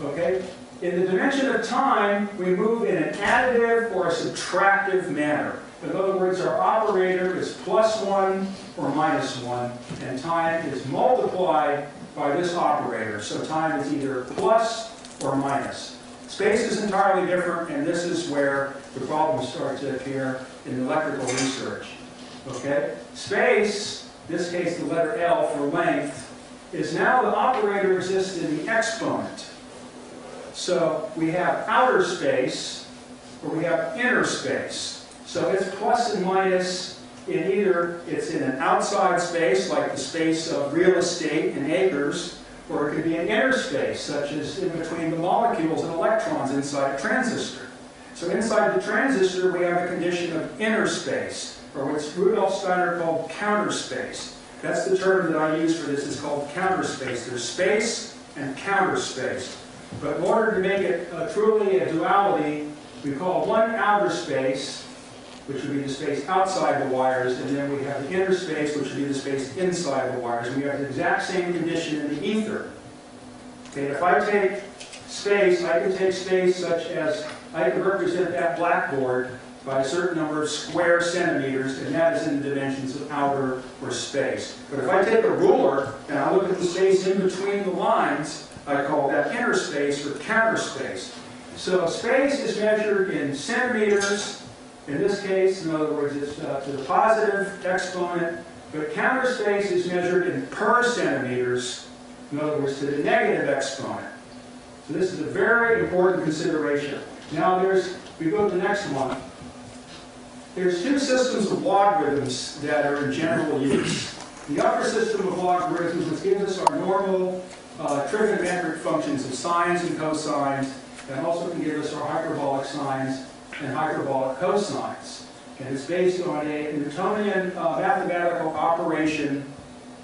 [SPEAKER 3] Okay? In the dimension of time, we move in an additive or a subtractive manner. In other words, our operator is +1 or -1, and time is multiplied by this operator. So time is either plus or minus. Space is entirely different, and this is where the problems start to appear in electrical research. Okay? Space, in this case the letter L for length, is now the operator exists in the exponent. So we have outer space, or we have inner space. So it's plus and minus in either it's in an outside space, like the space of real estate in acres, or it could be an inner space, such as in between the molecules and electrons inside a transistor. So inside the transistor, we have a condition of inner space, or what's Rudolf Steiner called counter space. That's the term that I use for this, is called counter space. There's space and counter space. But in order to make it truly a duality, we call one outer space, which would be the space outside the wires, and then we have the inner space, which would be the space inside the wires. And we have the exact same condition in the ether. Okay, if I take space, I can take space such as, I can represent that blackboard by a certain number of square centimeters, and that is in the dimensions of outer or space. But if I take a ruler and I look at the space in between the lines, I call that inner space or counter space. So space is measured in centimeters. In this case, in other words, it's to the positive exponent, but counter space is measured in per centimeters, in other words, to the negative exponent. So this is a very important consideration. Now we go to the next one. There's two systems of logarithms that are in general use. The upper system of logarithms, which gives us our normal trigonometric functions of sines and cosines, and also can give us our hyperbolic sines and hyperbolic cosines. And it's based on a Newtonian mathematical operation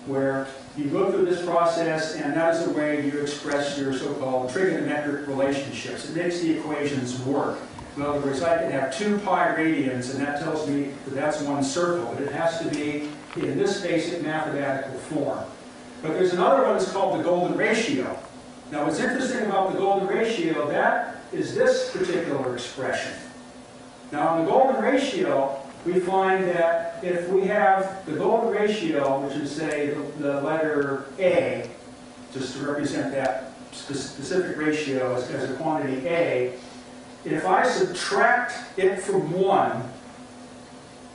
[SPEAKER 3] where you go through this process, and that is the way you express your so-called trigonometric relationships. It makes the equations work. In other words, I can have 2 pi radians, and that tells me that that's one circle, but it has to be in this basic mathematical form. But there's another one that's called the golden ratio. Now, what's interesting about the golden ratio, that is this particular expression. Now, in the golden ratio, we find that if we have the golden ratio, which is, say, the letter A, just to represent that specific ratio as a quantity A, if I subtract it from 1,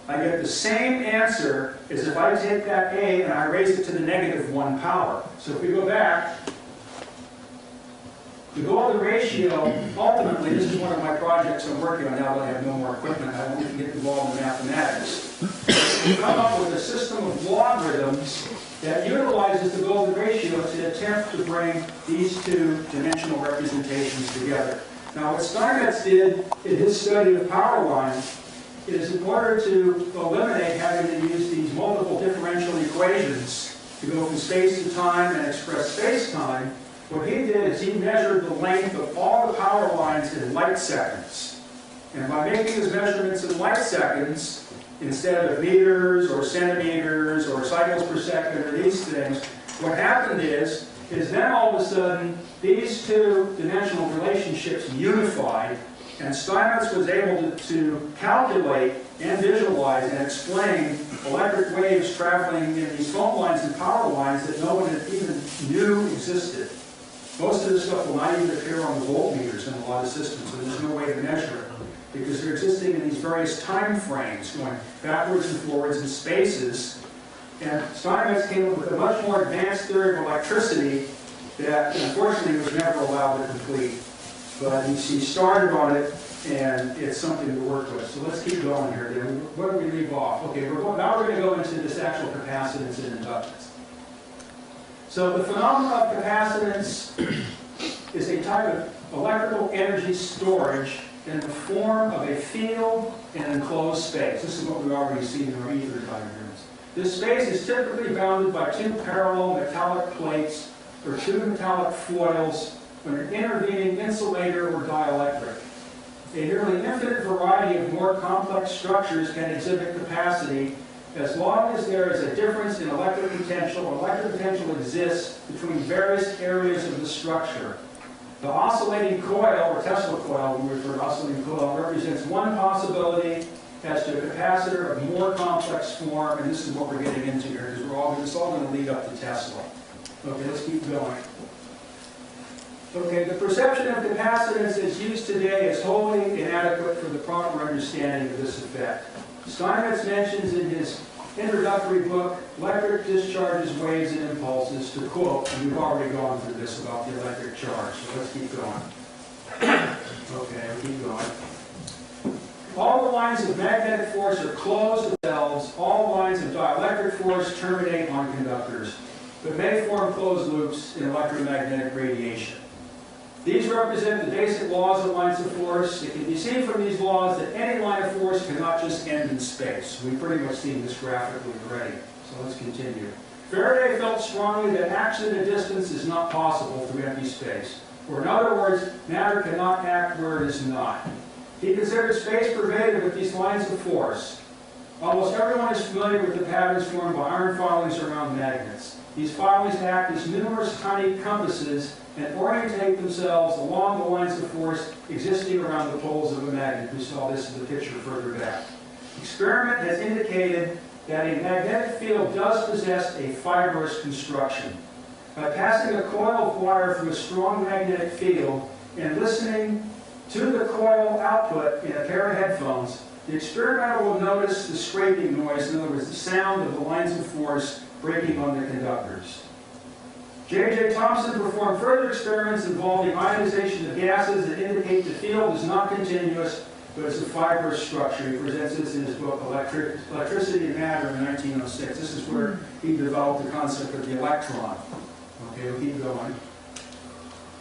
[SPEAKER 3] I get the same answer as if I take that A and I raise it to the -1 power. So if we go back, the golden ratio, ultimately, this is one of my projects I'm working on now that I have no more equipment. I won't even get involved in mathematics. We come up with a system of logarithms that utilizes the golden ratio to attempt to bring these two dimensional representations together. Now, what Steinmetz did in his study of power lines is, in order to eliminate having to use these multiple differential equations to go from space to time and express space-time, what he did is he measured the length of all the power lines in light seconds. And by making his measurements in light seconds, instead of meters or centimeters or cycles per second or these things, what happened is then all of a sudden, these two dimensional relationships unified, and Steinmetz was able to calculate and visualize and explain electric waves traveling in these phone lines and power lines that no one had even knew existed. Most of this stuff will not even appear on the voltmeters in a lot of systems, so there's no way to measure it, because they're existing in these various time frames, going backwards and forwards in spaces. And Steinmetz came up with a much more advanced theory of electricity that, unfortunately, was never allowed to complete. But he started on it, and it's something to work with. So let's keep going here. Then, where do we leave off? Okay, now we're going to go into this actual capacitance and inductance. So the phenomenon of capacitance is a type of electrical energy storage in the form of a field in an enclosed space. This is what we've already seen in our ether diagrams. This space is typically bounded by two parallel metallic plates or two metallic foils with an intervening insulator or dielectric. A nearly infinite variety of more complex structures can exhibit capacity as long as there is a difference in electric potential, or electric potential exists between various areas of the structure. The oscillating coil, or Tesla coil, we refer to oscillating coil, represents one possibility as to a capacitor of more complex form, and this is what we're getting into here, because it's all going to lead up to Tesla. Okay, let's keep going. Okay, the perception of capacitance as used today is wholly inadequate for the proper understanding of this effect. Steinmetz mentions in his introductory book, Electric Discharges, Waves, and Impulses, to quote, and we've already gone through this about the electric charge, so let's keep going. Okay, we'll keep going. All the lines of magnetic force are closed themselves. All lines of dielectric force terminate on conductors, but may form closed loops in electromagnetic radiation. These represent the basic laws of lines of force. It can be seen from these laws that any line of force cannot just end in space. We've pretty much seen this graphically already, so let's continue. Faraday felt strongly that action at a distance is not possible through empty space. Or in other words, matter cannot act where it is not. He considered space pervaded with these lines of force. Almost everyone is familiar with the patterns formed by iron filings around magnets. These filings act as numerous tiny compasses and orientate themselves along the lines of force existing around the poles of a magnet. We saw this in the picture further back. Experiment has indicated that a magnetic field does possess a fibrous construction. By passing a coil of wire through a strong magnetic field and listening to the coil output in a pair of headphones, the experimenter will notice the scraping noise, in other words, the sound of the lines of force breaking on the conductors. J.J. Thomson performed further experiments involving ionization of gases that indicate the field is not continuous, but it's a fibrous structure. He presents this in his book, Electricity and Matter, in 1906. This is where he developed the concept of the electron. Okay, we'll keep going.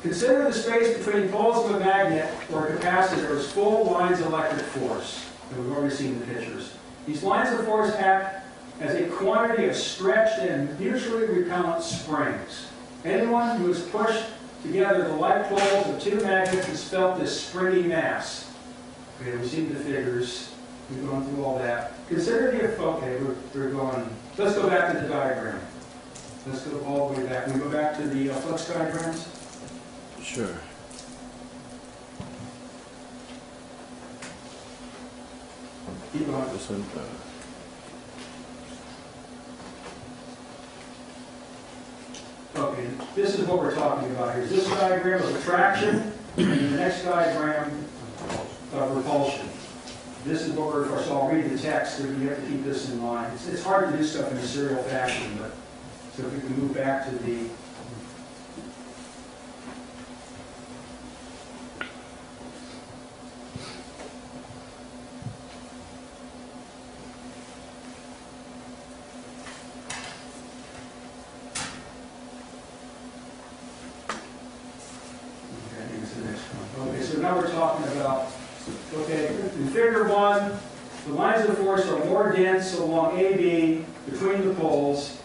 [SPEAKER 3] Consider the space between poles of a magnet or a capacitor as full lines of electric force. And we've already seen the pictures. These lines of force act as a quantity of stretched and mutually repellent springs. Anyone who has pushed together the like poles of two magnets has felt this springy mass. Okay, we've seen the figures. We've gone through all that. Consider the, okay, we're going, let's go back to the diagram. Let's go all the way back. Can we go back to the flux diagrams?
[SPEAKER 5] Sure.
[SPEAKER 3] Keep going.
[SPEAKER 5] This one.
[SPEAKER 3] Okay, this is what we're talking about here. This diagram of attraction, and the next diagram of repulsion. This is what we're, so I'll read the text, so you have to keep this in mind. It's hard to do stuff in a serial fashion, but so if we can move back to the okay, so now we're talking about, okay, in figure 1, the lines of force are more dense along AB between the poles,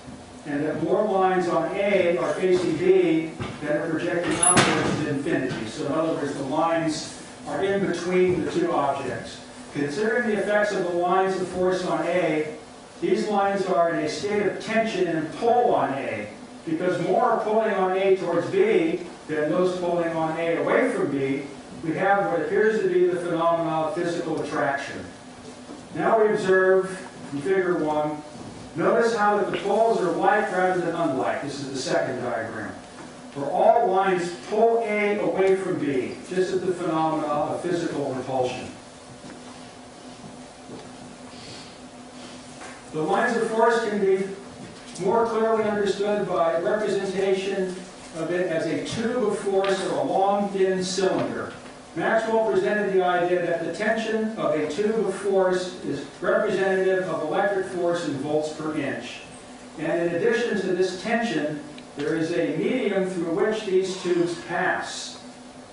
[SPEAKER 3] and that more lines on A are facing B that are projecting outwards to infinity. So in other words, the lines are in between the two objects. Considering the effects of the lines of force on A, these lines are in a state of tension and pull on A. Because more are pulling on A towards B than those pulling on A away from B, we have what appears to be the phenomenon of physical attraction. Now we observe in figure 1, notice how that the poles are like rather than unlike. This is the second diagram. Where all lines pull A away from B. This is the phenomenon of physical repulsion. The lines of force can be more clearly understood by representation of it as a tube of force or a long, thin cylinder. Maxwell presented the idea that the tension of a tube of force is representative of electric force in volts per inch. And in addition to this tension, there is a medium through which these tubes pass.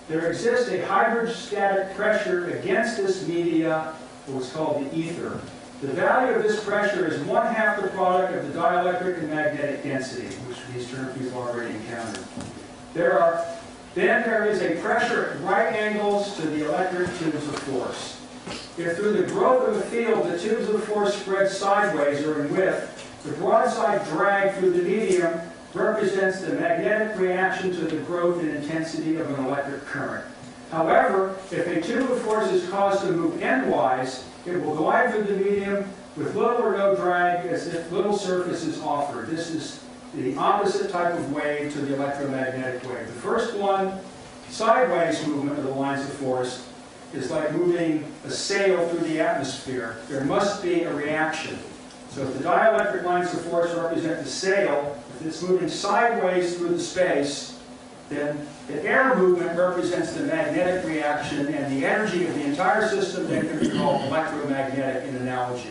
[SPEAKER 3] There exists a hydrostatic pressure against this media, what's called the ether. The value of this pressure is 1/2 the product of the dielectric and magnetic density, which these terms we've already encountered. Then there is a pressure at right angles to the electric tubes of force. If through the growth of a field the tubes of force spread sideways or in width, the broadside drag through the medium represents the magnetic reaction to the growth and intensity of an electric current. However, if a tube of force is caused to move endwise, it will glide through the medium with little or no drag as if little surface is offered. This is the opposite type of wave to the electromagnetic wave. The first one, sideways movement of the lines of force, is like moving a sail through the atmosphere. There must be a reaction. So if the dielectric lines of force represent the sail, if it's moving sideways through the space, then the air movement represents the magnetic reaction, and the energy of the entire system then can be called electromagnetic in analogy.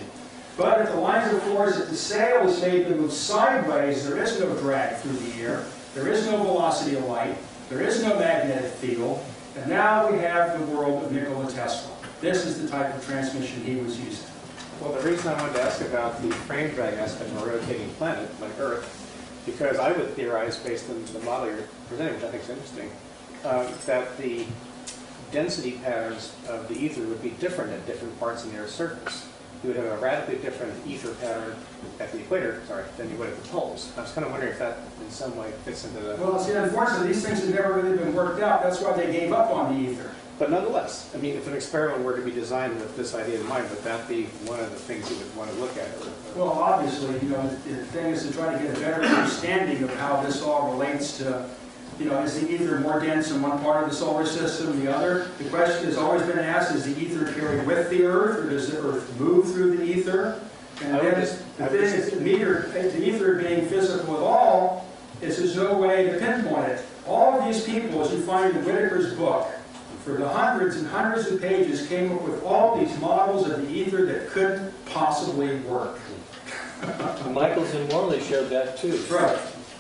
[SPEAKER 3] But if the lines of force, if the sail is made to move sideways, there is no drag through the air, there is no velocity of light, there is no magnetic field, and now we have the world of Nikola Tesla. This is the type of transmission he was using.
[SPEAKER 2] Well, the reason I wanted to ask about the frame drag aspect of a rotating planet like Earth, because I would theorize, based on the model you're presenting, which I think is interesting, that the density patterns of the ether would be different at different parts of the Earth's surface. You would have a radically different ether pattern at the equator, than you would at the poles. I was kind of wondering if that in some way fits into the...
[SPEAKER 3] Well, see, unfortunately, these things have never really been worked out. That's why they gave up on the ether.
[SPEAKER 2] But nonetheless, I mean, if an experiment were to be designed with this idea in mind, would that be one of the things you would want to look at?
[SPEAKER 3] Well, obviously, the thing is to try to get a better understanding of how this all relates to, is the ether more dense in one part of the solar system than the other? The question has always been asked, is the ether carried with the Earth, or does the Earth move through the ether? And then the thing is, the ether being physical at all, is there's no way to pinpoint it. All of these people, as you find in Whitaker's book, for the hundreds and hundreds of pages, came up with all these models of the ether that couldn't possibly work.
[SPEAKER 6] Michaels and Morley showed that too.
[SPEAKER 3] Right.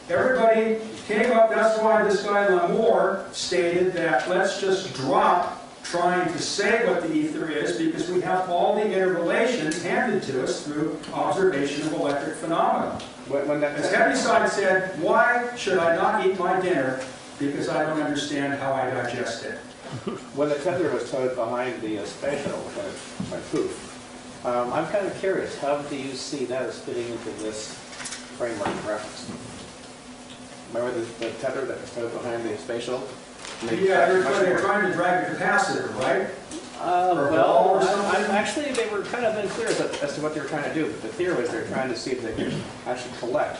[SPEAKER 3] Everybody came up, that's why this guy Lamour stated that let's just drop trying to say what the ether is, because we have all the interrelations handed to us through observation of electric phenomena. As Heaviside said, why should I not eat my dinner? Because I don't understand how I digest it.
[SPEAKER 2] When the tether was towed behind the space shuttle, by poof, I'm kind of curious, how do you see that as fitting into this framework of reference? Remember the tether that was towed behind the space shuttle?
[SPEAKER 3] Yeah, they're trying to drag the capacitor, right?
[SPEAKER 2] Actually, they were kind of unclear as to what they were trying to do, but the theory was they were trying to see if they could actually collect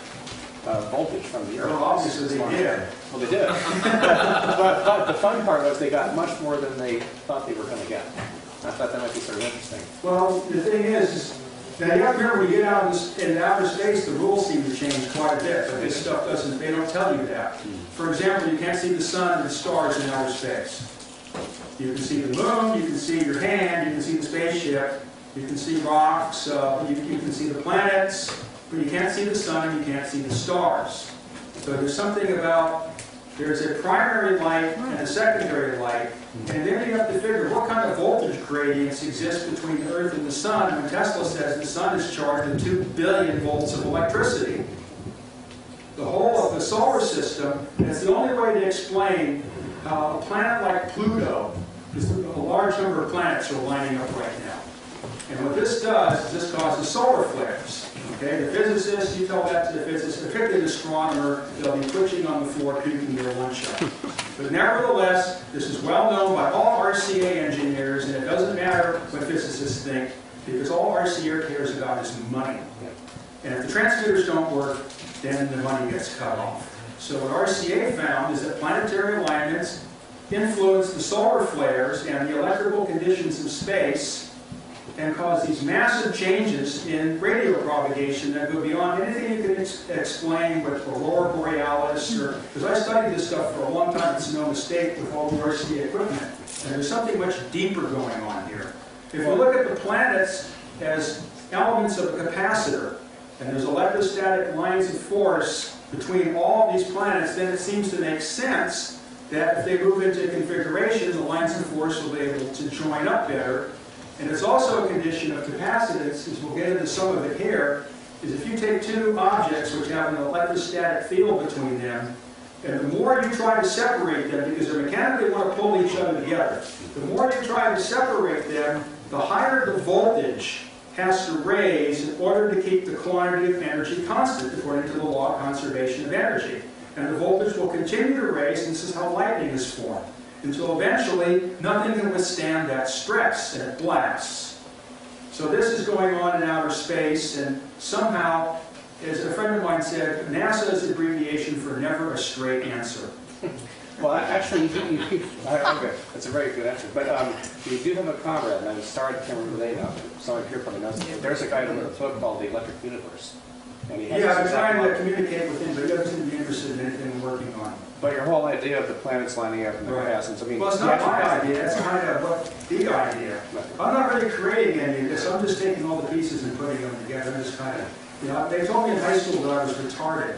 [SPEAKER 2] voltage from the Earth.
[SPEAKER 3] Well, obviously they did.
[SPEAKER 2] Well, they did. but the fun part was they got much more than they thought they were going to get. I thought that might be sort of interesting.
[SPEAKER 3] Well, the thing is now you have to remember, when you get out in outer space, the rules seem to change quite a bit, but this stuff doesn't, they don't tell you that. For example, you can't see the sun and the stars in outer space. You can see the moon, you can see your hand, you can see the spaceship, you can see rocks, you can see the planets, but you can't see the sun and you can't see the stars. So there's something about, there's a primary light and a secondary light, and then you have to figure what kind of voltage gradients exist between the Earth and the sun when Tesla says the sun is charged with 2 billion volts of electricity. The whole of the solar system, and it's the only way to explain how a planet like Pluto because a large number of planets are lining up right now. And what this does is this causes solar flares. Okay, the physicists, you tell that to the physicist, particularly the astronomer, they'll be twitching on the floor, puking their lunch out. But nevertheless, this is well known by all RCA engineers, and it doesn't matter what physicists think, because all RCA cares about is money. And if the transmitters don't work, then the money gets cut off. So what RCA found is that planetary alignments influence the solar flares and the electrical conditions of space and cause these massive changes in radio propagation that go beyond anything you can explain with aurora borealis, or because I studied this stuff for a long time at Sonoma State with all the RCA equipment, and there's something much deeper going on here. If you look at the planets as elements of a capacitor, and there's electrostatic lines of force between all of these planets, then it seems to make sense that if they move into configuration, the lines of force will be able to join up better. And it's also a condition of capacitance, as we'll get into some of it here, is if you take two objects which have an electrostatic field between them, and the more you try to separate them, because they mechanically want to pull each other together, the more you try to separate them, the higher the voltage has to raise in order to keep the quantity of energy constant, according to the law of conservation of energy. And the voltage will continue to raise, and this is how lightning is formed, until eventually nothing can withstand that stress, and it blasts. So this is going on in outer space, and somehow, as a friend of mine said, NASA is abbreviation for never a straight answer.
[SPEAKER 2] Well, actually, okay, that's a very good answer. But you do have a comrade, and I'm sorry I can't remember the name now. Sorry, Pierre probably knows it. There's a guy who wrote a book called The Electric Universe. And he has
[SPEAKER 3] Yeah, I'm trying to communicate with him, but he doesn't seem to be interested in anything we're working on.
[SPEAKER 2] But your whole idea of the planets lining up in the capacitance, I mean...
[SPEAKER 3] Well, it's not my idea, it's kind of what the idea. I'm not really creating any of this, I'm just taking all the pieces and putting them together. I'm just kind of, you know, they told me in high school that I was retarded.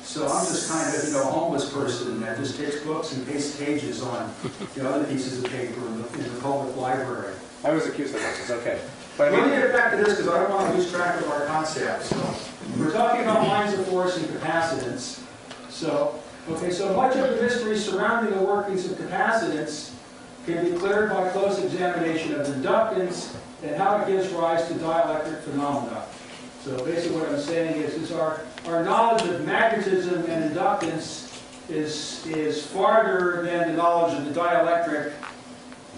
[SPEAKER 3] So I'm just kind of, you know, a homeless person that just takes books and pastes pages on, you know, other pieces of paper in the public library.
[SPEAKER 2] I was accused of this, it's okay. But I
[SPEAKER 3] Let
[SPEAKER 2] mean,
[SPEAKER 3] me get back to this because I don't want to lose track of our concepts. So we're talking about lines of force and capacitance. So, okay, so much of the mystery surrounding the workings of capacitance can be cleared by close examination of inductance and how it gives rise to dielectric phenomena. So basically what I'm saying is our knowledge of magnetism and inductance is farther than the knowledge of the dielectric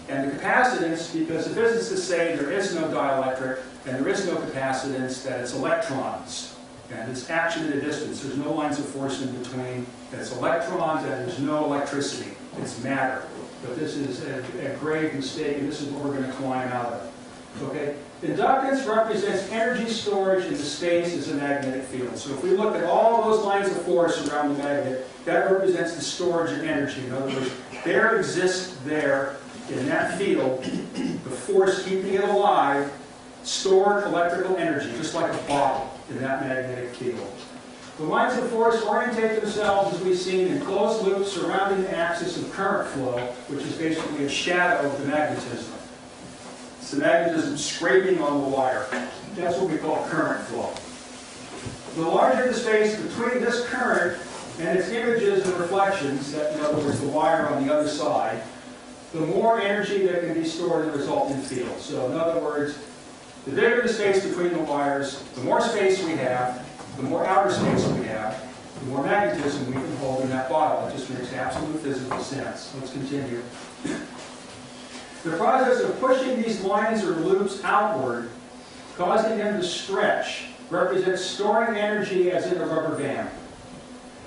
[SPEAKER 3] and the capacitance, because the physicists say there is no dielectric and there is no capacitance, that it's electrons. And it's action at a distance. There's no lines of force in between. It's electrons and there's no electricity. It's matter. But this is a grave mistake, and this is what we're going to climb out of. Okay? Inductance represents energy storage in the space as a magnetic field. So if we look at all those lines of force around the magnet, that represents the storage of energy. In other words, there exists there in that field the force keeping it alive, stored electrical energy, just like a bottle in that magnetic field. The lines of force orientate themselves, as we've seen, in closed loops surrounding the axis of current flow, which is basically a shadow of the magnetism. It's the magnetism scraping on the wire. That's what we call current flow. The larger the space between this current and its images and reflections, that, in other words, the wire on the other side, the more energy that can be stored in the resultant field. So in other words, the bigger the space between the wires, the more space we have, the more outer space we have, the more magnetism we can hold in that bottle. It just makes absolute physical sense. Let's continue. The process of pushing these lines or loops outward, causing them to stretch, represents storing energy as in a rubber band.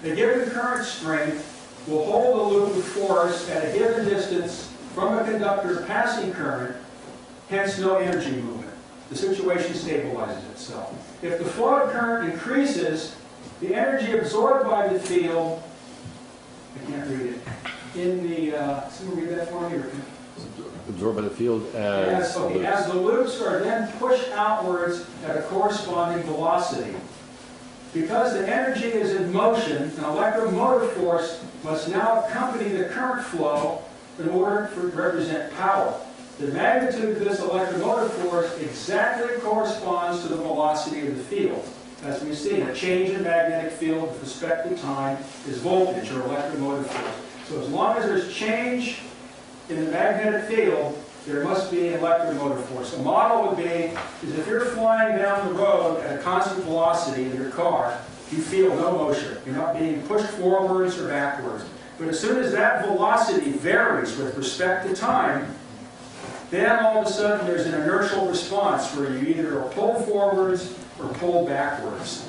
[SPEAKER 3] A given current strength will hold a loop of force at a given distance from a conductor passing current, hence no energy movement. The situation stabilizes itself. If the flow of current increases, the energy absorbed by the field, I can't read it, in the, someone read that for me? Or
[SPEAKER 5] Absorbed by the field
[SPEAKER 3] as the loops are then pushed outwards at a corresponding velocity. Because the energy is in motion, an electromotive force must now accompany the current flow in order to represent power. The magnitude of this electromotive force exactly corresponds to the velocity of the field. As we've seen, a change in magnetic field with respect to time is voltage, or electromotive force. So as long as there's change in the magnetic field, there must be an electromotive force. A model would be, is if you're flying down the road at a constant velocity in your car, you feel no motion. You're not being pushed forwards or backwards. But as soon as that velocity varies with respect to time, then all of a sudden there's an inertial response where you either are pulled forwards or pulled backwards.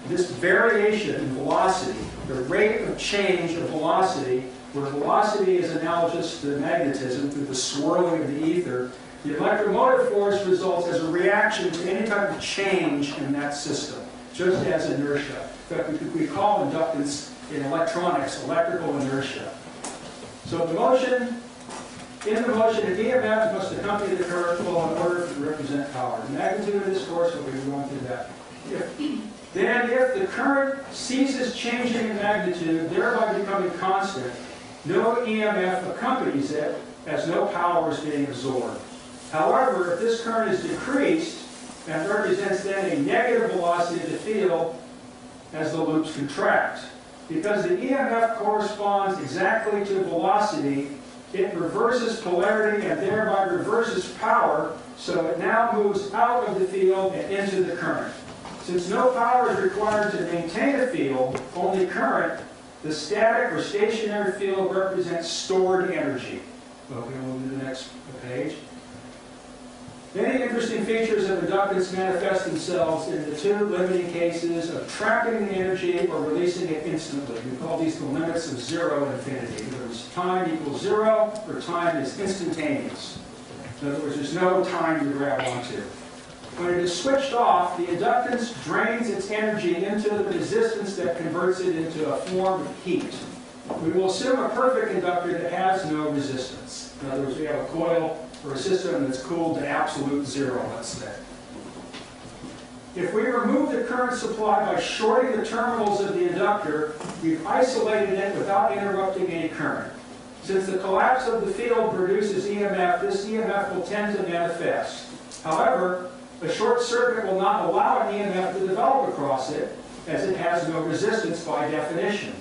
[SPEAKER 3] This variation in velocity, the rate of change of velocity, where velocity is analogous to magnetism through the swirling of the ether, the electromotive force results as a reaction to any type of change in that system, just as inertia. In fact, we call inductance in electronics electrical inertia. So the motion, in the motion, an EMF must accompany the current flow in order to represent power. The magnitude of this force, we'll be going through that. Then if the current ceases changing in magnitude, thereby becoming constant, no EMF accompanies it, as no power is being absorbed. However, if this current is decreased, that represents then a negative velocity of the field as the loops contract. Because the EMF corresponds exactly to velocity, it reverses polarity and thereby reverses power, so it now moves out of the field and into the current. Since no power is required to maintain a field, only current, the static or stationary field represents stored energy. Okay, we'll move to the next page. Many interesting features of inductance manifest themselves in the two limiting cases of trapping the energy or releasing it instantly. We call these the limits of zero and infinity. In other words, time equals zero, or time is instantaneous. In other words, there's no time to grab onto. When it is switched off, the inductance drains its energy into the resistance that converts it into a form of heat. We will assume a perfect inductor that has no resistance. In other words, we have a coil or a system that's cooled to absolute zero, let's say. If we remove the current supply by shorting the terminals of the inductor, we've isolated it without interrupting any current. Since the collapse of the field produces EMF, this EMF will tend to manifest. However, a short circuit will not allow an EMF to develop across it, as it has no resistance by definition.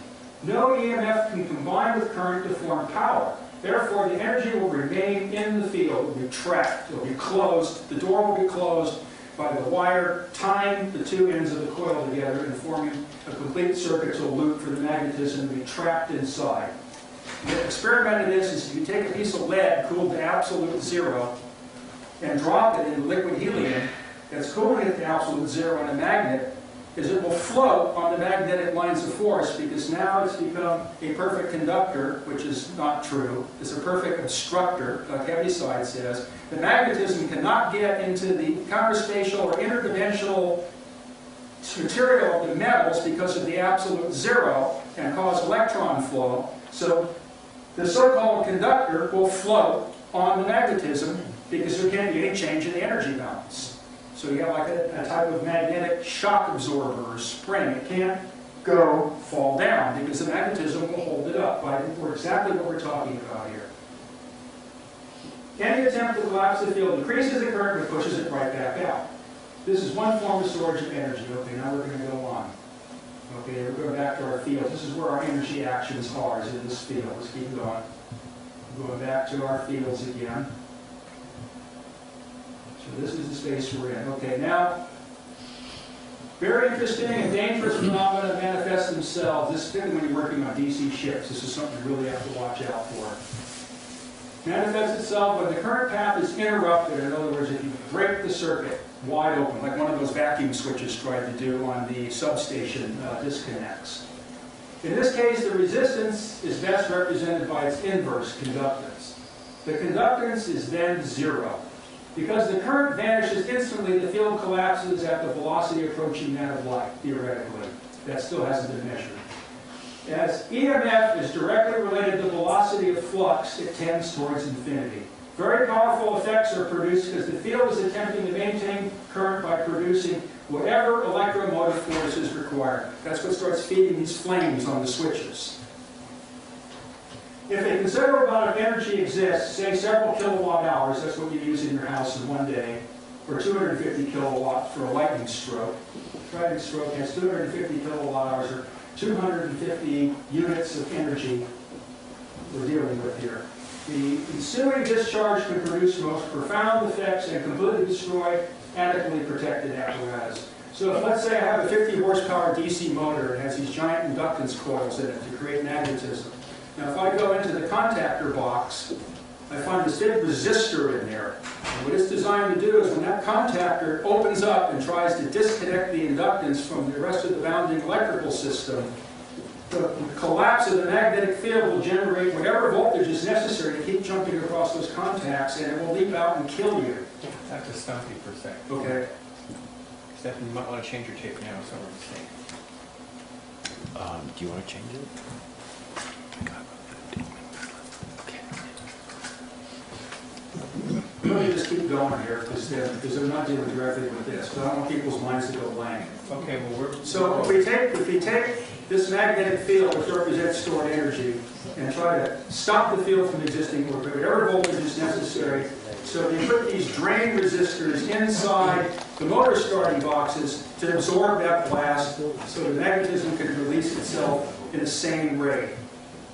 [SPEAKER 3] No EMF can combine with current to form power. Therefore, the energy will remain in the field. It will be trapped. It will be closed. The door will be closed by the wire tying the two ends of the coil together and forming a complete circuit to a loop for the magnetism to be trapped inside. The experiment of this is if you take a piece of lead cooled to absolute zero and drop it in liquid helium that's cooling it to absolute zero in a magnet, is it will float on the magnetic lines of force, because now it's become a perfect conductor, which is not true. It's a perfect obstructor, like Heaviside says. The magnetism cannot get into the counterspatial or interdimensional material of the metals because of the absolute zero and cause electron flow. So the so-called conductor will float on the magnetism because there can't be any change in the energy balance. So you have like a type of magnetic shock absorber or spring. It can't fall down because the magnetism will hold it up for exactly what we're talking about here. Any attempt to collapse the field increases the current but pushes it right back out. This is one form of storage of energy. Okay, now we're going to go on. Okay, we're going back to our field. This is where our energy actions are, is in this field. Let's keep going. Going back to our fields again. So this is the space we're in. Okay, now, very interesting and dangerous phenomena manifest themselves. This is particularly when you're working on DC ships. This is something you really have to watch out for. Manifests itself when the current path is interrupted. In other words, if you break the circuit wide open, like one of those vacuum switches tried to do on the substation disconnects. In this case, the resistance is best represented by its inverse, conductance. The conductance is then zero. Because the current vanishes instantly, the field collapses at the velocity approaching that of light, theoretically. That still hasn't been measured. As EMF is directly related to velocity of flux, it tends towards infinity. Very powerful effects are produced because the field is attempting to maintain current by producing whatever electromotive force is required. That's what starts feeding these flames on the switches. If a considerable amount of energy exists, say several kilowatt hours, that's what you use in your house in one day, or 250 kilowatts for a lightning stroke. Lightning stroke has 250 kilowatt hours, or 250 units of energy we're dealing with here. The ensuing discharge can produce most profound effects and completely destroy adequately protected apparatus. So if, let's say I have a 50 horsepower DC motor, it has these giant inductance coils in it to create magnetism. Now if I go into the contactor box, I find this big resistor in there. And what it's designed to do is when that contactor opens up and tries to disconnect the inductance from the rest of the bounding electrical system, the collapse of the magnetic field will generate whatever voltage is necessary to keep jumping across those contacts, and it will leap out and kill you.
[SPEAKER 4] I have to stop you for a second.
[SPEAKER 3] Okay.
[SPEAKER 4] Stephanie, you might want to change your tape now, so we're mistake.
[SPEAKER 5] Do you want to change it?
[SPEAKER 3] Let me just keep going here because I'm not dealing directly with this, but I don't want people's minds to go blank.
[SPEAKER 4] Okay, well, we're...
[SPEAKER 3] So if we take this magnetic field, which represents stored energy, and try to stop the field from existing, or whatever voltage is necessary, so you put these drain resistors inside the motor starting boxes to absorb that blast so the magnetism can release itself in the same rate.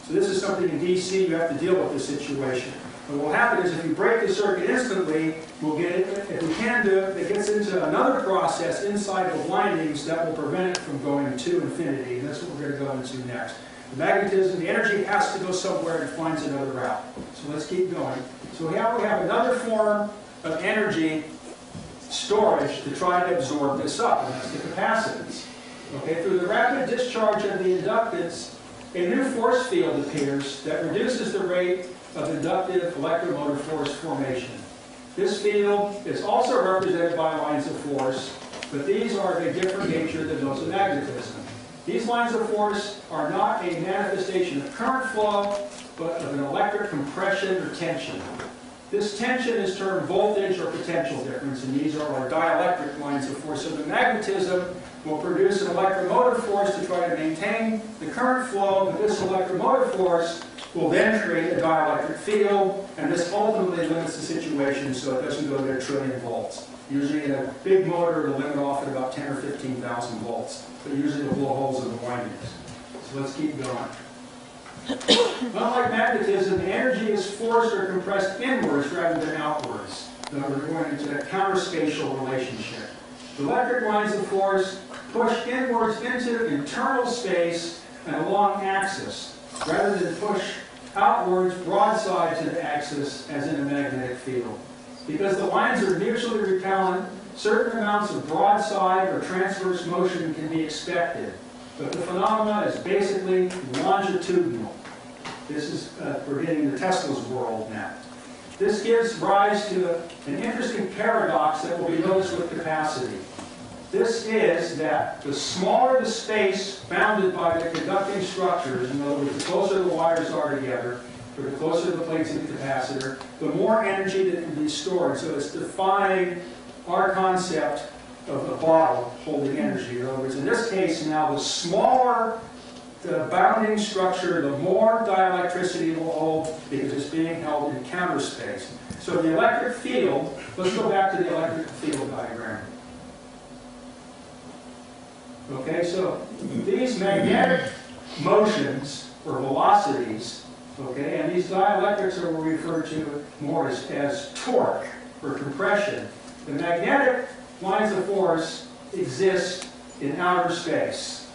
[SPEAKER 3] So this is something in DC, you have to deal with this situation. And what will happen is if you break the circuit instantly, we'll get it, if we can do it, it gets into another process inside the windings that will prevent it from going to infinity, and that's what we're going to go into next. The magnetism, the energy has to go somewhere and finds another route. So let's keep going. So we have another form of energy storage to try to absorb this up, and that's the capacitance. Okay, through the rapid discharge of the inductance, a new force field appears that reduces the rate of inductive electromotor force formation. This field is also represented by lines of force, but these are of a different nature than those of magnetism. These lines of force are not a manifestation of current flow, but of an electric compression or tension. This tension is termed voltage or potential difference, and these are our dielectric lines of force. So the magnetism will produce an electromotive force to try to maintain the current flow, but this electromotive force will then create a dielectric field, and this ultimately limits the situation so it doesn't go to a trillion volts. Usually in a big motor, it'll limit off at about 10 or 15,000 volts, but usually it'll blow holes in the windings. So let's keep going. Unlike magnetism, the energy is forced or compressed inwards rather than outwards. So we're going into that counterspatial relationship. The electric lines of force push inwards into internal space and along axis, rather than push outwards broadside to the axis as in a magnetic field. Because the lines are mutually repellent, certain amounts of broadside or transverse motion can be expected. But the phenomena is basically longitudinal. This is, we're getting into Tesla's world now. This gives rise to an interesting paradox that will be noticed with capacity. This is that the smaller the space bounded by the conducting structures, in other words, the closer the wires are together, or the closer the plates of the capacitor, the more energy that can be stored. So it's defying our concept of a bottle holding energy. In other words, in this case now, the smaller the bounding structure, the more dielectricity it will hold because it's being held in counter space. So the electric field, let's go back to the electric field diagram. Okay, so these magnetic motions, or velocities, okay, and these dielectrics are referred to more as torque, or compression. The magnetic lines of force exist in outer space.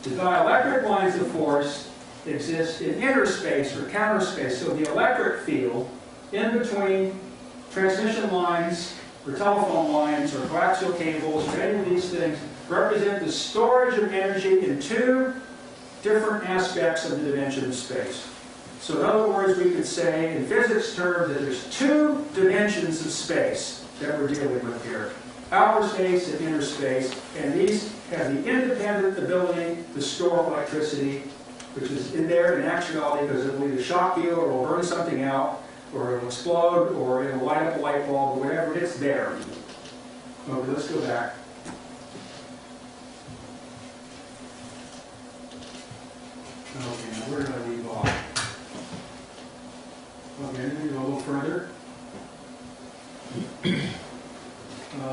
[SPEAKER 3] The dielectric lines of force exist in inner space, or counter space. So the electric field in between transmission lines, or telephone lines, or coaxial cables, or any of these things, represent the storage of energy in two different aspects of the dimension of space. So in other words, we could say in physics terms that there's two dimensions of space that we're dealing with here. Outer space and inner space, and these have the independent ability to store electricity, which is in there in actuality because it will either shock you, or it will burn something out, or it will explode, or it will light up a light bulb, or whatever, it's there. Okay, let's go back. Okay, now where did I leave off? Okay, let me go a little further.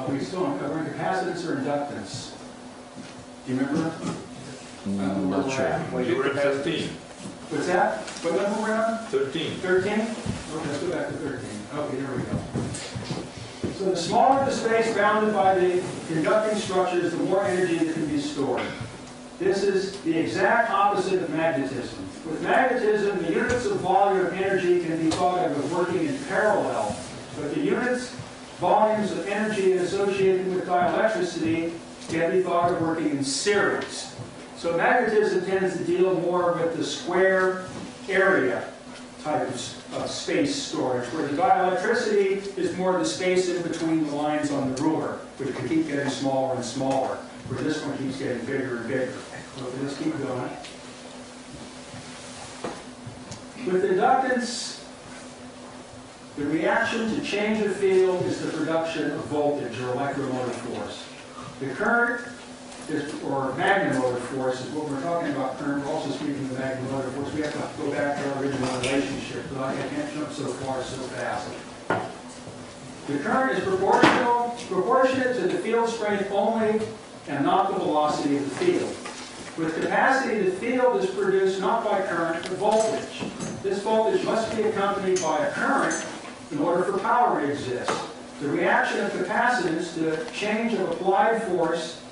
[SPEAKER 3] We're in capacitance or inductance. Do you remember?
[SPEAKER 5] Not sure.
[SPEAKER 2] Well,
[SPEAKER 7] You were at 15.
[SPEAKER 3] What's that? What level we're on?
[SPEAKER 7] 13.
[SPEAKER 3] 13? Okay, let's go back to 13. Okay, there we go. So the smaller the space bounded by the conducting structures, the more energy that can be stored. This is the exact opposite of magnetism. With magnetism, the units of volume of energy can be thought of as working in parallel, but the units, volumes of energy associated with dielectricity can be thought of working in series. So magnetism tends to deal more with the square area type of space storage, where the dielectricity is more the space in between the lines on the ruler, which can keep getting smaller and smaller, where this one keeps getting bigger and bigger. So let's keep going. With inductance, the reaction to change of field is the production of voltage or electromotive force. The current or magnemotive force is what we're talking about current. We're also speaking of magnemotive force. We have to go back to our original relationship, but I can't jump so far so fast. The current is proportionate to the field strength only and not the velocity of the field. With capacity, the field is produced not by current, but voltage. This voltage must be accompanied by a current in order for power to exist. The reaction of capacitance to change of applied force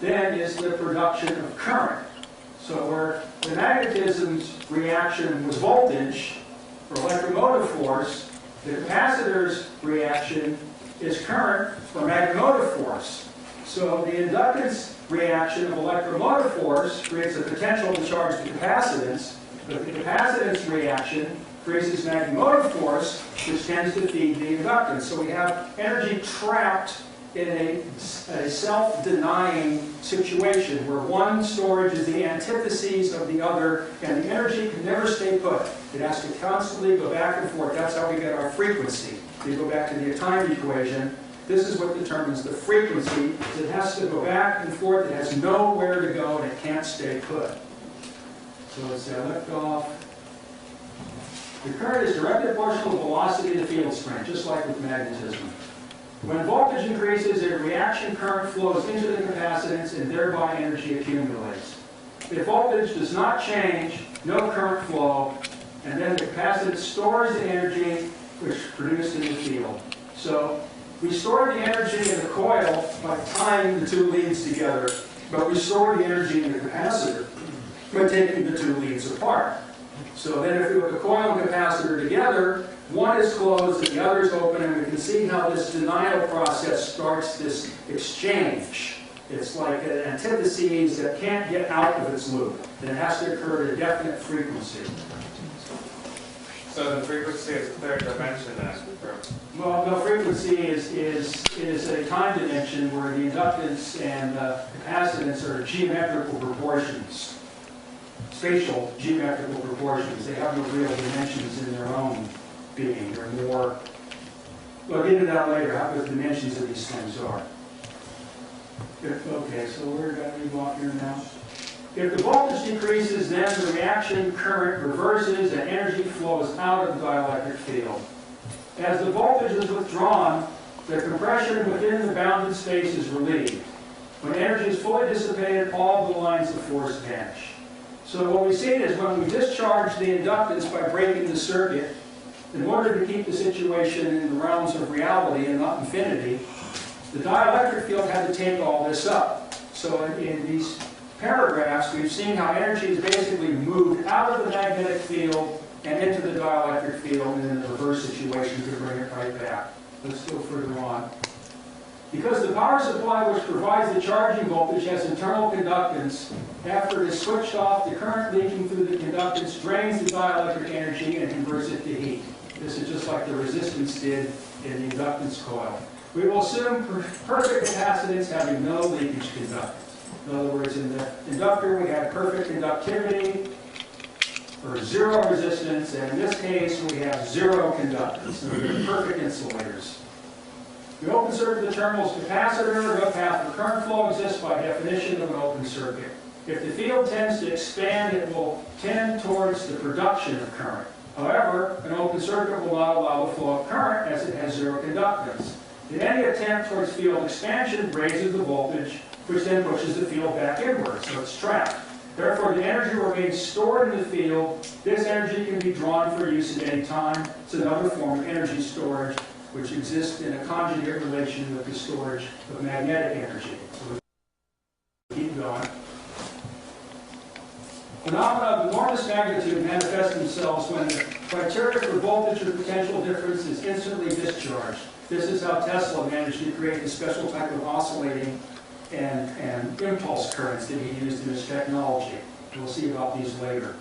[SPEAKER 3] then is the production of current. So where the magnetism's reaction was voltage, or electromotive force, the capacitor's reaction is current, or magnemotive force. So the inductance reaction of electromotive force creates a potential to charge the capacitance, but the capacitance reaction creates this magnemotive force, which tends to feed the inductance. So we have energy trapped in a self-denying situation where one storage is the antithesis of the other, and the energy can never stay put. It has to constantly go back and forth. That's how we get our frequency. We go back to the time equation. This is what determines the frequency. It has to go back and forth. It has nowhere to go, and it can't stay put. So let's say I lift off. The current is directly proportional to the velocity of the field strength, just like with magnetism. When voltage increases, a reaction current flows into the capacitance and thereby energy accumulates. If voltage does not change, no current flow, and then the capacitance stores the energy which is produced in the field. So we store the energy in the coil by tying the two leads together, but we store the energy in the capacitor by taking the two leads apart. So then if we put the coil and capacitor together, one is closed and the other is open, and we can see how this denial process starts this exchange. It's like an antithesis that can't get out of its loop, and it has to occur at a definite frequency.
[SPEAKER 7] So the frequency is a third dimension then?
[SPEAKER 3] Well, no, frequency is a time dimension where the inductance and capacitance are geometrical proportions, spatial geometrical proportions. They have no real dimensions in their own being. They're more, we'll get into that later, how the dimensions of these things are. Okay, so we're going to move on here now. If the voltage decreases, then the reaction current reverses and energy flows out of the dielectric field. As the voltage is withdrawn, the compression within the bounded space is relieved. When energy is fully dissipated, all the lines of force vanish. So what we see is when we discharge the inductance by breaking the circuit, in order to keep the situation in the realms of reality and not infinity, the dielectric field had to take all this up. So in these paragraphs, we've seen how energy is basically moved out of the magnetic field and into the dielectric field, and in the reverse situation to bring it right back. Let's go further on. Because the power supply which provides the charging voltage has internal conductance, after it is switched off, the current leaking through the conductance drains the dielectric energy and converts it to heat. This is just like the resistance did in the inductance coil. We will assume perfect capacitance having no leakage conductance. In other words, in the inductor we have perfect conductivity, or zero resistance, and in this case we have zero conductance. So they're perfect insulators. The open circuit determines capacitor, no path for current flow exists by definition of an open circuit. If the field tends to expand, it will tend towards the production of current. However, an open circuit will not allow the flow of current as it has zero conductance. In any attempt towards field expansion raises the voltage, which then pushes the field back inward, so it's trapped. Therefore, the energy remains stored in the field. This energy can be drawn for use at any time. It's another form of energy storage, which exists in a conjugate relation with the storage of magnetic energy. So we'll keep going. Phenomena of enormous magnitude manifest themselves when the criteria for voltage or potential difference is instantly discharged. This is how Tesla managed to create the special type of oscillating and impulse currents that he used in his technology. We'll see about these later.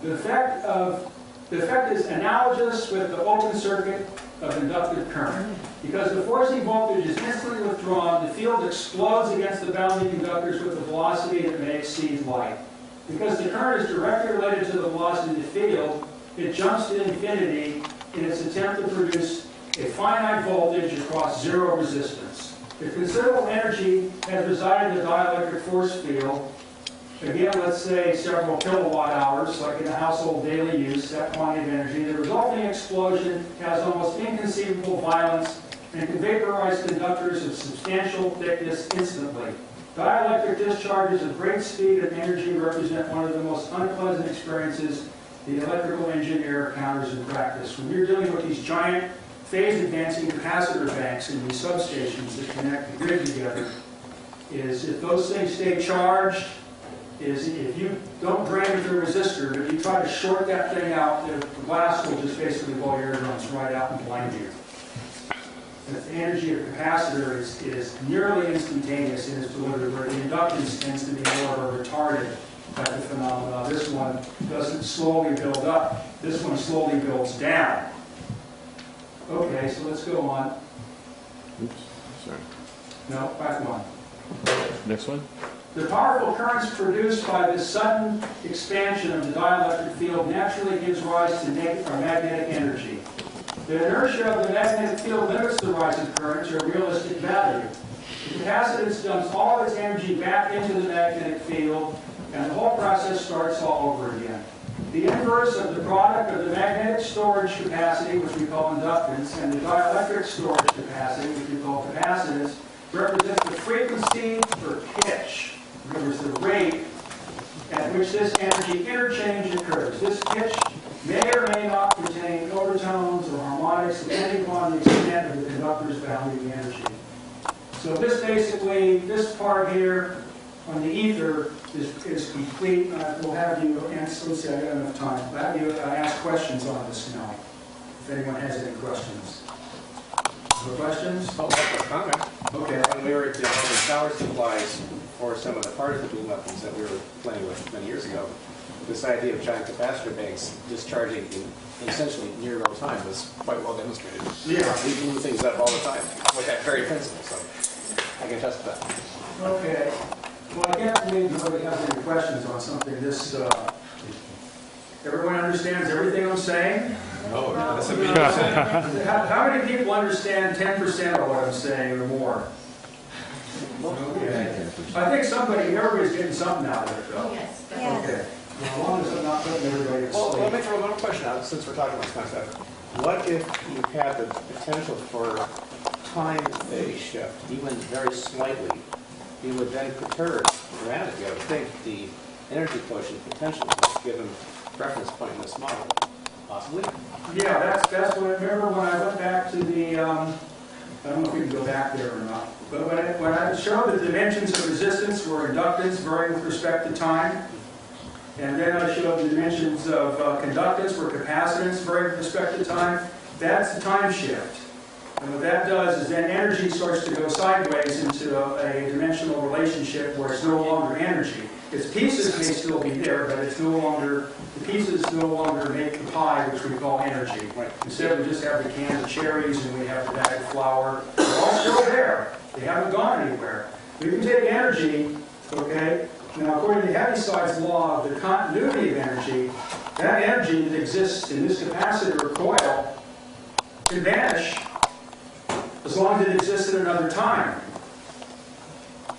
[SPEAKER 3] The effect is analogous with the open circuit of inductive current. Because the forcing voltage is instantly withdrawn, the field explodes against the bounding conductors with a velocity that may exceed light. Because the current is directly related to the velocity of the field, it jumps to infinity in its attempt to produce a finite voltage across zero resistance. If considerable energy has resided in the dielectric force field, again, let's say several kilowatt hours, like in a household daily use, that quantity of energy, the resulting explosion has almost inconceivable violence and can vaporize conductors of substantial thickness instantly. Dielectric discharges of great speed and energy represent one of the most unpleasant experiences the electrical engineer encounters in practice. When you're dealing with these giant phase-advancing capacitor banks in these substations that connect the grid together, is if those things stay charged, is if you don't drain the resistor, but you try to short that thing out, the glass will just basically blow your eardrums right out and blind you. The energy of the capacitor is nearly instantaneous in its delivery, where the inductance tends to be more of a retarded type of phenomenon. This one doesn't slowly build up. This one slowly builds down. Okay, so let's go on.
[SPEAKER 5] Oops, sorry.
[SPEAKER 3] No, back one.
[SPEAKER 5] Next one.
[SPEAKER 3] The powerful currents produced by this sudden expansion of the dielectric field naturally gives rise to magnetic energy. The inertia of the magnetic field limits the rise of current to a realistic value. The capacitance dumps all of its energy back into the magnetic field, and the whole process starts all over again. The inverse of the product of the magnetic storage capacity, which we call inductance, and the dielectric storage capacity, which we call capacitance, represents the frequency or pitch. Remember, it's the rate at which this energy interchange occurs. This pitch may or may not contain overtones or harmonics, depending upon the extent of the conductor's bounding energy. So this basically, this part here on the ether is complete. We'll have you answer. Let's see, I got enough time. We'll have you ask questions on this now, if anyone has any questions. No questions?
[SPEAKER 2] Oh, that's a comment.
[SPEAKER 3] Okay.
[SPEAKER 2] When we were developing power supplies for some of the particle weapons that we were playing with many years ago, this idea of giant capacitor banks discharging in essentially near real time was quite well demonstrated.
[SPEAKER 3] Yeah.
[SPEAKER 2] We blew things up all the time with that very principle, so I can attest to that.
[SPEAKER 3] Okay. Well, I can't believe nobody has any questions on something this. Everyone understands everything I'm saying?
[SPEAKER 2] Oh, that's a big
[SPEAKER 3] How many people understand 10% of what I'm saying or more? Okay. I think everybody's getting something out of it, though.
[SPEAKER 8] Yes.
[SPEAKER 3] Okay. Well, as long as I'm not putting everybody to
[SPEAKER 2] Well, let me
[SPEAKER 3] sleep.
[SPEAKER 2] throw one question out since we're talking about this concept. What if you had the potential for time phase shift, even very slightly? You would then perturb dramatically, I would think, the energy quotient potential given reference point in this model. Possibly?
[SPEAKER 3] Yeah, that's what I remember when I went back to the, I don't know if we can go back there or not, but when I showed the dimensions of resistance or inductance varying with respect to time, and then I showed the dimensions of conductance or capacitance varying with respect to time, that's the time shift. And what that does is then energy starts to go sideways into a dimensional relationship where it's no longer energy. Its pieces may still be there, but it's no longer, the pieces no longer make the pie, which we call energy. Instead, we just have the can of cherries and we have the bag of flour. They're all still there. They haven't gone anywhere. We can take energy, okay? Now, according to Heaviside's law of the continuity of energy, that energy that exists in this capacitor or coil can vanish as long as it exists at another time.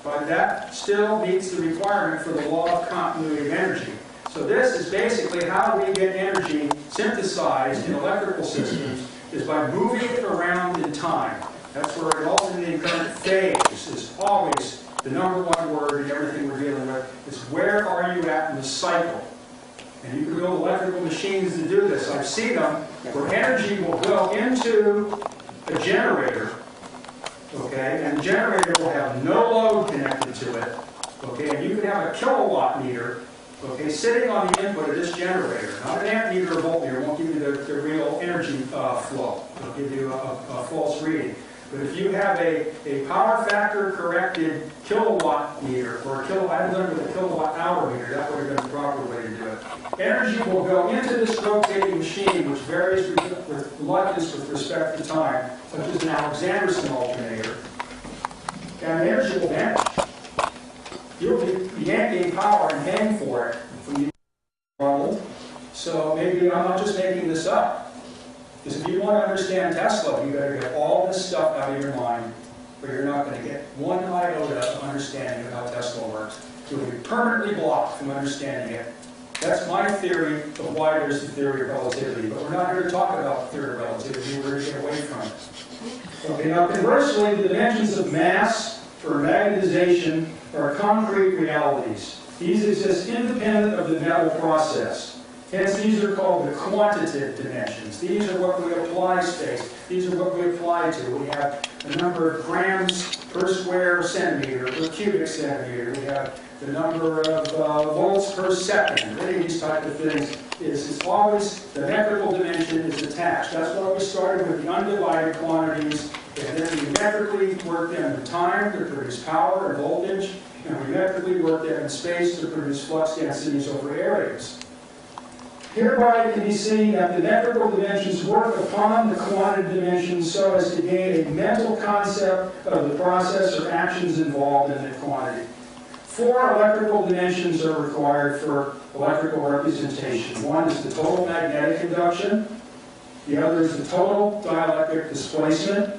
[SPEAKER 3] But that still meets the requirement for the law of continuity of energy. So this is basically how we get energy synthesized in electrical systems, is by moving it around in time. That's where an alternating current phase is always the number one word in everything we're dealing with is where are you at in the cycle? And you can build electrical machines to do this. I've seen them where energy will go into a generator, okay, and the generator will have no load connected to it, okay, and you can have a kilowatt meter, okay, sitting on the input of this generator. Not an amp meter or voltmeter won't give you the real energy flow. It'll give you a false reading. But if you have a power factor corrected kilowatt meter, or I learned with a kilowatt hour meter, that would have been the proper way to do it. Energy will go into this rotating machine, which varies with reluctance with respect to time, such as an Alexanderson alternator, and the energy will vanish. You'll be yanking power and paying for it from the normal. So maybe I'm not just making this up. Because if you want to understand Tesla, you better get all this stuff out of your mind, or you're not going to get one iota of understanding of how Tesla works. You'll be permanently blocked from understanding it. That's my theory of why there's the theory of relativity. But we're not here to talk about the theory of relativity. We're here to get away from it. Okay, now conversely, the dimensions of mass or magnetization are concrete realities. These exist independent of the metal process. Hence, these are called the quantitative dimensions. These are what we apply space. These are what we apply to. We have the number of grams per square centimeter, per cubic centimeter. We have the number of volts per second. Any of these type of things is always the metrical dimension is attached. That's why we started with the undivided quantities, and then we metrically worked them in time to produce power and voltage, and we metrically worked them in space to produce flux densities over areas. Hereby it can be seen that the metrical dimensions work upon the quantitative dimensions so as to gain a mental concept of the process or actions involved in the quantity. 4 electrical dimensions are required for electrical representation. One is the total magnetic induction. The other is the total dielectric displacement.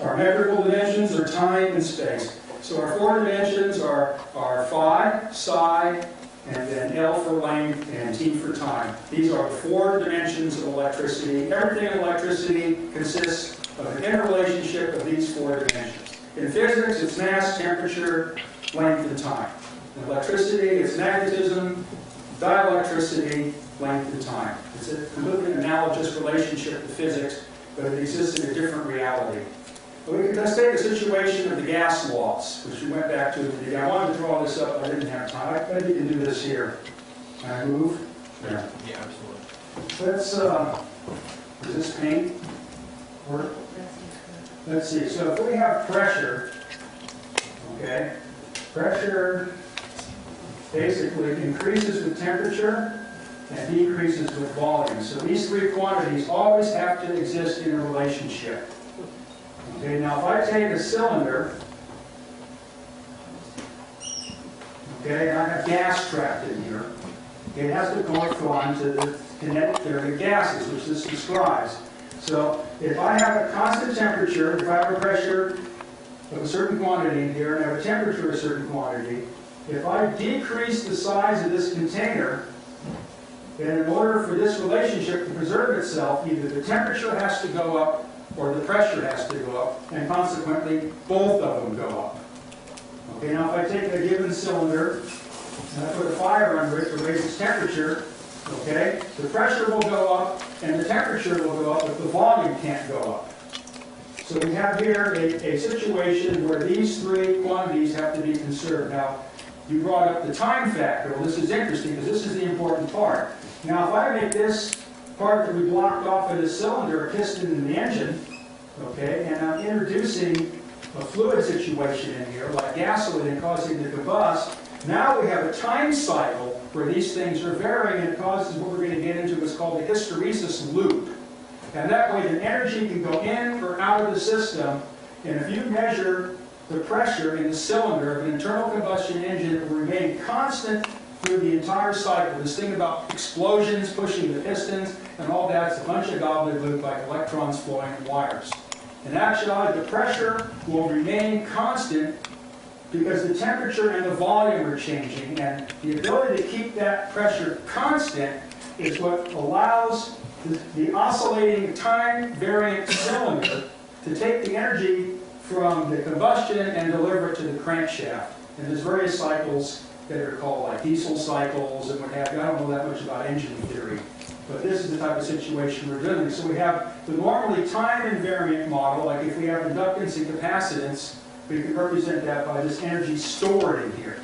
[SPEAKER 3] Our metrical dimensions are time and space. So our 4 dimensions are phi, psi, and then L for length and T for time. These are the 4 dimensions of electricity. Everything in electricity consists of an interrelationship of these 4 dimensions. In physics, it's mass, temperature, length, and time. In electricity, it's magnetism, dielectricity, length, and time. It's a completely analogous relationship to physics, but it exists in a different reality. Let's take a situation of the gas laws, which we went back to today. I wanted to draw this up, but I didn't have time. Maybe you can do this here. Can I move? Yeah.
[SPEAKER 4] Yeah, absolutely.
[SPEAKER 3] Let's, does this paint work? Let's see. So if we have pressure, okay, pressure basically increases with temperature and decreases with volume. So these 3 quantities always have to exist in a relationship. Okay, now if I take a cylinder, okay, and I have gas trapped in here, okay, it has to correspond to the kinetic theory of gases, which this describes. So if I have a constant temperature, if I have a pressure of a certain quantity in here, and I have a temperature of a certain quantity, if I decrease the size of this container, then in order for this relationship to preserve itself, either the temperature has to go up or the pressure has to go up, and consequently, both of them go up. Okay, now if I take a given cylinder and I put a fire under it to raise its temperature, okay, the pressure will go up and the temperature will go up, but the volume can't go up. So we have here a situation where these 3 quantities have to be conserved. Now, you brought up the time factor. Well, this is interesting because this is the important part. Now, if I make this part that we blocked off of this cylinder a piston in the engine, okay, and I'm introducing a fluid situation in here, like gasoline causing it to combust, now we have a time cycle where these things are varying, and it causes what we're going to get into what's called the hysteresis loop. And that way the energy can go in or out of the system, and if you measure the pressure in the cylinder of an internal combustion engine, it will remain constant through the entire cycle. This thing about explosions pushing the pistons and all that's a bunch of gobbledygook like electrons flowing in wires. In actuality, the pressure will remain constant because the temperature and the volume are changing, and the ability to keep that pressure constant is what allows the oscillating time variant cylinder to take the energy from the combustion and deliver it to the crankshaft. And there's various cycles that are called like diesel cycles and what have you. I don't know that much about engine theory, but this is the type of situation we're dealing with. So we have the normally time invariant model, like if we have inductance and capacitance, we can represent that by this energy stored in here.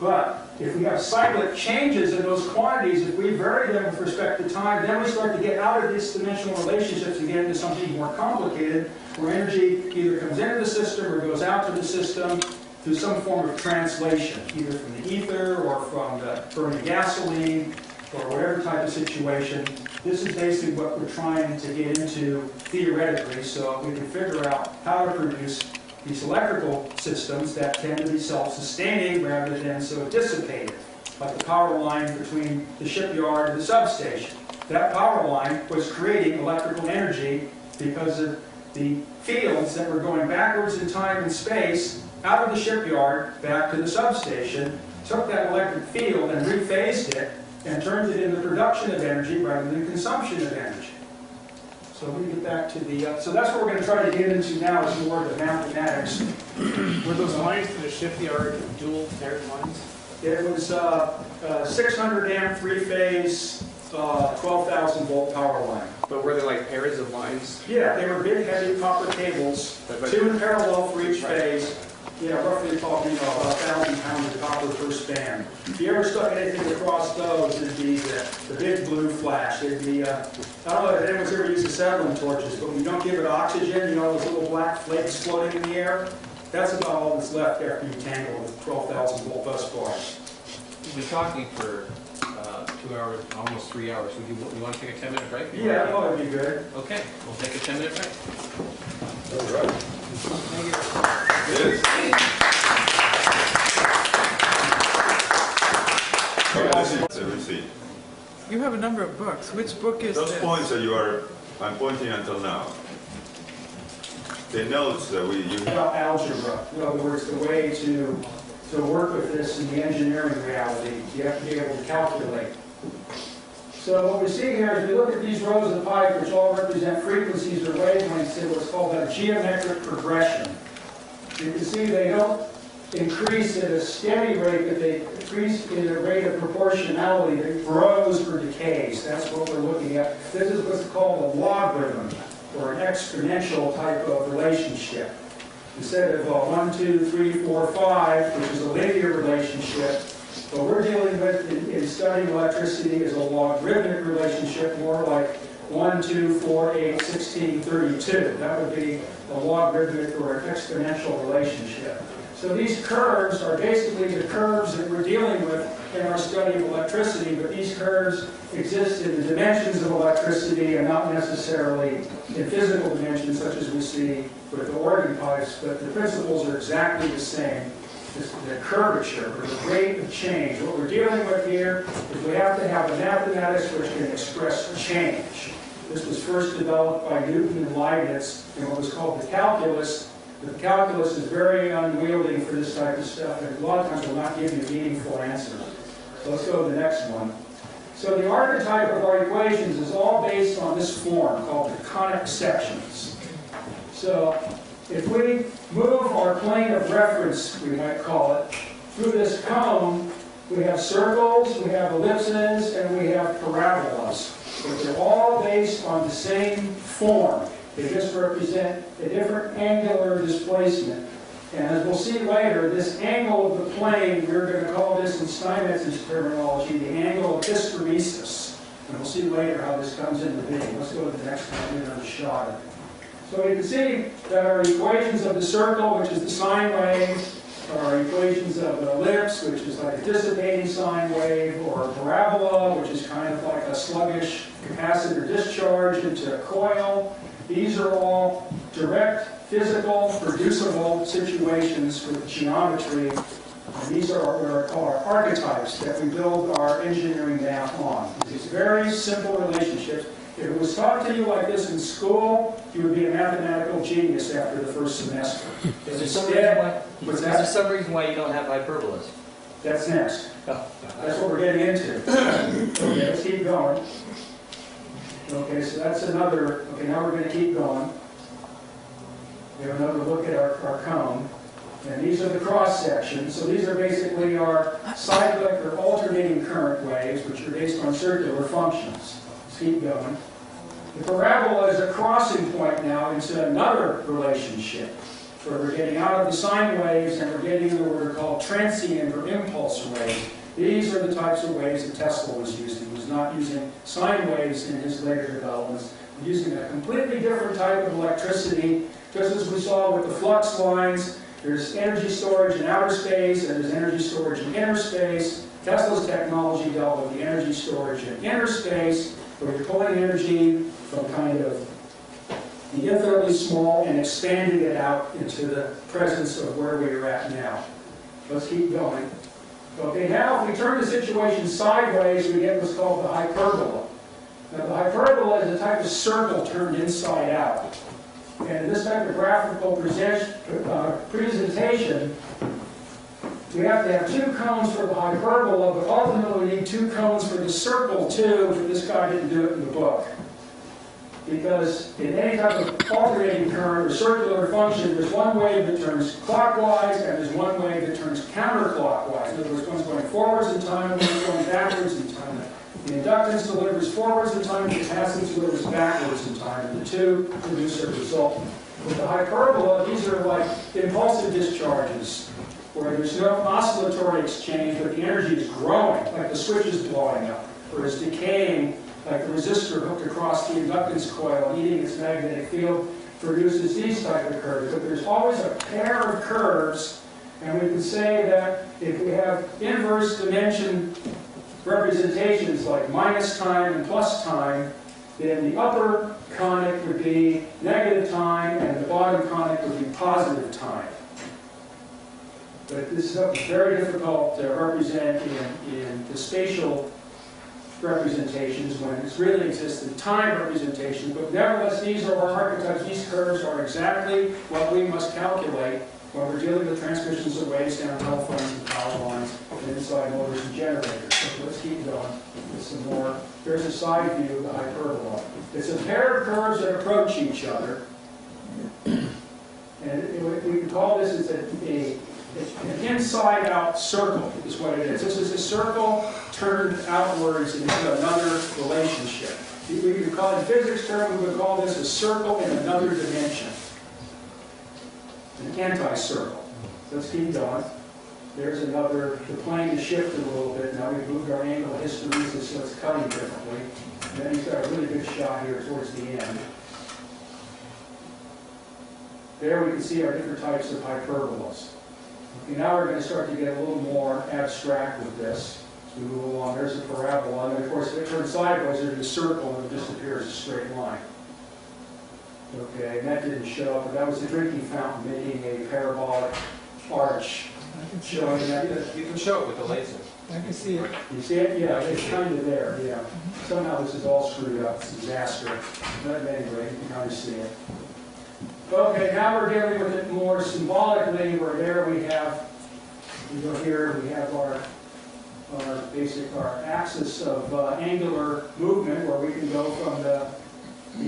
[SPEAKER 3] But if we have cyclic changes in those quantities, if we vary them with respect to time, then we start to get out of these dimensional relationships and get into something more complicated, where energy either comes into the system or goes out to the system through some form of translation, either from the ether or from the burning gasoline or whatever type of situation. This is basically what we're trying to get into theoretically, so we can figure out how to produce these electrical systems that tend to be self-sustaining rather than so dissipated, like the power line between the shipyard and the substation. That power line was creating electrical energy because of the fields that were going backwards in time and space out of the shipyard back to the substation, took that electric field and rephased it and turned it into production of energy rather than consumption of energy. So we get back to the, so that's what we're going to try to get into now is more of the mathematics.
[SPEAKER 2] Were those lines to the shipyard dual paired lines?
[SPEAKER 3] It was 600 amp, three-phase, 12,000 volt power line.
[SPEAKER 2] But were they like pairs of lines?
[SPEAKER 3] Yeah, they were big, heavy copper cables, two in parallel for each phase. Yeah, roughly talking about 1,000 pounds of copper per span. If you ever stuck anything across those, it'd be the big blue flash. It'd be, I don't know if anyone's ever used acetylene torches, but when you don't give it oxygen, you know those little black flakes floating in the air? That's about all that's left after you tangle with 12,000 volt bus bars.
[SPEAKER 4] We've been talking for 2 hours, almost 3 hours. You want to take a 10-minute break?
[SPEAKER 3] Yeah, I thought it'd be good.
[SPEAKER 4] Okay, we'll take a 10-minute break.
[SPEAKER 5] All right.
[SPEAKER 4] Thank you.
[SPEAKER 5] Yes.
[SPEAKER 8] Have a seat.
[SPEAKER 9] You have a number of books. Which book is
[SPEAKER 8] Those
[SPEAKER 9] this?
[SPEAKER 8] points that I'm pointing until now, the notes that you
[SPEAKER 3] About algebra, in other words, the way to work with this in the engineering reality, you have to be able to calculate. So what we see here is we look at these rows of pipe, which all represent frequencies or wavelengths in what's called a geometric progression. You can see they don't increase at a steady rate, but they increase in a rate of proportionality that grows or decays. That's what we're looking at. This is what's called a logarithm, or an exponential type of relationship. Instead of 1, 2, 3, 4, 5, which is a linear relationship, what we're dealing with in studying electricity is a logarithmic relationship, more like 1, 2, 4, 8, 16, 32. That would be a logarithmic or an exponential relationship. So these curves are basically the curves that we're dealing with in our study of electricity, but these curves exist in the dimensions of electricity and not necessarily in physical dimensions such as we see with the organ pipes, but the principles are exactly the same. The curvature, or the rate of change. What we're dealing with here is we have to have a mathematics which can express change. This was first developed by Newton and Leibniz in what was called the calculus. The calculus is very unwieldy for this type of stuff, and a lot of times will not give you a meaningful answer. So let's go to the next one. So the archetype of our equations is all based on this form called the conic sections. So if we move our plane of reference, we might call it, through this cone, we have circles, we have ellipses, and we have parabolas. But they're all based on the same form. They just represent a different angular displacement. And as we'll see later, this angle of the plane, we're going to call this in Steinmetz's terminology, the angle of hysteresis. And we'll see later how this comes into being. Let's go to the next one, get another shot at it. So you can see that our equations of the circle, which is the sine wave, our equations of an ellipse, which is like a dissipating sine wave, or a parabola, which is kind of like a sluggish capacitor discharge into a coil. These are all direct, physical, producible situations with geometry. And these are what are called our archetypes that we build our engineering math on. These very simple relationships. If it was taught to you like this in school, you would be a mathematical genius after the first semester.
[SPEAKER 6] Is there some reason why you don't have hyperbolas?
[SPEAKER 3] That's next.
[SPEAKER 6] Oh.
[SPEAKER 3] That's what we're getting into. Okay, let's keep going. Okay, so that's another, okay, now we're going to keep going. We have another look at our cone. And these are the cross sections. So these are basically our cyclic or alternating current waves, which are based on circular functions. Let's keep going. The parabola is a crossing point now into another relationship, where we're getting out of the sine waves and we're getting into what are called transient or impulse waves. These are the types of waves that Tesla was using. He was not using sine waves in his later developments. He was using a completely different type of electricity, just as we saw with the flux lines. There's energy storage in outer space, and there's energy storage in inner space. Tesla's technology dealt with the energy storage in inner space, where you're pulling energy from kind of the infinitely small and expanding it out into the presence of where we are at now. Let's keep going. Okay, now if we turn the situation sideways, we get what's called the hyperbola. Now the hyperbola is a type of circle turned inside out. And in this type of graphical presentation, we have to have two cones for the hyperbola, but ultimately we need two cones for the circle too, but this guy didn't do it in the book. Because in any type of alternating current or circular function, there's one wave that turns clockwise and there's one wave that turns counterclockwise. In other words, one's going forwards in time and one's going backwards in time. The inductance delivers forwards in time, the capacitance delivers backwards in time, and the two produce a result. With the hyperbola, these are like impulsive discharges, where there's no oscillatory exchange, but the energy is growing, like the switch is blowing up, or is decaying, like the resistor hooked across the inductance coil and eating its magnetic field produces these type of curves. But there's always a pair of curves, and we can say that if we have inverse dimension representations like minus time and plus time, then the upper conic would be negative time and the bottom conic would be positive time. But this is very difficult to represent in the spatial representations when it's really exists in time representations. But nevertheless, these are our archetypes. These curves are exactly what we must calculate when we're dealing with transmissions of waves down telephones and power lines and inside motors and generators. So let's keep going with some more. Here's a side view of the hyperbola. It's a pair of curves that approach each other. And we can call this an inside-out circle is what it is. This is a circle turned outwards into another relationship. We could call it, in physics term, we would call this a circle in another dimension. An anti-circle. Let's keep going. There's another, the plane has shifted a little bit. Now we've moved our angle hysteresis, so it's cutting differently. And then he's got a really good shot here towards the end. There we can see our different types of hyperbolas. Okay, now we're going to start to get a little more abstract with this. As we move along, there's a parabola, and then of course if it turns sideways, there's a circle and it disappears as a straight line. Okay, and that didn't show up, but that was the drinking fountain making a parabolic arch. Showing that.
[SPEAKER 4] You can show it with the laser.
[SPEAKER 9] I can see it.
[SPEAKER 3] You see it? Yeah, it's kind of there, yeah. Somehow this is all screwed up. It's a disaster. But anyway, you can kind of see it. Okay, now we're dealing with it more symbolically, where there we go here, we have our axis of angular movement, where we can go from the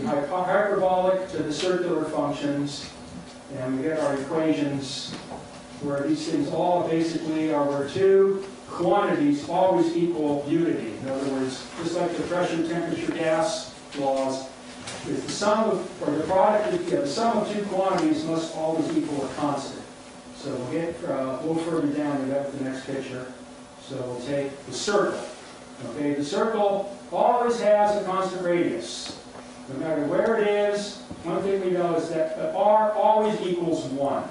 [SPEAKER 3] hyperbolic to the circular functions, and we get our equations where these things all basically are where two quantities always equal unity. In other words, just like the pressure, temperature, gas laws, if the sum of, or the product, the sum of two quantities must always equal a constant. So we'll get a little further down, we got the next picture. So we'll take the circle. Okay, the circle always has a constant radius. No matter where it is, one thing we know is that r always equals 1.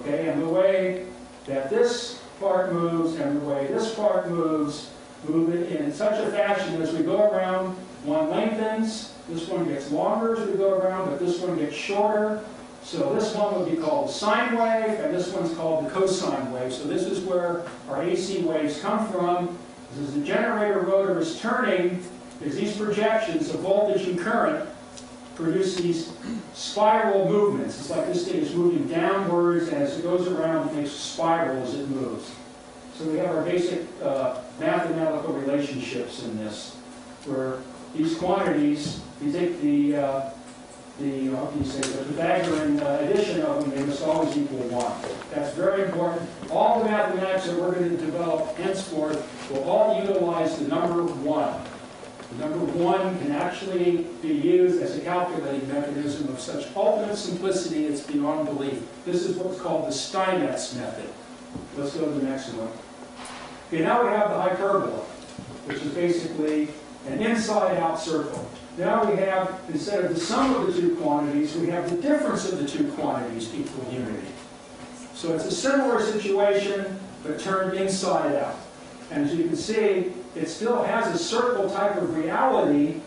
[SPEAKER 3] Okay, and the way that this part moves and the way this part moves, move it in such a fashion as we go around, one lengthens, this one gets longer as we go around, but this one gets shorter. So this one would be called the sine wave, and this one's called the cosine wave. So this is where our AC waves come from. As the generator rotor is turning, is these projections of voltage and current produce these spiral movements. It's like this thing is moving downwards, and as it goes around, it makes a spiral as it moves. So we have our basic mathematical relationships in this, where these quantities, you take the the Pythagorean addition of them, they must always equal 1. That's very important. All the mathematics that we're going to develop henceforth will all utilize the number 1. The number 1 can actually be used as a calculating mechanism of such ultimate simplicity it's beyond belief. This is what's called the Steinmetz method. Let's go to the next one. Okay, now we have the hyperbola, which is basically an inside-out circle. Now we have, instead of the sum of the two quantities, we have the difference of the two quantities equal unity. So it's a similar situation, but turned inside out. And as you can see, it still has a circle type of reality,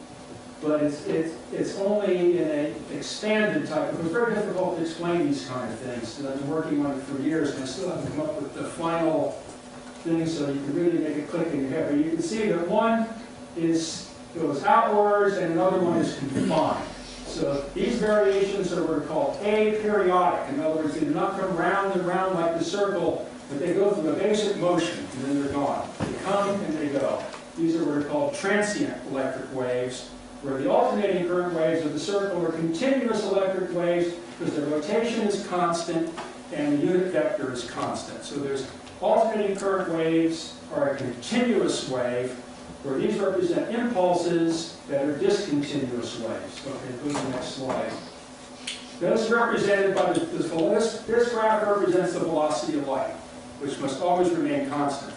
[SPEAKER 3] but it's only in an expanded type. It was very difficult to explain these kind of things, and I've been working on it for years, and I still haven't come up with the final thing so you can really make it click in your head. But you can see that one goes outwards and another one is confined. So these variations are what are called aperiodic. In other words, they do not come round and round like the circle, but they go through a basic motion and then they're gone. They come and they go. These are what are called transient electric waves, where the alternating current waves of the circle are continuous electric waves because their rotation is constant and the unit vector is constant. So there's alternating current waves are a continuous wave, where these represent impulses that are discontinuous waves. Okay, go to the next slide. This is represented by this graph represents the velocity of light, which must always remain constant.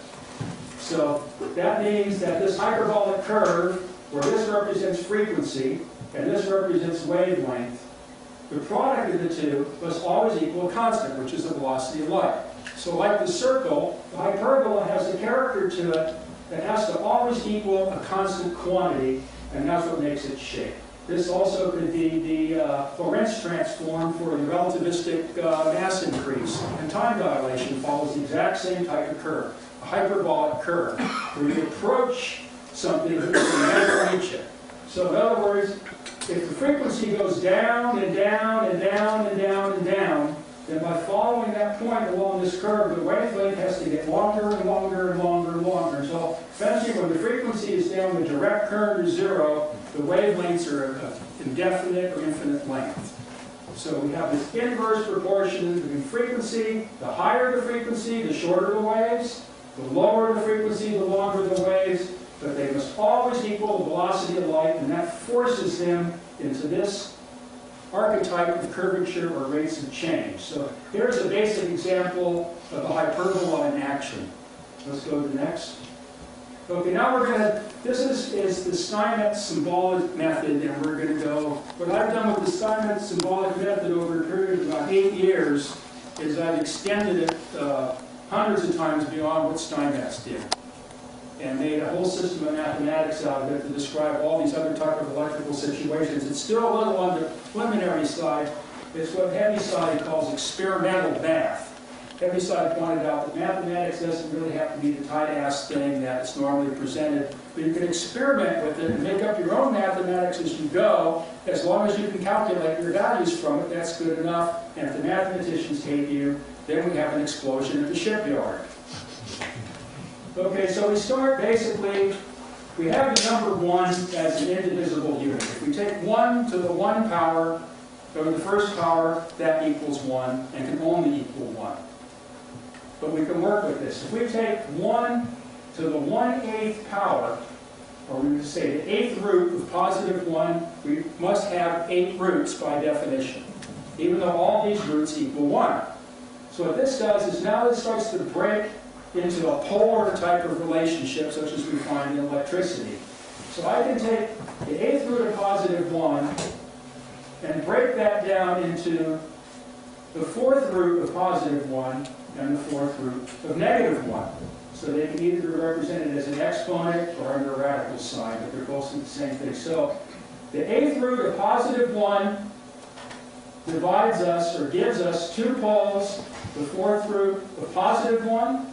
[SPEAKER 3] So that means that this hyperbolic curve, where this represents frequency and this represents wavelength, the product of the two must always equal a constant, which is the velocity of light. So like the circle, the hyperbola has a character to it that has to always equal a constant quantity, and that's what makes it shape. This also could be the Lorentz transform for the relativistic mass increase, and time dilation follows the exact same type of curve, a hyperbolic curve, where you approach something that can never reach it. So in other words, if the frequency goes down and down and down and down and down, then by following that point along this curve, the wavelength has to get longer and longer and longer and longer. So eventually when the frequency is down, the direct current is 0, the wavelengths are of indefinite or infinite length. So we have this inverse proportion between frequency. The higher the frequency, the shorter the waves. The lower the frequency, the longer the waves. But they must always equal the velocity of light, and that forces them into this archetype of curvature or rates of change. So here's a basic example of a hyperbola in action. Let's go to the next. Okay, now we're going to, this is the Steinmetz symbolic method, and we're going to go, what I've done with the Steinmetz symbolic method over a period of about 8 years is I've extended it hundreds of times beyond what Steinmetz did, and made a whole system of mathematics out of it to describe all these other type of electrical situations. It's still a little on the preliminary side. It's what Heaviside calls experimental math. Heaviside pointed out that mathematics doesn't really have to be the tight-ass thing that it's normally presented, but you can experiment with it and make up your own mathematics as you go. As long as you can calculate your values from it, that's good enough. And if the mathematicians hate you, then we have an explosion at the shipyard. Okay, so we start basically, we have the number 1 as an indivisible unit. If we take 1 to the 1 power, or the first power, that equals 1, and can only equal 1. But we can work with this. If we take 1 to the 1/8 power, or we would say the 8th root of positive 1, we must have 8 roots by definition, even though all these roots equal 1. So what this does is now it starts to break into a polar type of relationship, such as we find in electricity. So I can take the 8th root of positive 1 and break that down into the 4th root of positive 1 and the 4th root of negative 1. So they can either be represented as an exponent or under a radical sign, but they're both the same thing. So the 8th root of positive 1 divides us, or gives us, 2 poles, the 4th root of positive 1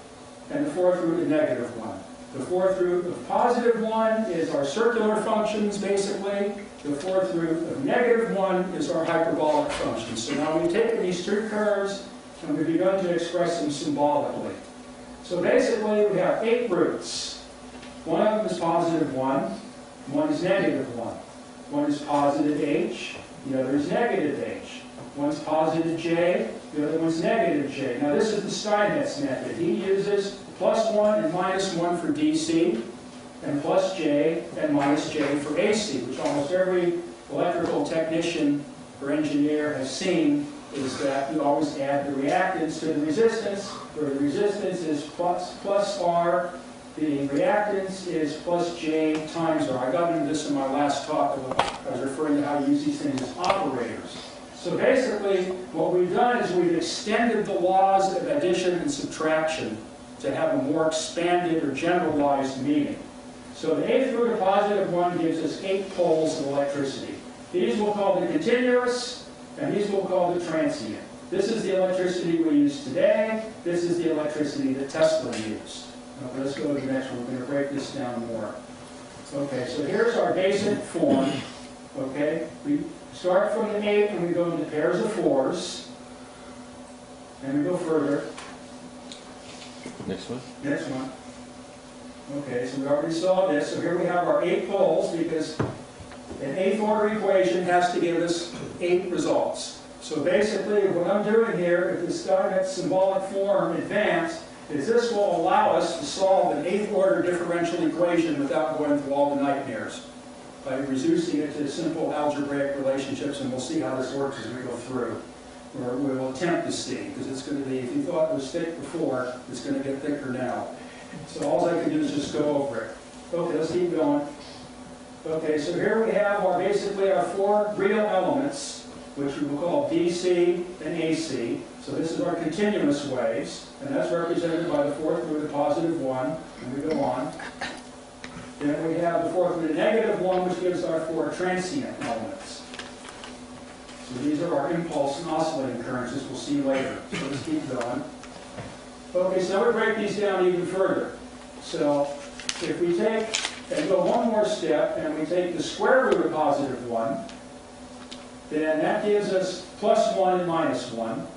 [SPEAKER 3] and the 4th root of negative 1. The 4th root of positive 1 is our circular functions, basically. The 4th root of negative 1 is our hyperbolic functions. So now we've taken these 2 curves and we've begun to express them symbolically. So basically we have 8 roots. One of them is positive 1, one is negative 1. One is positive h, the other is negative H. One's positive J, the other one's negative J. Now this is the Steinmetz method. He uses +1 and -1 for DC, and +J and -J for AC, which almost every electrical technician or engineer has seen, is that you always add the reactance to the resistance, where the resistance is plus R, the reactance is +J times R. I got into this in my last talk. I was referring to how you use these things as operators. So basically, what we've done is we've extended the laws of addition and subtraction to have a more expanded or generalized meaning. So the eighth root of +1 gives us 8 poles of electricity. These we'll call the continuous, and these we'll call the transient. This is the electricity we use today. This is the electricity that Tesla used. Okay, let's go to the next one. We're going to break this down more. Okay, so here's our basic form. Okay, we start from the 8 and we go into pairs of 4s. And we go further.
[SPEAKER 5] Next one.
[SPEAKER 3] Next one. Okay, so we already saw this. So here we have our 8 poles, because an 8th order equation has to give us 8 results. So basically what I'm doing here, if it's got its symbolic form advanced, is this will allow us to solve an 8th order differential equation without going through all the nightmares, by reducing it to simple algebraic relationships, and we'll see how this works as we go through. Or we will attempt to see, because it's going to be, if you thought it was thick before, it's going to get thicker now. So all I can do is just go over it. Okay, let's keep going. Okay, so here we have basically our 4 real elements, which we will call DC and AC. So this is our continuous waves, and that's represented by the 4th root of +1, and we go on. Then we have the 4th root of -1, which gives our 4 transient elements. So these are our impulse and oscillating currents, as we'll see later. So let's keep going. Okay, so now we break these down even further. So if we take and go one more step, and we take the square root of +1, then that gives us +1 and -1.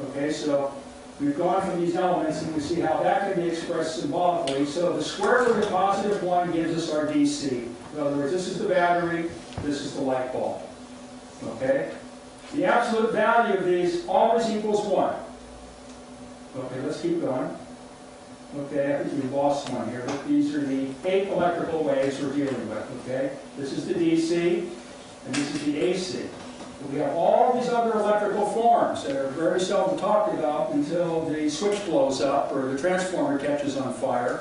[SPEAKER 3] Okay, so we've gone from these elements, and we see how that can be expressed symbolically. So the square root of +1 gives us our DC. In other words, this is the battery, this is the light bulb. Okay? The absolute value of these always equals 1. Okay, let's keep going. Okay, I think we lost one here, but these are the 8 electrical waves we're dealing with. Okay? This is the DC, and this is the AC. We have all these other electrical forms that are very seldom talked about until the switch blows up, or the transformer catches on fire,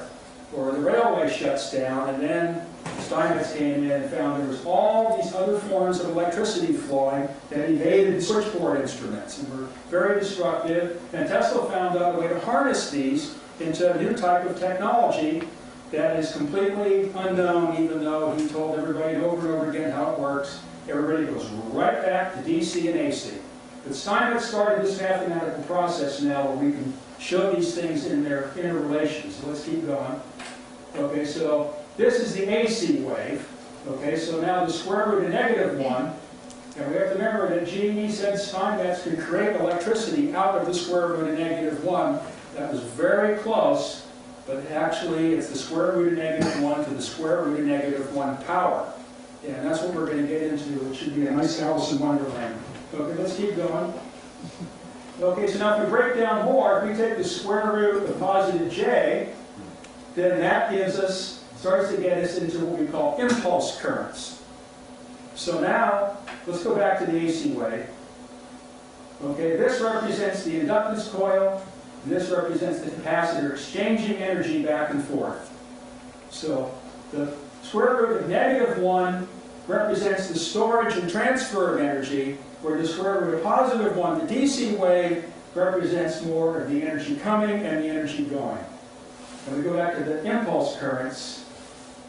[SPEAKER 3] or the railway shuts down, and then Steinmetz came in and found there was all these other forms of electricity flowing that evaded switchboard instruments and were very destructive. And Tesla found out a way to harness these into a new type of technology that is completely unknown, even though he told everybody over and over again how it works. Everybody goes right back to DC and AC. But Steinmetz started this mathematical process now where we can show these things in their interrelations. So let's keep going. Okay, so this is the AC wave. Okay, so now the square root of -1. And we have to remember that GE said Steinmetz could create electricity out of the square root of -1. That was very close, but actually it's the square root of -1 to the square root of -1 power. And that's what we're going to get into. It should be a nice Alice in Wonderland. Okay, let's keep going. Okay, so now if we break down more, if we take the square root of +J, then that gives us, starts to get us into what we call impulse currents. So now, let's go back to the AC wave. Okay, this represents the inductance coil, and this represents the capacitor exchanging energy back and forth. So the square root of -1 represents the storage and transfer of energy, where the square root of +1, the DC wave, represents more of the energy coming and the energy going. And we go back to the impulse currents.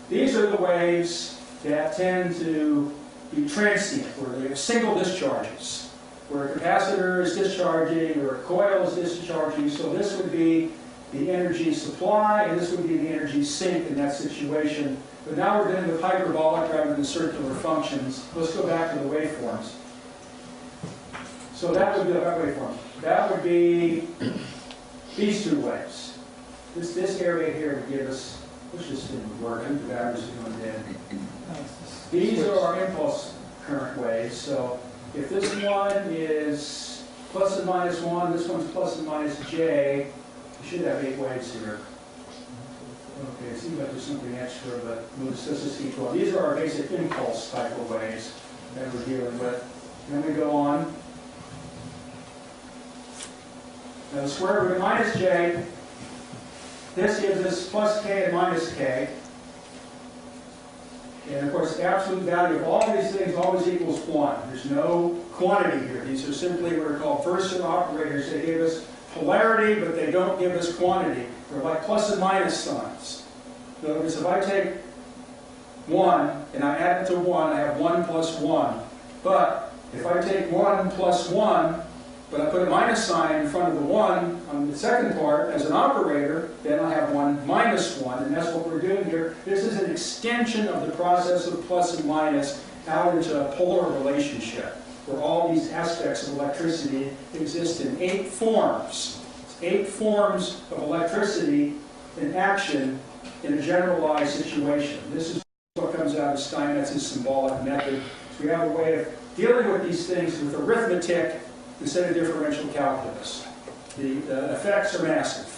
[SPEAKER 3] These are the waves that tend to be transient, where they have single discharges, where a capacitor is discharging or a coil is discharging. So this would be the energy supply, and this would be the energy sink in that situation. But now we're dealing with hyperbolic rather than circular functions. Let's go back to the waveforms. So that would be the waveform. That would be these 2 waves. This area here would give us, which just didn't work, the batteries are going dead. These are our impulse current waves. So if this one is plus and minus 1, this one's plus and minus j, you should have 8 waves here. Okay, it seems like there's something extra, but we'll discuss this each one. These are our basic impulse type of waves that we're dealing with. Then we go on. Now the square root of minus j, this gives us plus k and minus k. And of course, the absolute value of all these things always equals 1. There's no quantity here. These are simply what are called versatile operators. They give us polarity, but they don't give us quantity. They're like plus and minus signs. In other words, if I take 1 and I add it to 1, I have 1 plus 1. But if I take 1 plus 1, but I put a minus sign in front of the 1 on the second part as an operator, then I have 1 minus 1, and that's what we're doing here. This is an extension of the process of plus and minus out into a polar relationship, where all these aspects of electricity exist in 8 forms. 8 forms of electricity in action in a generalized situation. This is what comes out of Steinmetz's symbolic method. So we have a way of dealing with these things with arithmetic instead of differential calculus. The effects are massive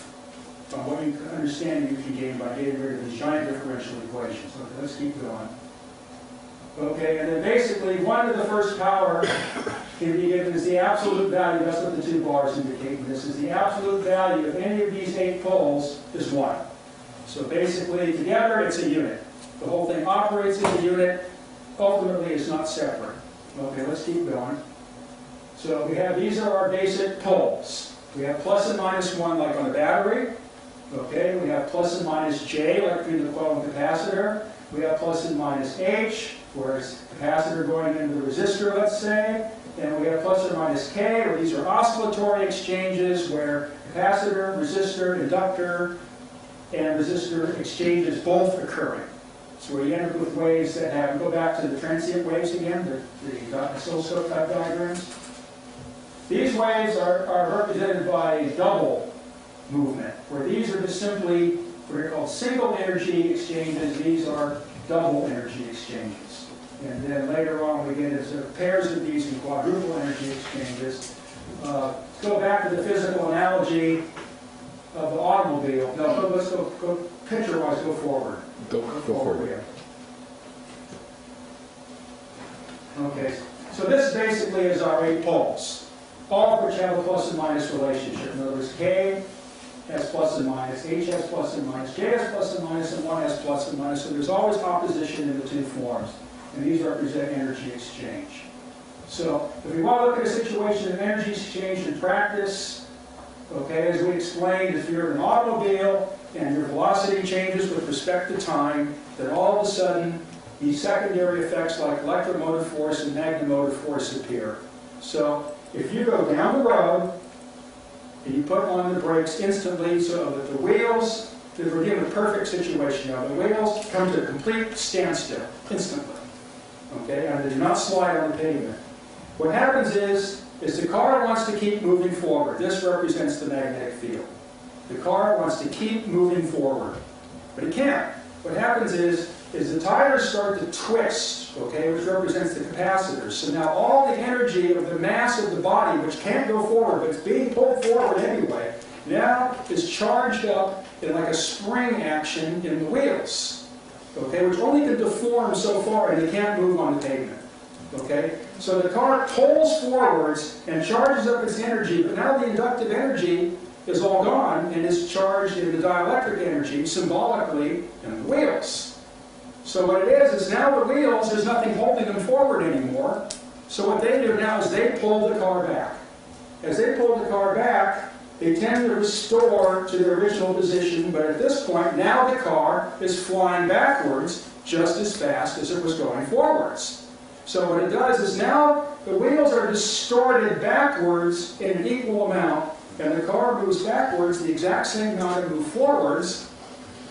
[SPEAKER 3] on what you can understand you can gain by getting rid of these giant differential equations. Okay, let's keep going. Okay, and then basically 1 to the first power can be given as the absolute value. That's what the 2 bars indicate. This is the absolute value of any of these 8 poles is 1. So basically, together it's a unit. The whole thing operates as a unit. Ultimately, it's not separate. Okay, let's keep going. So we have, these are our basic poles. We have plus and minus 1 like on a battery. Okay, we have plus and minus j like between the coil and capacitor. We have plus and minus h, where it's capacitor going into the resistor, let's say. And we have plus or minus k, where these are oscillatory exchanges, where capacitor, resistor, inductor, and resistor exchanges both occurring. So we end up with waves that have, go back to the transient waves again, the oscilloscope type diagrams. These waves are represented by a double movement, where these are just simply what are called single energy exchanges. These are double energy exchanges. And then later on we get into pairs of these and quadruple energy exchanges. Go back to the physical analogy of the automobile. No, let's go picture-wise, go forward.
[SPEAKER 5] Go forward.
[SPEAKER 3] Here. Okay, so this basically is our 8 poles, all of which have a plus and minus relationship. In other words, K has plus and minus, H has plus and minus, J has plus and minus, and 1 has plus and minus. So there's always opposition in the 2 forms. And these represent energy exchange. So if we want to look at a situation of energy exchange in practice, okay, as we explained, if you're in an automobile and your velocity changes with respect to time, then all of a sudden these secondary effects like electromotive force and magnemotive force appear. So if you go down the road and you put on the brakes instantly so that the wheels, we're given a perfect situation now, the wheels come to a complete standstill instantly. Okay, and they do not slide on the pavement. What happens is the car wants to keep moving forward. This represents the magnetic field. The car wants to keep moving forward, but it can't. What happens is the tires start to twist, okay, which represents the capacitors. So now all the energy of the mass of the body, which can't go forward, but it's being pulled forward anyway, now is charged up in like a spring action in the wheels. Okay, which only can deform so far and it can't move on the pavement. Okay, so the car pulls forwards and charges up its energy, but now the inductive energy is all gone and is charged in the dielectric energy symbolically in the wheels. So what it is now the wheels, there's nothing holding them forward anymore. So what they do now is they pull the car back. As they pull the car back, they tend to restore to their original position, but at this point, now the car is flying backwards just as fast as it was going forwards. So what it does is now the wheels are distorted backwards in an equal amount, and the car moves backwards the exact same amount it moved forwards,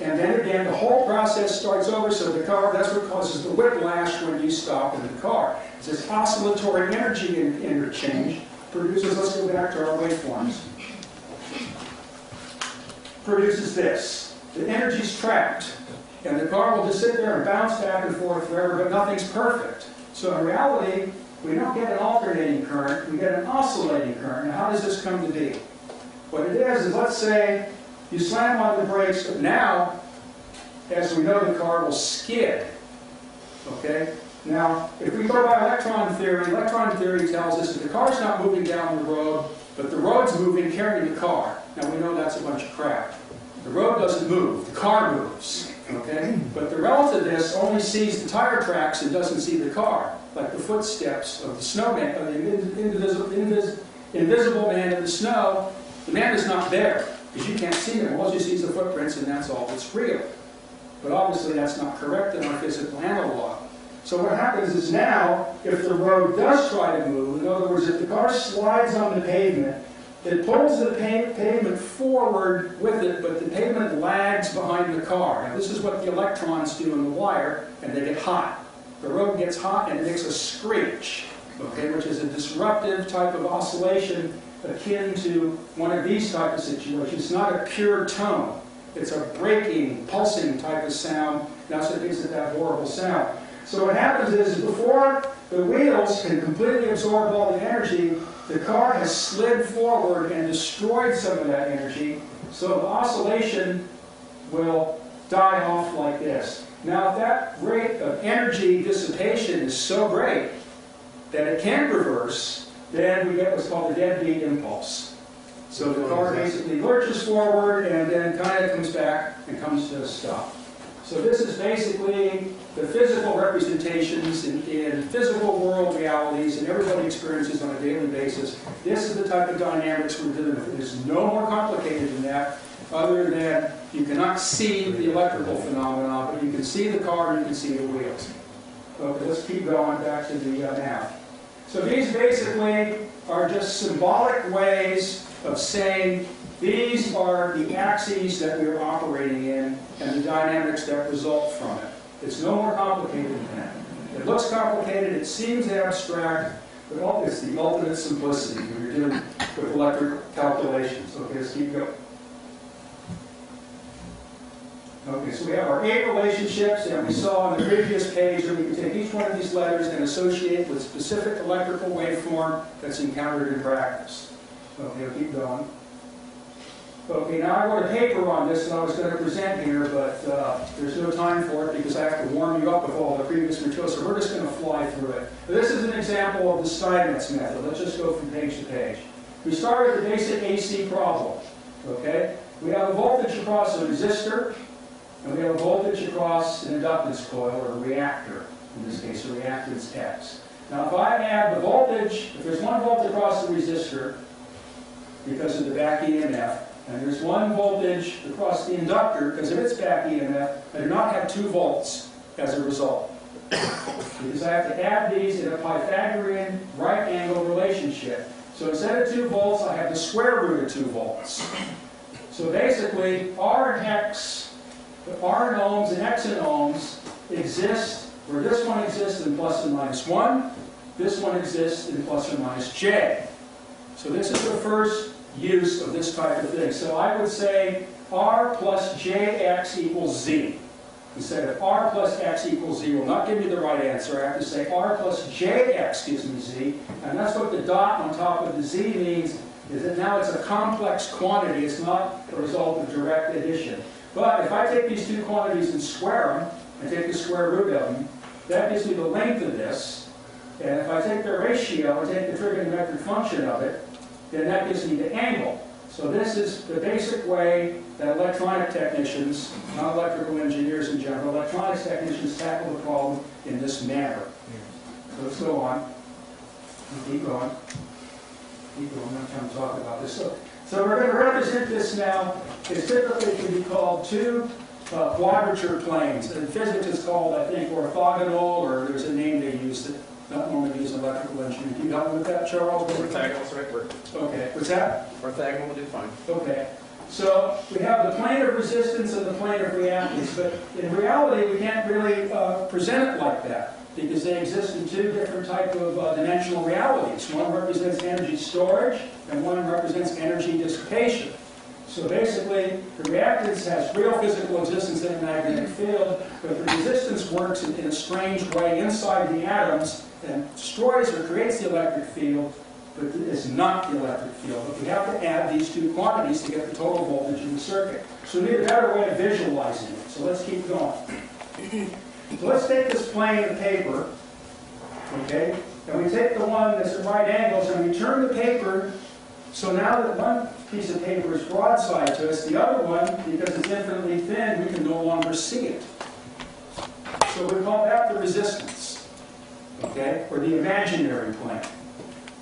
[SPEAKER 3] and then again the whole process starts over, so the car, that's what causes the whiplash when you stop in the car. It's this oscillatory energy interchange produces, let's go back to our waveforms, produces this. The energy's trapped, and the car will just sit there and bounce back and forth forever, but nothing's perfect. So in reality, We don't get an alternating current, we get an oscillating current. Now how does this come to be? What it is let's say you slam on the brakes, but now, as we know, the car will skid. Okay? Now, if we go by electron theory tells us that the car's not moving down the road, but the road's moving, carrying the car. Now, we know that's a bunch of crap. The road doesn't move, the car moves. Okay? But the relativist only sees the tire tracks and doesn't see the car, like the footsteps of the snowman, of the invisible man in the snow. The man is not there, because you can't see him. All you see is the footprints, and that's all that's real. But obviously that's not correct in our physical analog. So what happens is now, if the road does try to move, in other words, if the car slides on the pavement, it pulls the pavement forward with it, but the pavement lags behind the car. Now this is what the electrons do in the wire, and they get hot. The road gets hot and it makes a screech, okay, which is a disruptive type of oscillation akin to one of these type of situations. It's not a pure tone. It's a breaking, pulsing type of sound. That's what gives it that horrible sound. So what happens is, before the wheels can completely absorb all the energy, the car has slid forward and destroyed some of that energy, so the oscillation will die off like this. Now, if that rate of energy dissipation is so great that it can reverse, then we get what's called a deadbeat impulse. So the car basically lurches forward and then kind of comes back and comes to a stop. So this is basically the physical representations in physical world realities and everybody experiences on a daily basis. This is the type of dynamics we're dealing with. It is no more complicated than that, other than you cannot see the electrical phenomena, but you can see the car and you can see the wheels. Okay, let's keep going back to the nav. So these basically are just symbolic ways of saying these are the axes that we're operating in and the dynamics that result from it. It's no more complicated than that. It looks complicated, it seems abstract, but it's the ultimate simplicity when you're dealing with electric calculations. Okay, let's keep going. Okay, so we have our 8 relationships, and we saw on the previous page that we can take each one of these letters and associate with specific electrical waveform that's encountered in practice. Okay, we'll keep going. Okay, now I wrote a paper on this and I was going to present here, but there's no time for it because I have to warm you up with all the previous material, so we're just going to fly through it. But this is an example of the Steinmetz method. Let's just go from page to page. We start with the basic AC problem. Okay? We have a voltage across a resistor, and we have a voltage across an inductance coil, or a reactor, in this case, a reactance X. Now, if I add the voltage, if there's 1 volt across the resistor, because of the back EMF, and there's 1 voltage across the inductor, because of its back EMF, I do not have 2 volts as a result. Because I have to add these in a Pythagorean right-angle relationship. So instead of 2 volts, I have the square root of 2 volts. So basically, R and X, R in ohms and X in ohms exist, where this one exists in plus and minus 1, this one exists in plus or minus J. So this is the first use of this type of thing. So I would say R plus JX equals Z. Instead of R plus X equals Z will not give me the right answer. I have to say R plus JX gives me Z. And that's what the dot on top of the Z means, is that now it's a complex quantity. It's not a result of direct addition. But if I take these 2 quantities and square them, and take the square root of them, that gives me the length of this. And if I take their ratio and take the trigonometric function of it, then that gives me the angle. So this is the basic way that electronic technicians, not electrical engineers in general, electronics technicians tackle the problem in this manner. So let's go on. Keep going. Keep going. I'm not trying to talk about this. So we're going to represent this now. It's typically can be called 2 quadrature planes. In physics it's called, I think, orthogonal, or there's a name they use that not normally used in electrical engineering. Can you help me with that, Charles?
[SPEAKER 4] Orthogonal's the right word.
[SPEAKER 3] Okay. What's that?
[SPEAKER 4] Orthogonal will do fine.
[SPEAKER 3] Okay. So we have the plane of resistance and the plane of reactance, but in reality we can't really present it like that because they exist in 2 different types of dimensional realities. One represents energy storage and one represents energy dissipation. So basically, the reactance has real physical existence in a magnetic field, but the resistance works in a strange way inside the atoms and destroys or creates the electric field, but it's not the electric field. But we have to add these two quantities to get the total voltage in the circuit. So we need a better way of visualizing it. So let's keep going. So let's take this plane of paper, okay, and we take the one that's at right angles and we turn the paper so now that one piece of paper is broadside to us, the other one, because it's infinitely thin, we can no longer see it. So we call that the resistance, okay, or the imaginary plane.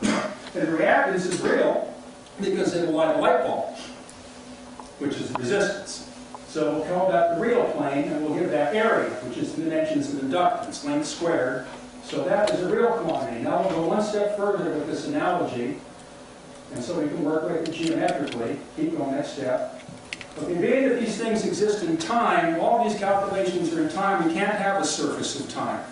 [SPEAKER 3] And the reactance is real because it will light a light bulb, which is the resistance. So we'll call that the real plane, and we'll give that area, which is the dimensions of inductance, length squared. So that is a real quantity. Now we'll go one step further with this analogy, and so we can work with it geometrically. Keep going next step. Okay, being that these things exist in time, all these calculations are in time, we can't have a surface of time.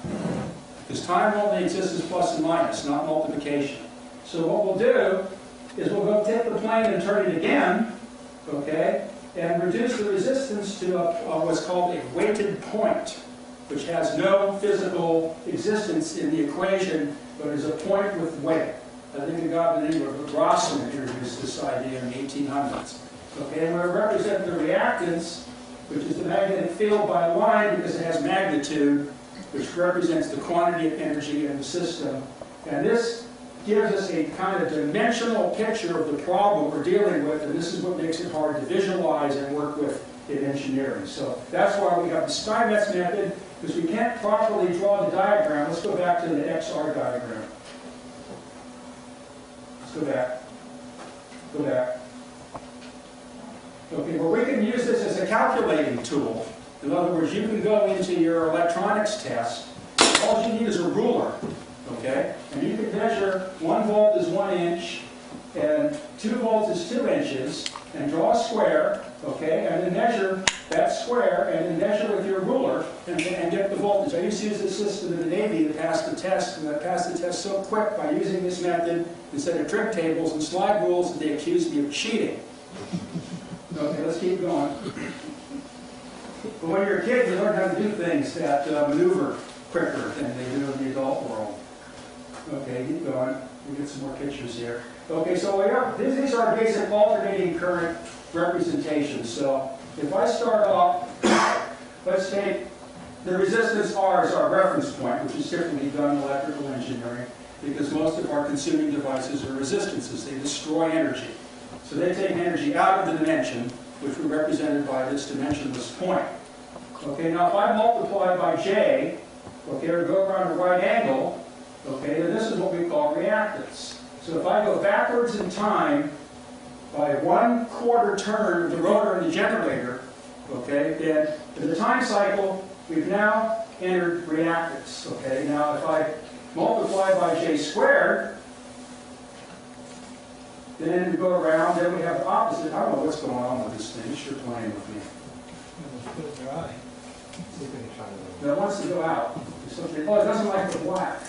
[SPEAKER 3] Because time only exists as plus and minus, not multiplication. So what we'll do is we'll go take the plane and turn it again, okay, and reduce the resistance to what's called a weighted point, which has no physical existence in the equation, but is a point with weight. I think a guy by the name of Grosson introduced this idea in the 1800s. Okay, and we represent the reactance, which is the magnetic field by a line because it has magnitude, which represents the quantity of energy in the system. And this gives us a kind of dimensional picture of the problem we're dealing with, and this is what makes it hard to visualize and work with in engineering. So that's why we have the Steinmetz method, because we can't properly draw the diagram. Let's go back to the XR diagram. Let's go back. Go back. Okay, well, we can use this as a calculating tool. In other words, you can go into your electronics test. All you need is a ruler, okay? And you can measure 1 volt is 1 inch, and 2 volts is 2 inches, and draw a square, okay? And then measure that square, and then measure with your ruler, and get the voltage. I used to use this system in the Navy to pass the test, and I passed the test so quick by using this method instead of trig tables and slide rules that they accused me of cheating. Okay, let's keep going. But when you're a kid, you learn how to do things that maneuver quicker than they do in the adult world. Okay, keep going. We'll get some more pictures here. Okay, so these are basic alternating current representations. So if I start off, let's take the resistance R as our reference point, which is typically done in electrical engineering, because most of our consuming devices are resistances. They destroy energy. So they take energy out of the dimension, which we represented by this dimensionless point. Okay, now if I multiply by J, okay, or go around a right angle, okay, then this is what we call reactance. So if I go backwards in time by 1/4 turn of the rotor and the generator, okay, then in the time cycle, we've now entered reactance. Okay, now if I multiply by J squared, then we go around, then we have the opposite. I don't know what's going on with this thing. It's sure playing with me.
[SPEAKER 4] Put it in your eye. See if we can try to.
[SPEAKER 3] Now it wants to go out. Oh, it doesn't like the black.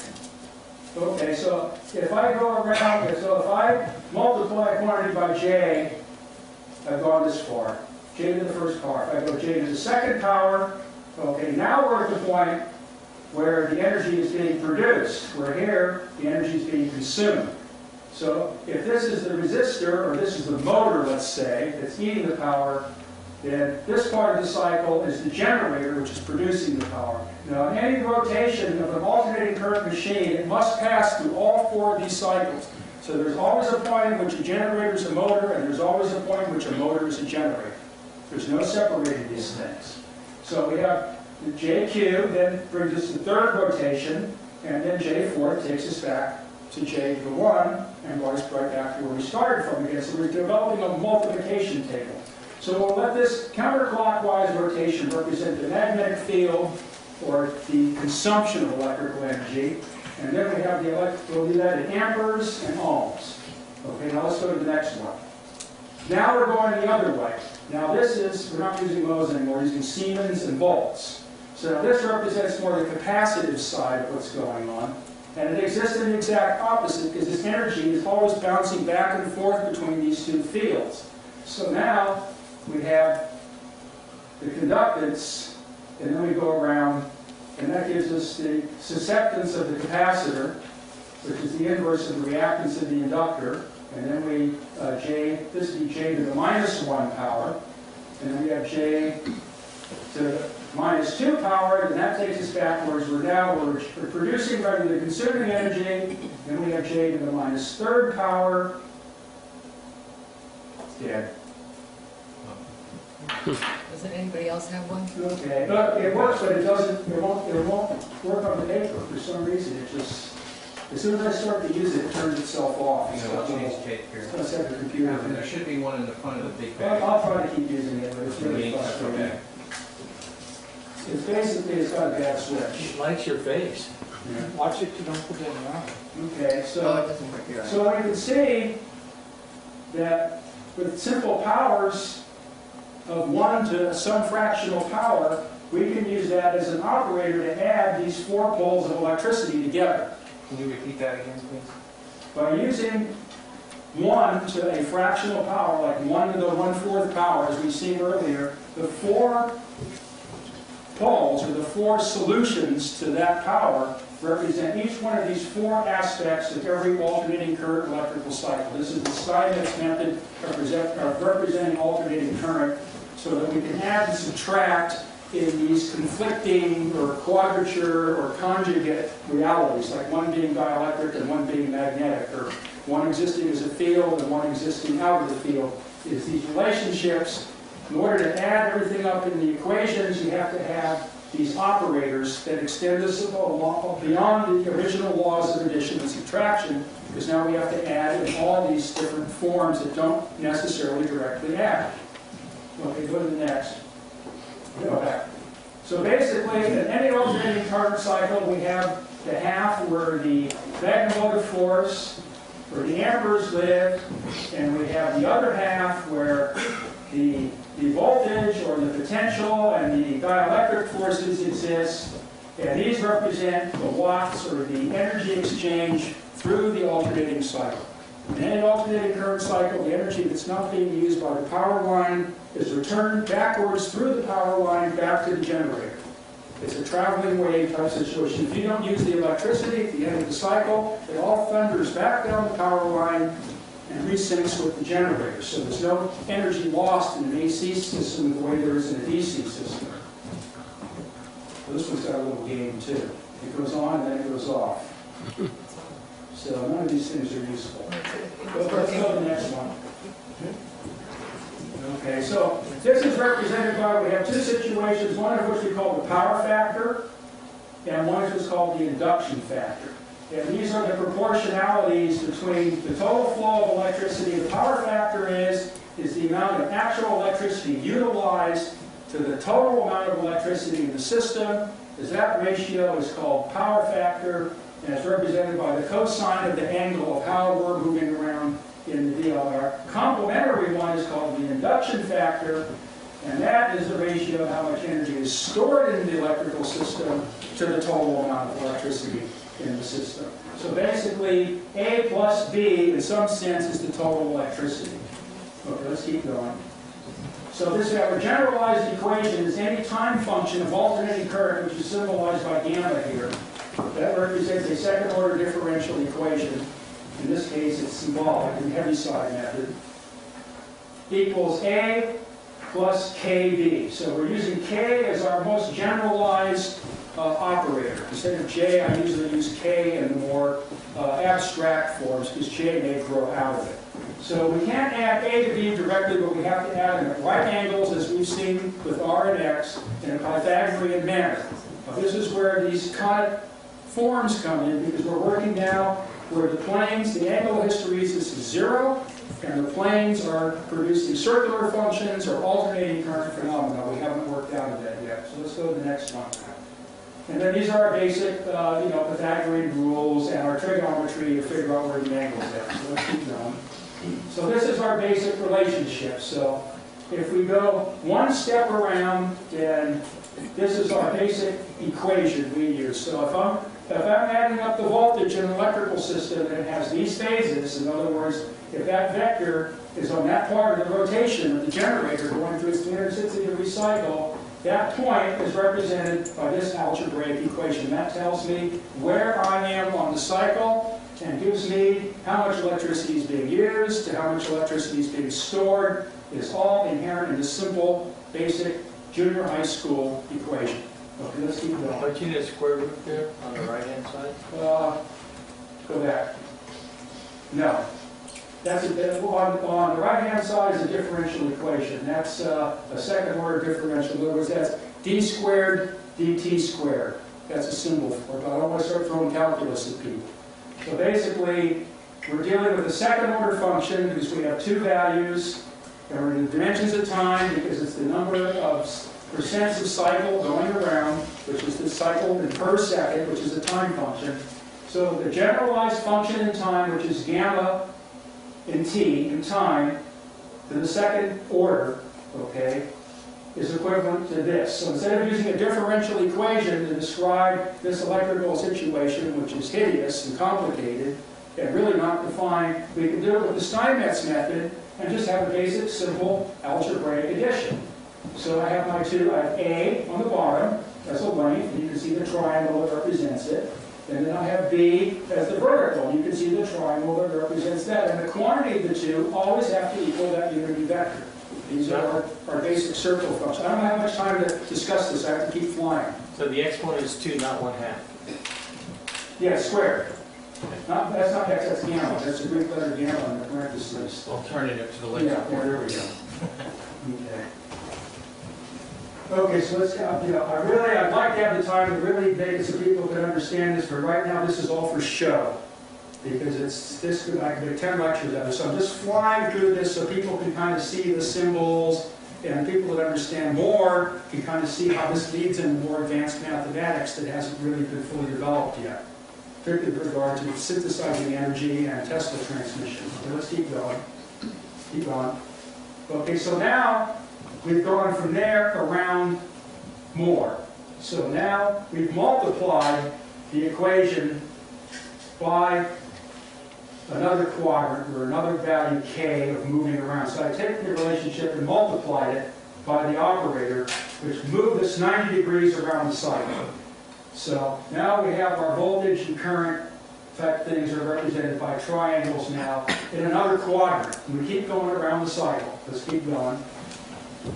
[SPEAKER 3] Okay, so if I go around, so if I multiply a quantity by J, I've gone this far. J to the first power. If I go J to the second power, okay, now we're at the point where the energy is being produced, where here the energy is being consumed. So if this is the resistor, or this is the motor, let's say, that's eating the power, then this part of the cycle is the generator, which is producing the power. Now, in any rotation of an alternating current machine, it must pass through all 4 of these cycles. So there's always a point in which a generator is a motor, and there's always a point in which a motor is a generator. There's no separating these things. So we have the JQ, then brings us to the 3rd rotation, and then J4 takes us back to J to the 1, and brought us right back to where we started from again. So we're developing a multiplication table. So we'll let this counterclockwise rotation represent the magnetic field, or the consumption of electrical energy. And then we have we'll do that in amperes and ohms. Okay, now let's go to the next one. Now we're going the other way. Now we're not using mohs anymore, we're using Siemens and volts. So this represents more the capacitive side of what's going on. And it exists in the exact opposite, because this energy is always bouncing back and forth between these 2 fields. So now we have the conductance, and then we go around and that gives us the susceptance of the capacitor, which is the inverse of the reactance of the inductor. And then we, this would be J to the -1 power. And then we have J to the -2 power, and that takes us backwards. We're producing rather than consuming energy. Then we have J to the -3rd power. It's dead.
[SPEAKER 10] Doesn't anybody else have one?
[SPEAKER 3] Okay, but it works, but it won't work on the paper for some reason. It just, as soon as I start to use it, it turns itself off.
[SPEAKER 4] You know, we'll change tape here.
[SPEAKER 3] Let's have the computer.
[SPEAKER 4] There should be one in the front of the big
[SPEAKER 3] Well,
[SPEAKER 4] bag.
[SPEAKER 3] I'll try to keep using it, but it's really frustrating.
[SPEAKER 4] Okay.
[SPEAKER 3] It's basically, it's got a bad switch.
[SPEAKER 6] It likes your face.
[SPEAKER 9] Watch it, you don't put it in your eye.
[SPEAKER 3] Okay,
[SPEAKER 10] Oh,
[SPEAKER 3] so,
[SPEAKER 10] it doesn't work here.
[SPEAKER 3] so we can see that with simple powers of 1 to some fractional power, we can use that as an operator to add these 4 poles of electricity together.
[SPEAKER 4] Can you repeat that again, please?
[SPEAKER 3] By using 1 to a fractional power, like 1 to the 1/4 power, as we've seen earlier, the 4 poles, or the 4 solutions to that power, represent each one of these 4 aspects of every alternating current electrical cycle. This is the Steinmetz method representing alternating current, so that we can add and subtract in these conflicting or quadrature or conjugate realities, like one being dielectric and one being magnetic, or one existing as a field and one existing out of the field. Is these relationships. In order to add everything up in the equations, you have to have these operators that extend this beyond the original laws of addition and subtraction, because now we have to add in all these different forms that don't necessarily directly add. Okay, go to the next. Go back. So basically, in any alternating current cycle, we have the half where the magnetic force, where the amperes live, and we have the other half where the voltage or the potential and the dielectric forces exist, and these represent the watts or the energy exchange through the alternating cycle. In any alternating current cycle, the energy that's not being used by the power line is returned backwards through the power line back to the generator. It's a traveling wave type situation. If you don't use the electricity at the end of the cycle, it all thunders back down the power line and resyncs with the generator. So there's no energy lost in an AC system the way there is in a DC system. This one's got a little game too. It goes on and then it goes off. So none of these things are useful. Let's go to the next one. Okay, so this is represented by, we have 2 situations, one of which we call the power factor, and one which is called the induction factor. And these are the proportionalities between the total flow of electricity. The power factor is the amount of actual electricity utilized to the total amount of electricity in the system. That ratio is called power factor, and it's represented by the cosine of the angle of how we're moving around in the VLR. Complementary one is called the induction factor, and that is the ratio of how much energy is stored in the electrical system to the total amount of electricity in the system. So basically, A plus B, in some sense, is the total electricity. Okay, let's keep going. So this our generalized equation is any time function of alternating current, which is symbolized by gamma here. That represents a second-order differential equation. In this case, it's symbolic in Heaviside method. Equals A plus KB. So we're using K as our most generalized operator. Instead of J, I usually use K in the more abstract forms, because J may grow out of it. So we can't add A to B directly, but we have to add them at right angles, as we've seen with R and X, in a Pythagorean manner. Now, this is where these conic forms come in, because we're working now where the planes, the angle of hysteresis is 0, and the planes are producing circular functions or alternating current phenomena. We haven't worked out of that yet. So let's go to the next one. And then these are our basic, Pythagorean rules and our trigonometry to figure out where the angle is at. So let's keep going. So this is our basic relationship. So if we go one step around, then this is our basic equation we use. So if I'm adding up the voltage in an electrical system and it has these phases, in other words, if that vector is on that part of the rotation of the generator going through its 360-degree cycle, That point is represented by this algebraic equation. That tells me where I am on the cycle and gives me how much electricity is being used to how much electricity is being stored. It's all inherent in this simple, basic junior high school equation. Okay, let's keep going.
[SPEAKER 6] But you need a square root there on the right-hand side?
[SPEAKER 3] Go back. No. On the right-hand side is a differential equation. That's a second-order differential. In other words, that's d squared dt squared. That's a symbol for it, but I don't want to start throwing calculus at people. So basically, we're dealing with a second-order function because we have two values, and we're in the dimensions of time because it's the number of percents of cycle going around, which is the cycle in per second, which is a time function. So the generalized function in time, which is gamma in t, in time, to the second order, okay, is equivalent to this. So instead of using a differential equation to describe this electrical situation, which is hideous and complicated, and really not defined, we can do it with the Steinmetz method and just have a basic, simple algebraic addition. So I have my two, I have A on the bottom, that's a length, and you can see the triangle that represents it. And then I have B as the vertical. You can see the triangle that represents that. And the quantity of the two always have to equal that unity vector. These are our basic circle functions. I don't have much time to discuss this. I have to keep flying.
[SPEAKER 6] So the exponent is 2, not 1/2.
[SPEAKER 3] Yeah, squared. That's not x, that's gamma. That's the Greek letter gamma in the parentheses.
[SPEAKER 4] Alternative to the left.
[SPEAKER 3] Yeah, there we go. Okay. Okay, so let's, I'd like to have the time to really make it so people can understand this, but right now this is all for show. Because I can make 10 lectures out of it. So I'm just flying through this so people can kind of see the symbols, and people that understand more can kind of see how this leads into more advanced mathematics that hasn't really been fully developed yet, particularly with regard to synthesizing energy and Tesla transmission. So let's keep going. Keep going. Okay, so now we've gone from there around more. So now we've multiplied the equation by another quadrant or another value k of moving around. So I take the relationship and multiplied it by the operator, which moved us 90 degrees around the cycle. So now we have our voltage and current type things are represented by triangles now in another quadrant. And we keep going around the cycle. Let's keep going.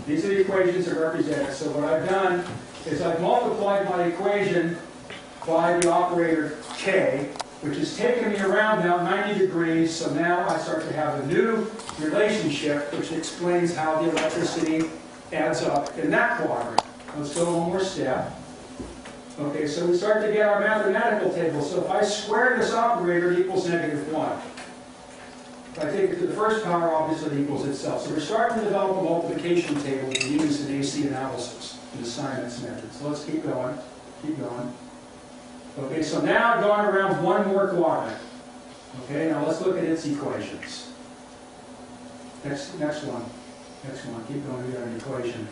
[SPEAKER 3] These are the equations that are represented. So what I've done is I've multiplied my equation by the operator k, which has taken me around now 90 degrees. So now I start to have a new relationship which explains how the electricity adds up in that quadrant. Let's go one more step. Okay, so we start to get our mathematical table. So if I square this operator, it equals -1. If I take it to the first power, obviously it equals itself. So we're starting to develop a multiplication table to use in AC analysis in the Steinmetz method. So let's keep going. Keep going. Okay, so now I've gone around one more quadrant. Okay, now let's look at its equations. Next one. Next one. Keep going. We got an equation.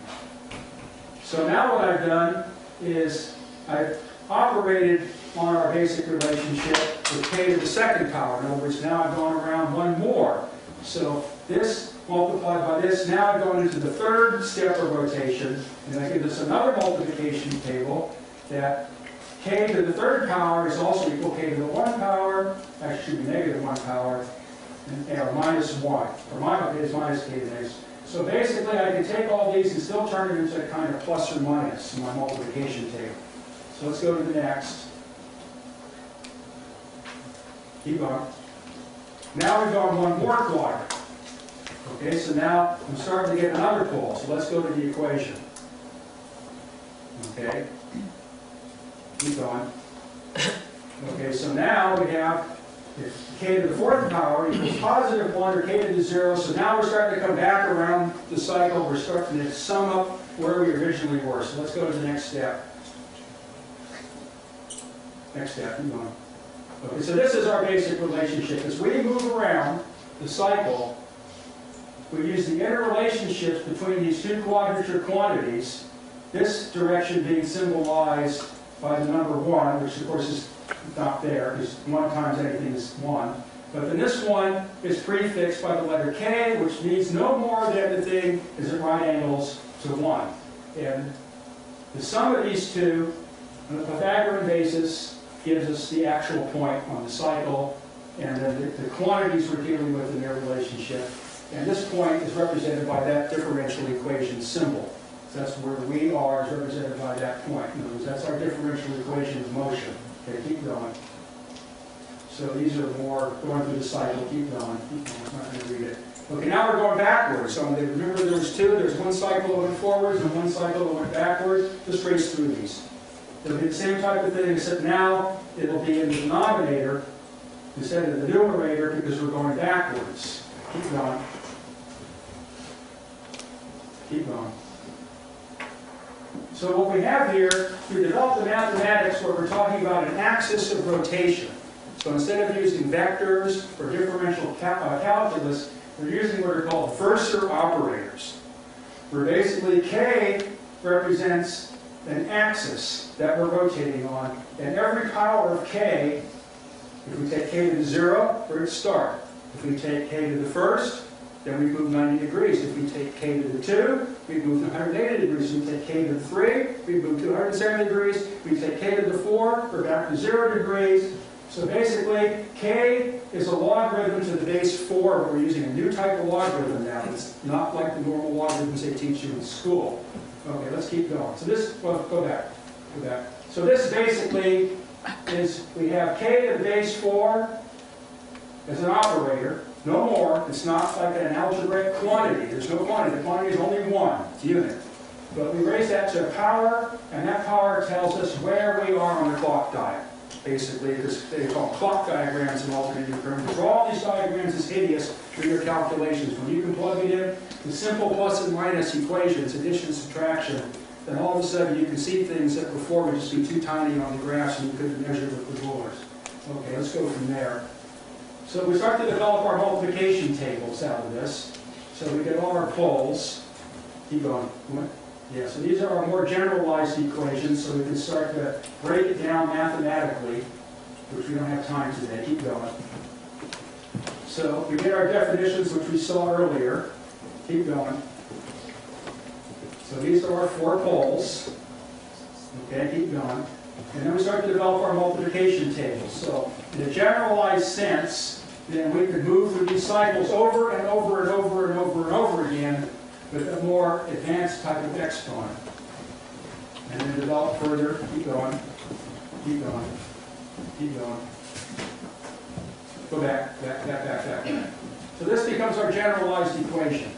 [SPEAKER 3] So now what I've done is I've operated on our basic relationship with k to the second power. In other words, now I've gone around one more. So this multiplied by this, now I've gone into the third step of rotation, and that gives us another multiplication table that k to the third power is also equal k to the 1 power, actually should be -1 power, or -1, or minus is minus k to the next. So basically I can take all these and still turn it into a kind of plus or minus in my multiplication table. So let's go to the next. Keep going. Now we've gone one more quadrant. Okay, so now I'm starting to get another pole. So let's go to the equation. Okay. Keep going. Okay, so now we have if k to the 4th power equals +1 or k to the 0. So now we're starting to come back around the cycle. We're starting to sum up where we originally were. So let's go to the next step. Next step, keep going. Okay, so this is our basic relationship. As we move around the cycle, we use the interrelationships between these two quadrature quantities, this direction being symbolized by the number 1, which of course is not there, because 1 times anything is 1. But then this one is prefixed by the letter k, which means no more than the thing is at right angles to 1. And The sum of these two on a Pythagorean basis gives us the actual point on the cycle, and then the quantities we're dealing with in their relationship. And this point is represented by that differential equation symbol. So that's where we are is represented by that point. In other words, that's our differential equation of motion. Okay, keep going. So these are more going through the cycle. Keep going. Keep going. I'm not going to read it. Okay, now we're going backwards. So remember there was two. There's one cycle that went forwards and one cycle that went backwards. Just race through these. It'll be the same type of thing, except now it'll be in the denominator instead of the numerator because we're going backwards. Keep going. Keep going. So what we have here, we developed the mathematics where we're talking about an axis of rotation. So instead of using vectors or differential calculus, we're using what are called versor operators. Where basically K represents an axis that we're rotating on, and every power of K, if we take K to the 0, we're at start. If we take K to the first, then we move 90 degrees. If we take K to the 2, we move 180 degrees. If we take K to the 3, we move 270 degrees. If we take K to the 4, we're back to 0 degrees. So basically, K is a logarithm to the base 4, but we're using a new type of logarithm now. It's not like the normal logarithms they teach you in school. Okay, let's keep going. So this, well, go back. So this basically is, we have K to the base 4 as an operator. No more. It's not like an algebraic quantity. There's no quantity. The quantity is only one. It's unit. But we raise that to a power, and that power tells us where we are on the clock dial. Basically, because they call clock diagrams in alternating current. For all these diagrams is hideous for your calculations. When you can plug it in with simple plus and minus equations, addition, subtraction, then all of a sudden you can see things that before would just be too tiny on the graphs and you couldn't measure with the rulers. Okay, let's go from there. So we start to develop our multiplication tables out of this. So we get all our poles. Keep going. Yeah, so these are our more generalized equations, so we can start to break it down mathematically, which we don't have time today. Keep going. So we get our definitions, which we saw earlier. Keep going. So these are our 4 poles. Okay, keep going. And then we start to develop our multiplication tables. So in a generalized sense, then we could move through these cycles over and over and over and over and over again with a more advanced type of exponent. And then develop further. Keep going. Keep going. Keep going. Go back. So this becomes our generalized equation.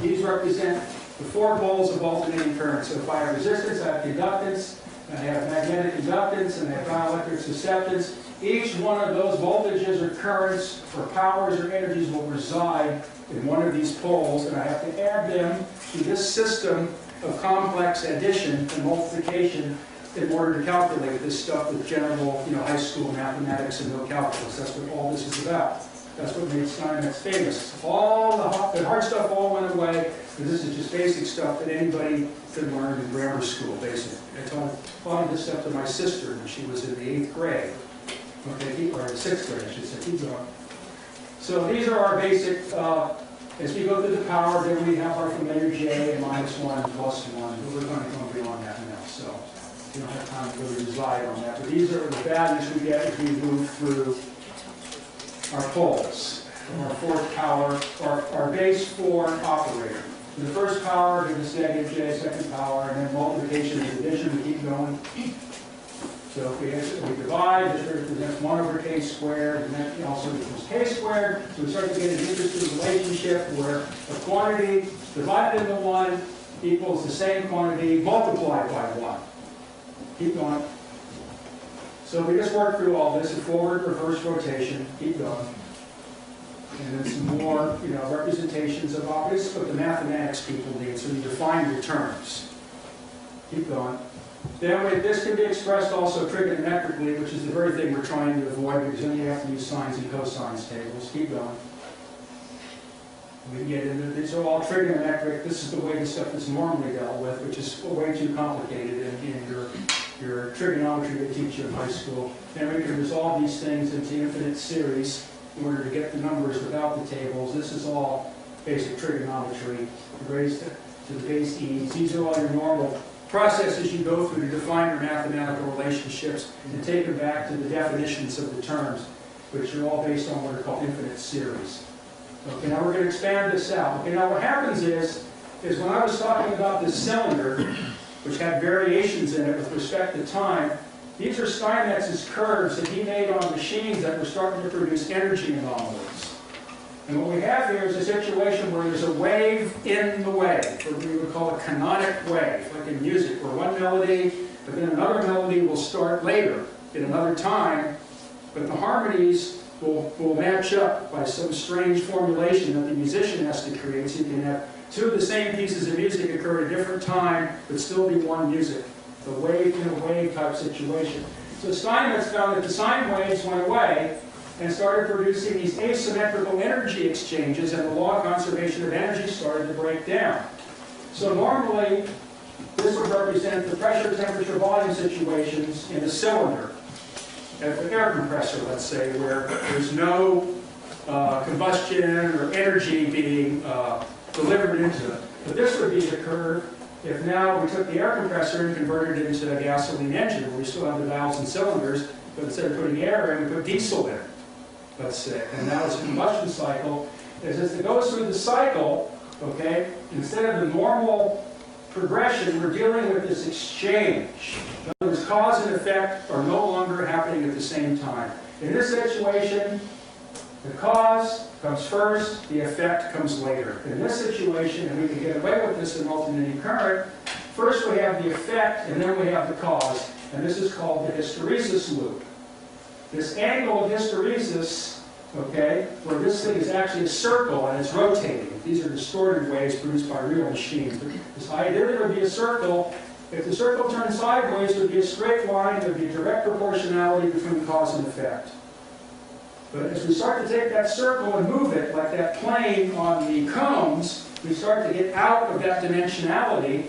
[SPEAKER 3] These represent the 4 poles of alternating current. So if I have resistance, I have conductance, I have magnetic inductance, and I have dielectric susceptance. Each one of those voltages or currents or powers or energies will reside in one of these poles, and I have to add them to this system of complex addition and multiplication in order to calculate this stuff with general, high school mathematics and no calculus. That's what all this is about. That's what made Steinmetz famous. All the hard stuff all went away, and this is just basic stuff that anybody could learn in grammar school, basically. I taught this stuff to my sister when she was in the 8th grade. Okay, or the 6th grade, I should say. Keep going. So these are our basic, as we go through the power, then we have our familiar J and -1 and +1. But we're going to go beyond that now, so we don't have time to really decide on that. But these are the values we get as we move through our poles. Our 4th power, our base 4 operator. So the first power gives us -J, second power, and then multiplication and division, we keep going. So if we divide, this represents 1 over k squared, and that also equals k squared. So we start to get an interesting relationship where a quantity divided into 1 equals the same quantity multiplied by 1. Keep going. So we just worked through all this, a forward, reverse rotation. Keep going. And then some more, representations of this, what the mathematics people need. So you define your terms. Keep going. Then this can be expressed also trigonometrically, which is the very thing we're trying to avoid, because then you have to use sines and cosines tables. Keep going. We can get into these are all trigonometric. This is the way the stuff is normally dealt with, which is way too complicated in your trigonometry they teach you in high school. Then we can resolve these things into infinite series in order to get the numbers without the tables. This is all basic trigonometry raised to the base e's. These are all your normal processes you go through to define your mathematical relationships and take them back to the definitions of the terms, which are all based on what are called infinite series. Okay, now we're going to expand this out. Okay, now what happens is when I was talking about this cylinder, which had variations in it with respect to time, these are Steinmetz's curves that he made on machines that were starting to produce energy anomalies. And what we have here is a situation where there's a wave in the wave, what we would call a canonic wave, like in music, where one melody, but then another melody will start later, at another time, but the harmonies will match up by some strange formulation that the musician has to create, so you can have two of the same pieces of music occur at a different time, but still be one music. The wave in a wave type situation. So Steinmetz found that the sine waves went away and started producing these asymmetrical energy exchanges, and the law of conservation of energy started to break down. So normally, this would represent the pressure, temperature, volume situations in a cylinder. An air compressor, let's say, where there's no combustion or energy being delivered into it. But this would be the curve if now we took the air compressor and converted it into a gasoline engine, where we still have the valves and cylinders, but instead of putting air in, we put diesel in, let's say. And now it's a combustion cycle. As it goes through the cycle, okay, instead of the normal progression, we're dealing with this exchange. In other words, cause and effect are no longer happening at the same time. In this situation, the cause comes first, the effect comes later. In this situation, and we can get away with this in alternating current, first we have the effect and then we have the cause, and this is called the hysteresis loop. This angle of hysteresis, okay, where this thing is actually a circle and it's rotating. These are distorted waves produced by real machines. But this idea that it would be a circle, if the circle turned sideways, it would be a straight line, there would be a direct proportionality between cause and effect. But as we start to take that circle and move it, like that plane on the cones, we start to get out of that dimensionality,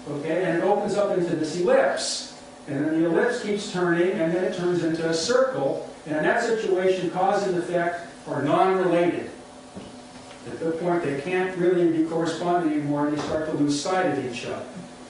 [SPEAKER 3] okay, and it opens up into this ellipse. And then the ellipse keeps turning, and then it turns into a circle. And in that situation, cause and effect are non-related. At that point, they can't really be corresponding anymore, and they start to lose sight of each other.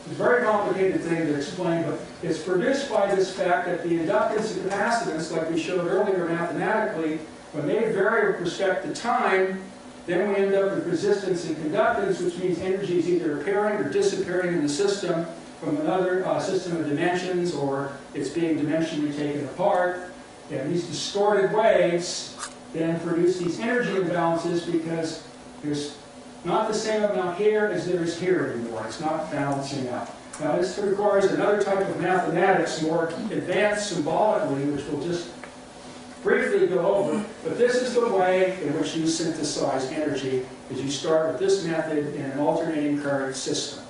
[SPEAKER 3] It's a very complicated thing to explain, but it's produced by this fact that the inductance and capacitance, like we showed earlier mathematically, when they vary with respect to time, then we end up with resistance and conductance, which means energy is either appearing or disappearing in the system from another system of dimensions, or it's being dimensionally taken apart. And these distorted waves then produce these energy imbalances because there's not the same amount here as there is here anymore. It's not balancing out. Now this requires another type of mathematics, more advanced symbolically, which we'll just briefly go over. But this is the way in which you synthesize energy, is you start with this method in an alternating current system.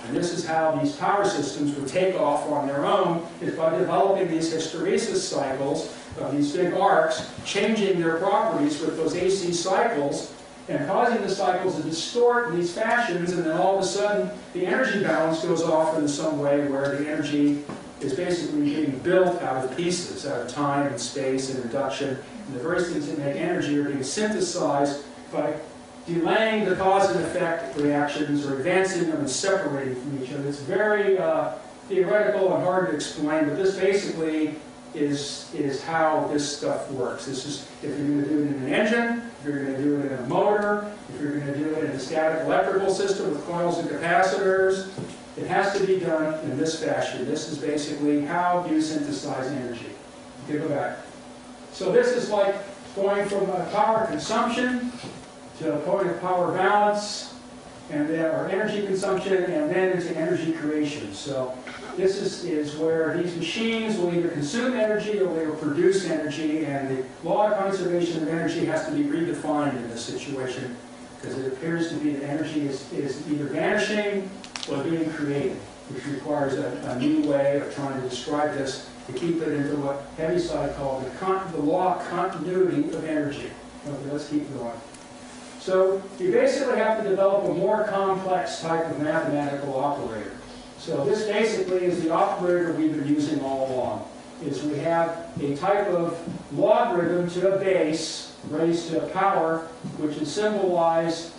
[SPEAKER 3] And this is how these power systems would take off on their own, is by developing these hysteresis cycles of these big arcs, changing their properties with those AC cycles, and causing the cycles to distort in these fashions, and then all of a sudden the energy balance goes off in some way where the energy is basically being built out of pieces, out of time and space and induction. And the various things that make energy are being synthesized by delaying the cause and effect reactions or advancing them and separating from each other. It's very theoretical and hard to explain, but this basically is how this stuff works. This is, if you're going to do it in an engine, if you're going to do it in a motor, if you're going to do it in a static electrical system with coils and capacitors, it has to be done in this fashion. This is basically how you synthesize energy. Okay, go back. So this is like going from a power consumption to a point of power balance, and then or energy consumption, and then into energy creation. So this is where these machines will either consume energy or they will produce energy, and the law of conservation of energy has to be redefined in this situation, because it appears to be that energy is either vanishing or being created, which requires a new way of trying to describe this to keep it into what Heaviside called the law of continuity of energy. Okay, let's keep going. So you basically have to develop a more complex type of mathematical operator. So this basically is the operator we've been using all along. Is we have a type of logarithm to a base raised to a power, which is symbolized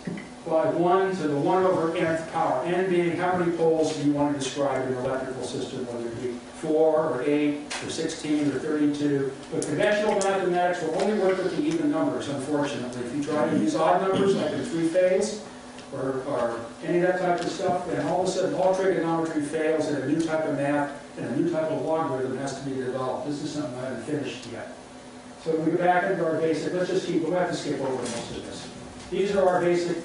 [SPEAKER 3] by 1 to the 1 over nth power. N being how many poles do you want to describe in an electrical system, whether it be 4 or 8 or 16 or 32. But conventional mathematics will only work with the even numbers, unfortunately. If you try to use odd numbers, like in three-phase or any of that type of stuff, then all of a sudden all trigonometry fails and a new type of math and a new type of logarithm has to be developed. This is something I haven't finished yet. So we go back into our basic, let's just keep, we'll have to skip over most of this. These are our basic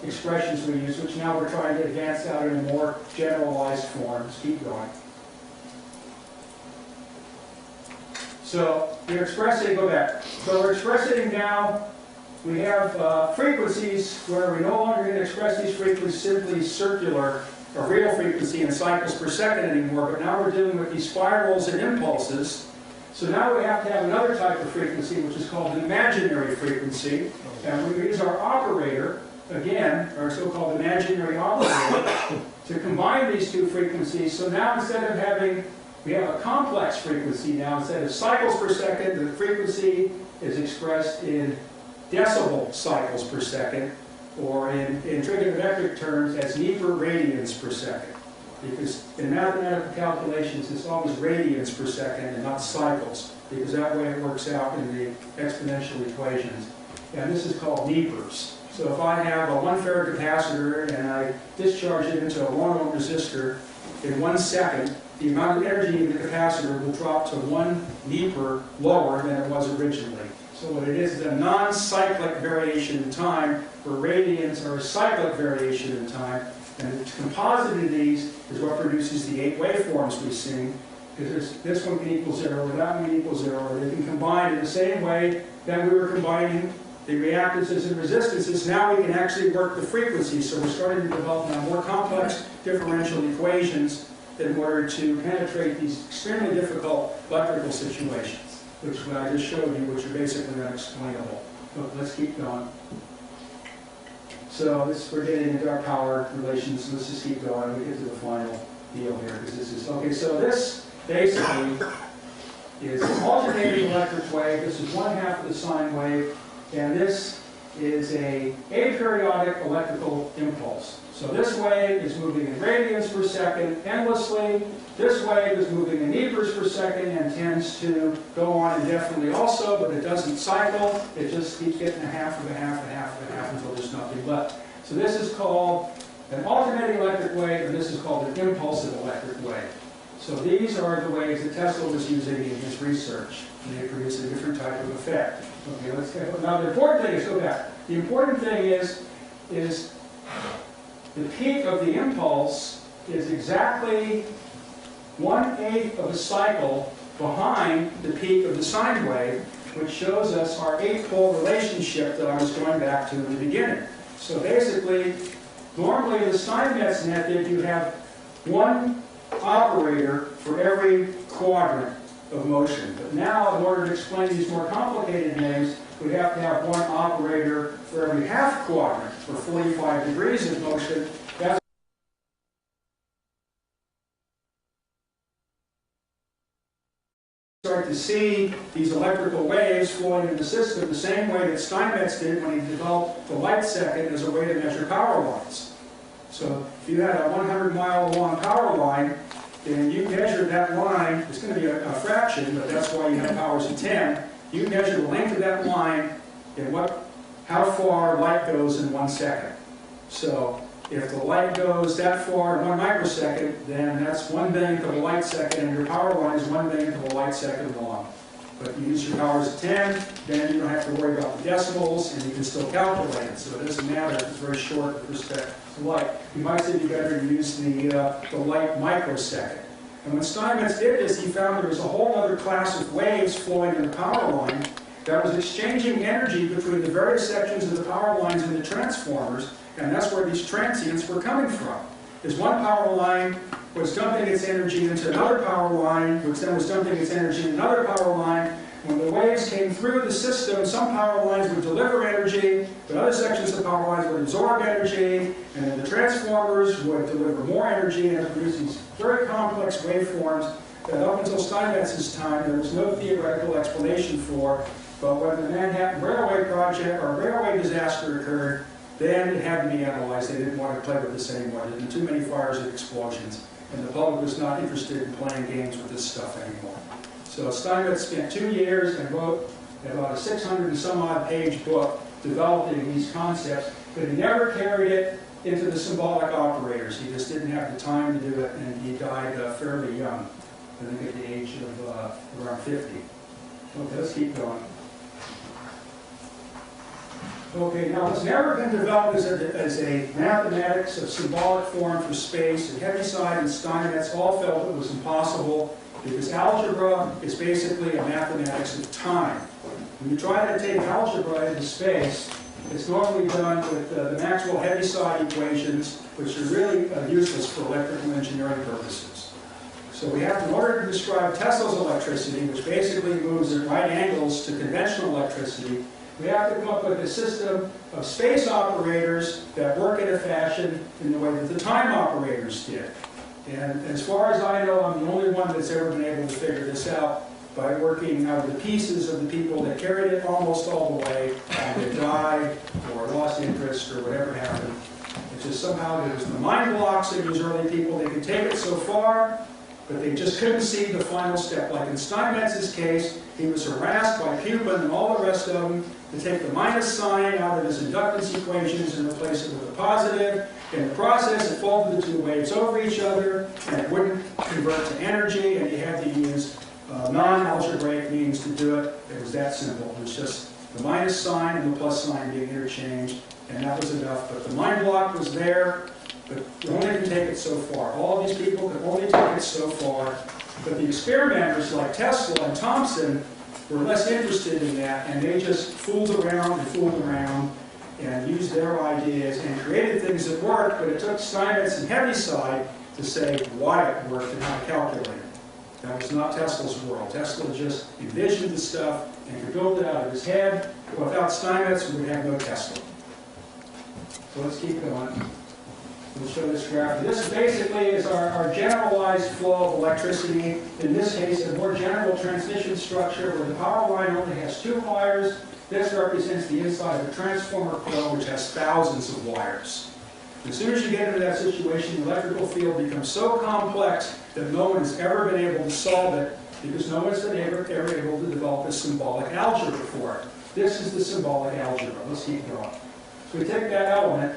[SPEAKER 3] expressions we use, which now we're trying to advance out in a more generalized form. Let's keep going. So we're expressing, go back. So we're expressing now, we have frequencies where we no longer can express these frequencies simply circular or real frequency in cycles per second anymore, but now we're dealing with these spirals and impulses. So now we have to have another type of frequency, which is called an imaginary frequency. And we use our operator, again, our so-called imaginary operator, to combine these two frequencies. So now instead of having, we have a complex frequency now. Instead of cycles per second, the frequency is expressed in decibel cycles per second, or in trigonometric terms as meter radians per second. Because in mathematical calculations, it's always radians per second and not cycles, because that way it works out in the exponential equations. And this is called meters. So if I have a 1 farad capacitor and I discharge it into a 1 ohm resistor, in 1 second, the amount of energy in the capacitor will drop to 1 meter lower than it was originally. So what it is a non-cyclic variation in time, where radians are a cyclic variation in time. And the composite of these is what produces the 8 waveforms we see. Because this one can equal 0, or that one can equal 0, or they can combine in the same way that we were combining the reactances and resistances. Now we can actually work the frequencies. So we're starting to develop now more complex differential equations in order to penetrate these extremely difficult electrical situations, which I just showed you, which are basically unexplainable. But let's keep going. So this, we're getting into our power relations, so let's just keep going. We get to the final deal here, because this is, okay, so this basically is an alternating electric wave. This is 1/2 of the sine wave, and this is a aperiodic electrical impulse. So this wave is moving in radians per second endlessly. This wave is moving in meters per second and tends to go on indefinitely also, but it doesn't cycle. It just keeps getting a half of a half, a half of a half until there's nothing left. So this is called an alternating electric wave, and this is called an impulsive electric wave. So these are the waves that Tesla was using in his research, and they produce a different type of effect. Okay, let's go. Now the important thing is, go back. The important thing is the peak of the impulse is exactly 1/8 of a cycle behind the peak of the sine wave, which shows us our 8-pole relationship that I was going back to in the beginning. So basically, normally in the Steinmetz method, you have one operator for every quadrant of motion. But now, in order to explain these more complicated names, we have to have one operator for every half quadrant, for 45 degrees of motion. That's start to see these electrical waves flowing in the system the same way that Steinmetz did when he developed the light second as a way to measure power lines. So if you had a 100-mile long power line, and you measure that line, it's going to be a fraction, but that's why you have powers of 10. You measure the length of that line and how far light goes in 1 second. So if the light goes that far in 1 microsecond, then that's 1/1000th of a light second, and your power line is 1/1000th of a light second long. But you use your powers of 10, then you don't have to worry about the decimals, and you can still calculate it. So it doesn't matter if it's very short with respect to light. You might say you better use the light microsecond. And when Steinmetz did this, he found there was a whole other class of waves flowing in the power line that was exchanging energy between the various sections of the power lines and the transformers, and that's where these transients were coming from. Is one power line was dumping its energy into another power line, which then was dumping its energy in another power line. When the waves came through the system, some power lines would deliver energy, but other sections of the power lines would absorb energy, and then the transformers would deliver more energy, and it produced these very complex waveforms that up until Steinmetz's time there was no theoretical explanation for. But when the Manhattan Railway project or railway disaster occurred, Then it had to be analyzed. They didn't want to play with this anymore. There had been too many fires and explosions, and the public was not interested in playing games with this stuff anymore. So Steinmetz spent 2 years and wrote about a 600 and some odd page book developing these concepts, but he never carried it into the symbolic operators. He just didn't have the time to do it, and he died fairly young, I think at the age of around 50. Okay, let's keep going. Okay, now it's never been developed as a mathematics of symbolic form for space, and Heaviside and Steinmetz all felt it was impossible because algebra is basically a mathematics of time. When you try to take algebra into space, it's normally done with the Maxwell Heaviside equations, which are really useless for electrical engineering purposes. So we have, in order to describe Tesla's electricity, which basically moves at right angles to conventional electricity, we have to come up with a system of space operators that work in a fashion in the way that the time operators did. And as far as I know, I'm the only one that's ever been able to figure this out by working out of the pieces of the people that carried it almost all the way, and they died or lost interest or whatever happened. It's just somehow there was the mind blocks in these early people. They could take it so far, but they just couldn't see the final step. Like in Steinmetz's case, he was harassed by Pupin and all the rest of them to take the minus sign out of his inductance equations and replace it with a positive. In the process, it folded the two waves over each other, and it wouldn't convert to energy, and you had to use non-algebraic means to do it. It was that simple. It was just the minus sign and the plus sign being interchanged, and that was enough. But the mind block was there, but you only can take it so far. All of these people could only take it so far. But the experimenters like Tesla and Thomson were less interested in that, and they just fooled around and used their ideas and created things that worked, but it took Steinmetz and Heaviside to say why it worked and how to calculate it. That was not Tesla's world. Tesla just envisioned the stuff and could build it out of his head. Without Steinmetz, we would have no Tesla. So let's keep going. We'll show this graph. This basically is our generalized flow of electricity. In this case, a more general transmission structure where the power line only has 2 wires. This represents the inside of a transformer coil, which has thousands of wires. As soon as you get into that situation, the electrical field becomes so complex that no one has ever been able to solve it because no one's been ever able to develop a symbolic algebra for it. This is the symbolic algebra. Let's keep going. So we take that element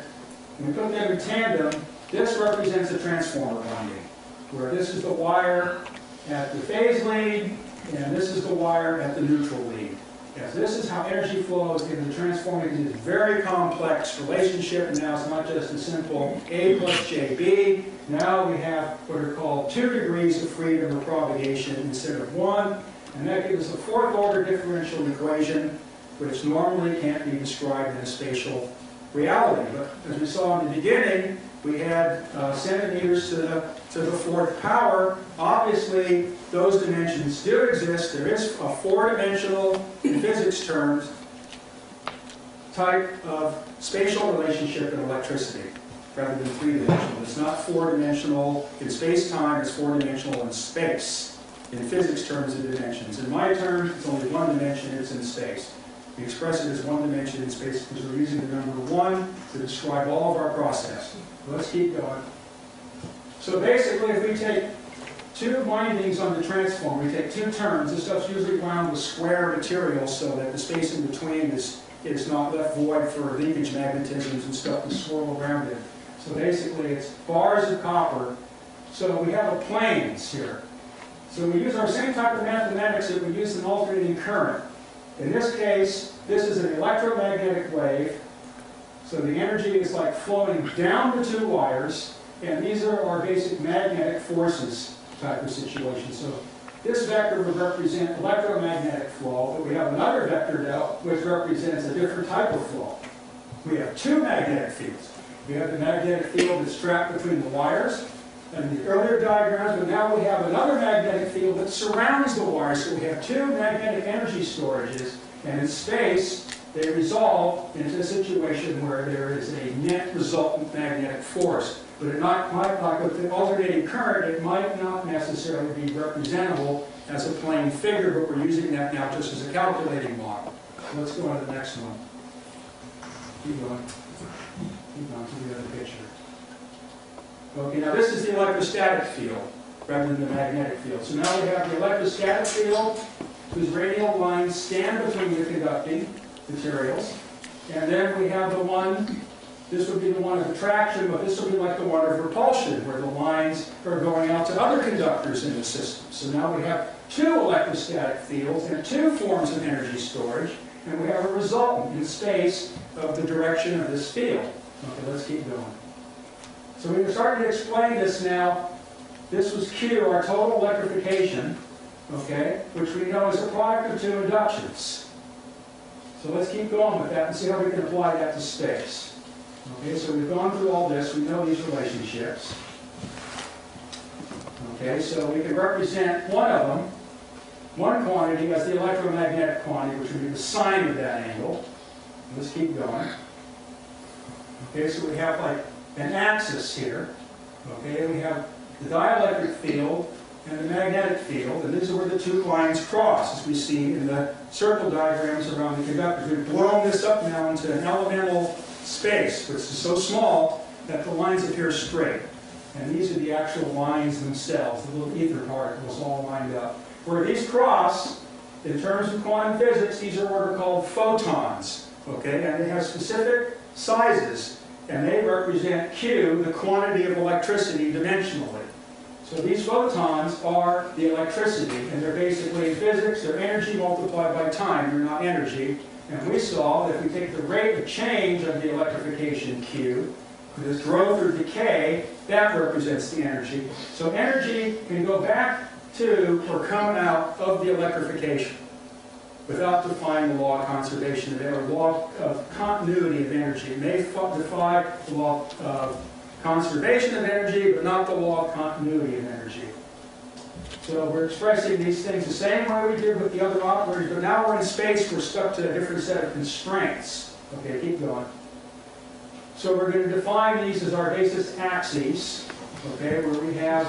[SPEAKER 3] and we put them in tandem. This represents a transformer winding, where this is the wire at the phase lead, and this is the wire at the neutral lead. Yes, this is how energy flows in the transformer. It is a very complex relationship, and now it's not just a simple A plus JB. Now we have what are called 2 degrees of freedom of propagation instead of 1, and that gives us a 4th order differential equation, which normally can't be described in a spatial reality. But as we saw in the beginning, we had centimeters to the 4th power. Obviously, those dimensions do exist. There is a 4-dimensional, in physics terms, type of spatial relationship in electricity, rather than 3-dimensional. It's not 4-dimensional in space-time, it's 4-dimensional in space. In physics terms of dimensions. In my terms, it's only 1 dimension, it's in space. We express it as 1 dimension in space because we're using the number 1 to describe all of our process. Let's keep going. So basically, if we take 2 windings on the transformer, we take 2 turns. This stuff's usually wound with square material so that the space in between is not left void for leakage magnetisms and stuff to swirl around it. So basically, it's bars of copper. So we have a planes here. So we use our same type of mathematics that we use in alternating current. In this case, this is an electromagnetic wave. So the energy is like flowing down the 2 wires, and these are our basic magnetic forces type of situation. So this vector would represent electromagnetic flow, but we have another vector now which represents a different type of flow. We have 2 magnetic fields. We have the magnetic field that's trapped between the wires and the earlier diagrams, but now we have another magnetic field that surrounds the wires. So we have 2 magnetic energy storages, and in space, they resolve into a situation where there is a net resultant magnetic force. But it might, like with the alternating current, it might not necessarily be representable as a plane figure, but we're using that now just as a calculating model. So let's go on to the next one. Keep going. Keep on to the other picture. Okay, now this is the electrostatic field rather than the magnetic field. So now we have the electrostatic field whose radial lines stand between the conducting materials. And then we have the one, this would be the one of attraction, but this would be like the one of repulsion, where the lines are going out to other conductors in the system. So now we have two electrostatic fields and two forms of energy storage, and we have a resultant in space of the direction of this field. Okay, let's keep going. So we're starting to explain this now. This was Q, our total electrification, okay, which we know is a product of two inductions. So let's keep going with that and see how we can apply that to space. Okay, so we've gone through all this. We know these relationships. Okay, so we can represent one of them, one quantity as the electromagnetic quantity, which would be the sine of that angle. Let's keep going. Okay, so we have like an axis here. Okay, we have the dielectric field and the magnetic field, and these are where the two lines cross, as we see in the circle diagrams around the conductors. We've blown this up now into an elemental space, which is so small that the lines appear straight. And these are the actual lines themselves, the little ether particles all lined up. Where these cross, in terms of quantum physics, these are what are called photons. Okay, and they have specific sizes, and they represent Q, the quantity of electricity dimensionally. So these photons are the electricity, and they're basically in physics, they're energy multiplied by time, they're not energy. And we saw that if we take the rate of change of the electrification Q, this growth or decay, that represents the energy. So energy can go back to or come out of the electrification without defying the law of conservation or law of continuity of energy. It may defy the law of conservation of energy, but not the law of continuity of energy. So we're expressing these things the same way we did with the other operators, but now we're in space, we're stuck to a different set of constraints. Okay, keep going. So we're going to define these as our basis axes, okay, where we have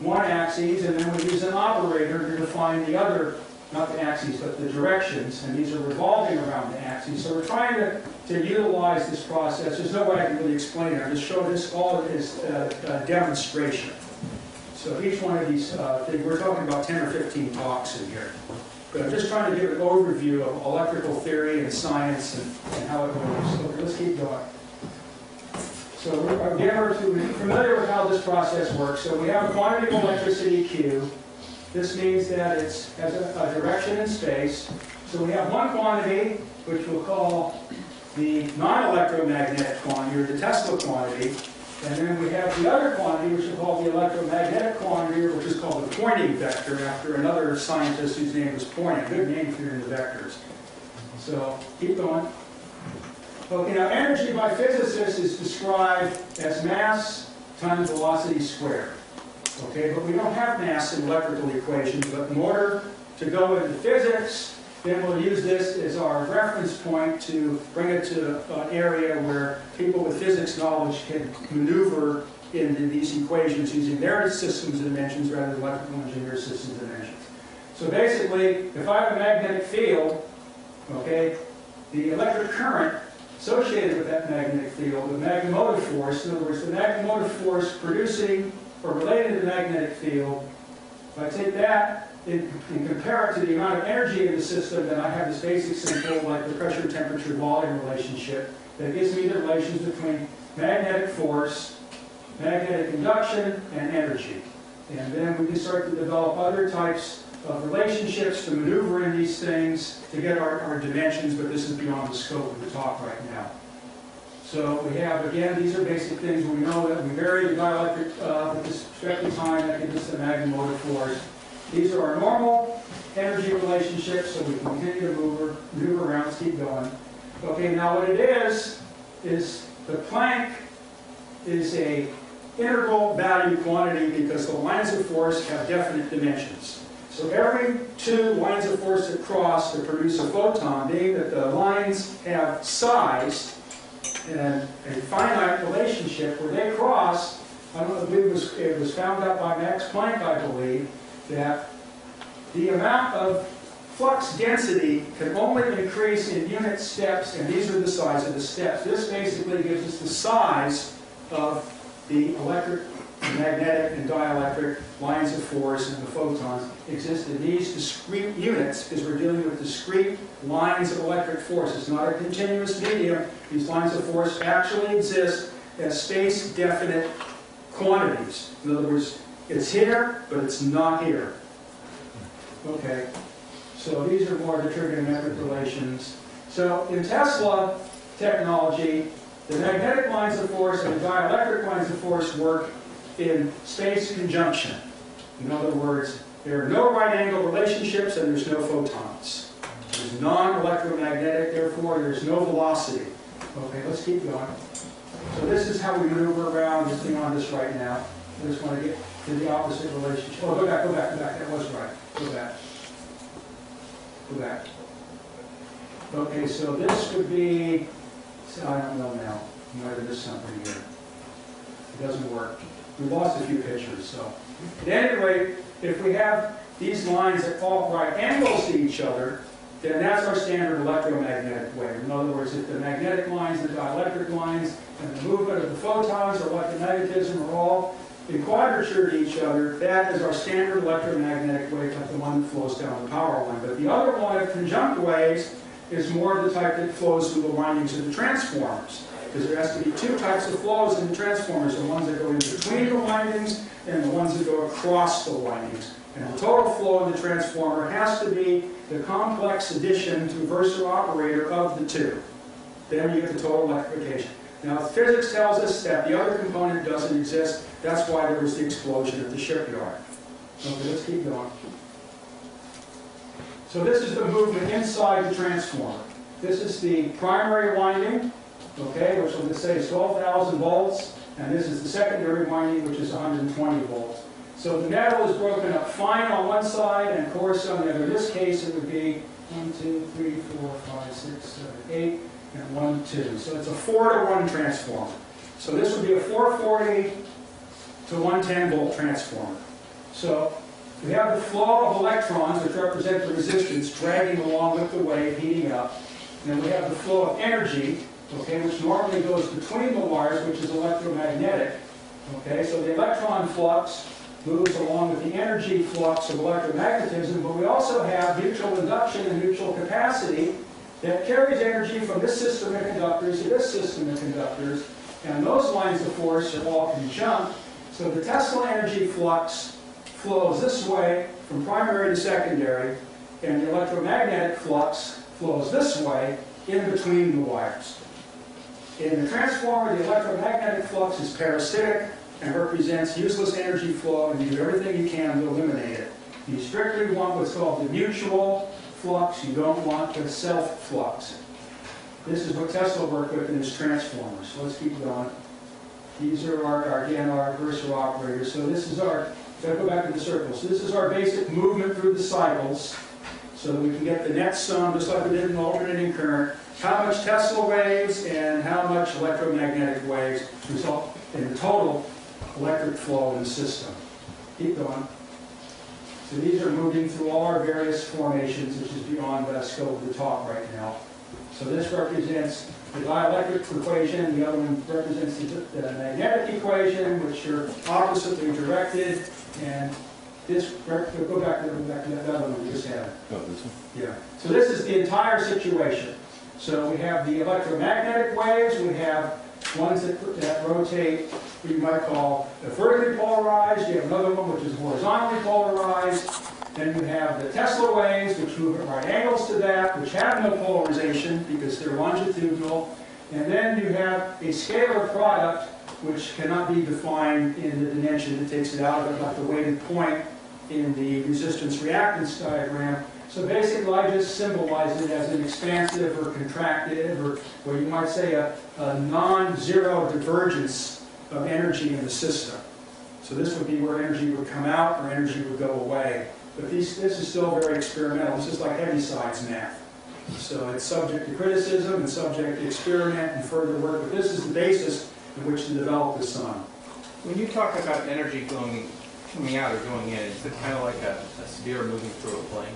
[SPEAKER 3] one axis, and then we use an operator to define the other, not the axes, but the directions, and these are revolving around the axes. So we're trying to utilize this process. There's no way I can really explain it. I just show this all as a demonstration. So each one of these things, we're talking about 10 or 15 talks in here. But I'm just trying to give an overview of electrical theory and science and how it works. So let's keep going. So again, we're familiar with how this process works. So we have a quantity of electricity Q. This means that it has a direction in space. So we have one quantity, which we'll call the non-electromagnetic quantity, or the Tesla quantity. And then we have the other quantity, which is called the electromagnetic quantity, which is called the Poynting vector, after another scientist whose name was Poynting. Good name if you're into vectors. So keep going. Okay, now energy by physicists is described as mass times velocity squared. Okay, but we don't have mass in electrical equations, but in order to go into physics, then we'll use this as our reference point to bring it to an area where people with physics knowledge can maneuver into these equations using their systems dimensions rather than electrical engineer systems dimensions. So basically, if I have a magnetic field, okay, the electric current associated with that magnetic field, the magnetic force, in other words, the magnetic force producing or related to the magnetic field, if I take that and compare it to the amount of energy in the system, then I have this basic symbol like the pressure, temperature, volume relationship that gives me the relations between magnetic force, magnetic induction, and energy. And then we can start to develop other types of relationships to maneuver in these things to get our dimensions, but this is beyond the scope of the talk right now. So we have, again, these are basic things. We know that we vary the dielectric with respect to time, that gives us the magnetic force. These are our normal energy relationships, so we can continue to maneuver around. Let's keep going. Okay, now what it is the Planck is a integral value quantity because the lines of force have definite dimensions. So every two lines of force that cross to produce a photon, being that the lines have size and a finite relationship where they cross, I don't believe it was found out by Max Planck, I believe, that the amount of flux density can only increase in unit steps, and these are the size of the steps. This basically gives us the size of the electric, magnetic, and dielectric lines of force, and the photons exist in these discrete units because we're dealing with discrete lines of electric force. It's not a continuous medium. These lines of force actually exist as space-definite quantities. In other words, it's here, but it's not here. Okay, so these are more the trigonometric relations. So in Tesla technology, the magnetic lines of force and the dielectric lines of force work in space conjunction. In other words, there are no right angle relationships and there's no photons. There's non-electromagnetic, therefore there's no velocity. Okay, let's keep going. So this is how we maneuver around this thing on this right now. I just want to get to the opposite relationship. Oh, go back. That was right. Go back. Okay, so this would be, so I don't know now. You might have missed something here. It doesn't work. We lost a few pictures, so. At any rate, if we have these lines at all right angles to each other, then that's our standard electromagnetic wave. In other words, if the magnetic lines, the dielectric lines, and the movement of the photons or electromagnetism are all in quadrature to each other, that is our standard electromagnetic wave, like the one that flows down the power line. But the other one of conjunct waves is more of the type that flows through the windings of the transformers. Because there has to be two types of flows in the transformers, the ones that go in between the windings and the ones that go across the windings. And the total flow in the transformer has to be the complex addition to versor operator of the two. Then you get the total electrification. Now, physics tells us that the other component doesn't exist. That's why there was the explosion at the shipyard. Okay, let's keep going. So this is the movement inside the transformer. This is the primary winding, okay, which let's say is 12,000 volts, and this is the secondary winding, which is 120 volts. So the metal is broken up fine on one side and coarse on the other. In this case, it would be 1, 2, 3, 4, 5, 6, 7, 8, and 1, 2. So it's a 4-to-1 transformer. So this would be a 440 to 110 volt transformer. So we have the flow of electrons, which represent the resistance, dragging along with the wave, heating up. And then we have the flow of energy, okay, which normally goes between the wires, which is electromagnetic. Okay, so the electron flux moves along with the energy flux of electromagnetism, but we also have mutual induction and mutual capacity that carries energy from this system of conductors to this system of conductors, and those lines of force are all conjunct. So the Tesla energy flux flows this way from primary to secondary, and the electromagnetic flux flows this way in between the wires. In the transformer, the electromagnetic flux is parasitic and represents useless energy flow, and you do everything you can to eliminate it. You strictly want what's called the mutual flux. You don't want the self-flux. This is what Tesla worked with in his transformers. So let's keep going. These are again, our versor operators. So this is our, gotta go back to the circle. So this is our basic movement through the cycles, so that we can get the net sum, just like we did in alternating current, how much Tesla waves and how much electromagnetic waves result in the total electric flow in the system. Keep going. So these are moving through all our various formations, which is beyond the scope of the talk right now. So this represents the dielectric equation, the other one represents the magnetic equation, which are oppositely directed, and this, go back to that other one we just had.
[SPEAKER 5] Oh, this one?
[SPEAKER 3] Yeah. So this is the entire situation. So we have the electromagnetic waves, we have ones that rotate, what you might call vertically polarized, you have another one which is horizontally polarized, then you have the Tesla waves, which move at right angles to that, which have no polarization because they're longitudinal, and then you have a scalar product which cannot be defined in the dimension. It takes it out of it like the weighted point in the resistance reactance diagram. So basically I just symbolize it as an expansive or contractive, or what you might say a non-zero divergence of energy in the system. So this would be where energy would come out or energy would go away. But this is still very experimental. This is like Heaviside's math. So it's subject to criticism and subject to experiment and further work. But this is the basis in which to develop the sun.
[SPEAKER 4] When you talk about energy coming out or going in, is it kind of like a sphere moving through a plane?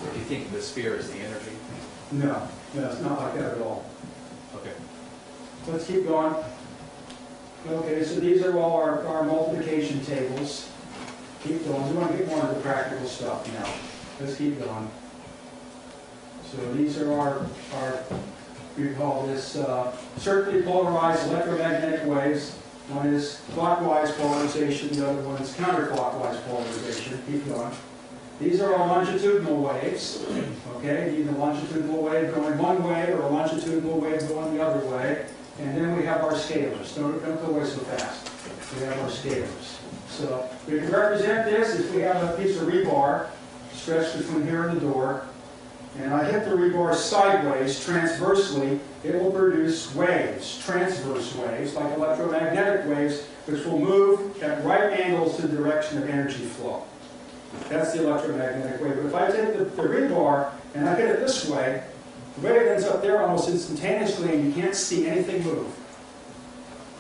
[SPEAKER 4] If you think the sphere is the energy.
[SPEAKER 3] No, it's not like that at all.
[SPEAKER 4] Okay.
[SPEAKER 3] Let's keep going. Okay, so these are all our multiplication tables. Keep going. We want to get more into the practical stuff now. Let's keep going. So these are our we call this circularly polarized electromagnetic waves. One is clockwise polarization, the other one is counterclockwise polarization. Keep going. These are our longitudinal waves. Okay, either a longitudinal wave going one way or a longitudinal wave going the other way. And then we have our scalars. Don't go away so fast. We have our scalars. So we can represent this if we have a piece of rebar stretched between here and the door, and I hit the rebar sideways, transversely, it will produce waves, transverse waves, like electromagnetic waves, which will move at right angles to the direction of energy flow. That's the electromagnetic wave. But if I take the rebar and I hit it this way, the wave ends up there almost instantaneously and you can't see anything move.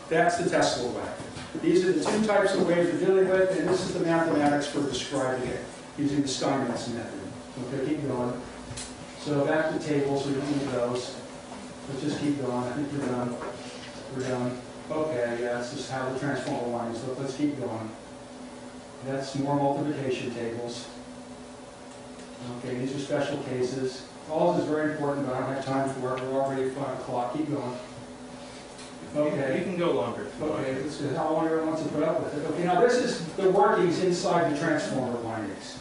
[SPEAKER 3] That's the Tesla wave. These are the two types of waves we're dealing with, and this is the mathematics for describing it using the Steinmetz method. Okay, keep going. So back to tables, we don't need those. Let's just keep going. I think we're done. We're done. Okay, yeah, that's just how the transformer lines look. Let's keep going. That's more multiplication tables. Okay, these are special cases. All this is very important, but I don't have time for it. We're already at 5 o'clock. Keep going. Okay.
[SPEAKER 4] You can go longer.
[SPEAKER 3] Okay, this is how long everyone wants to put up with it. Okay, now this is the workings inside the transformer windings.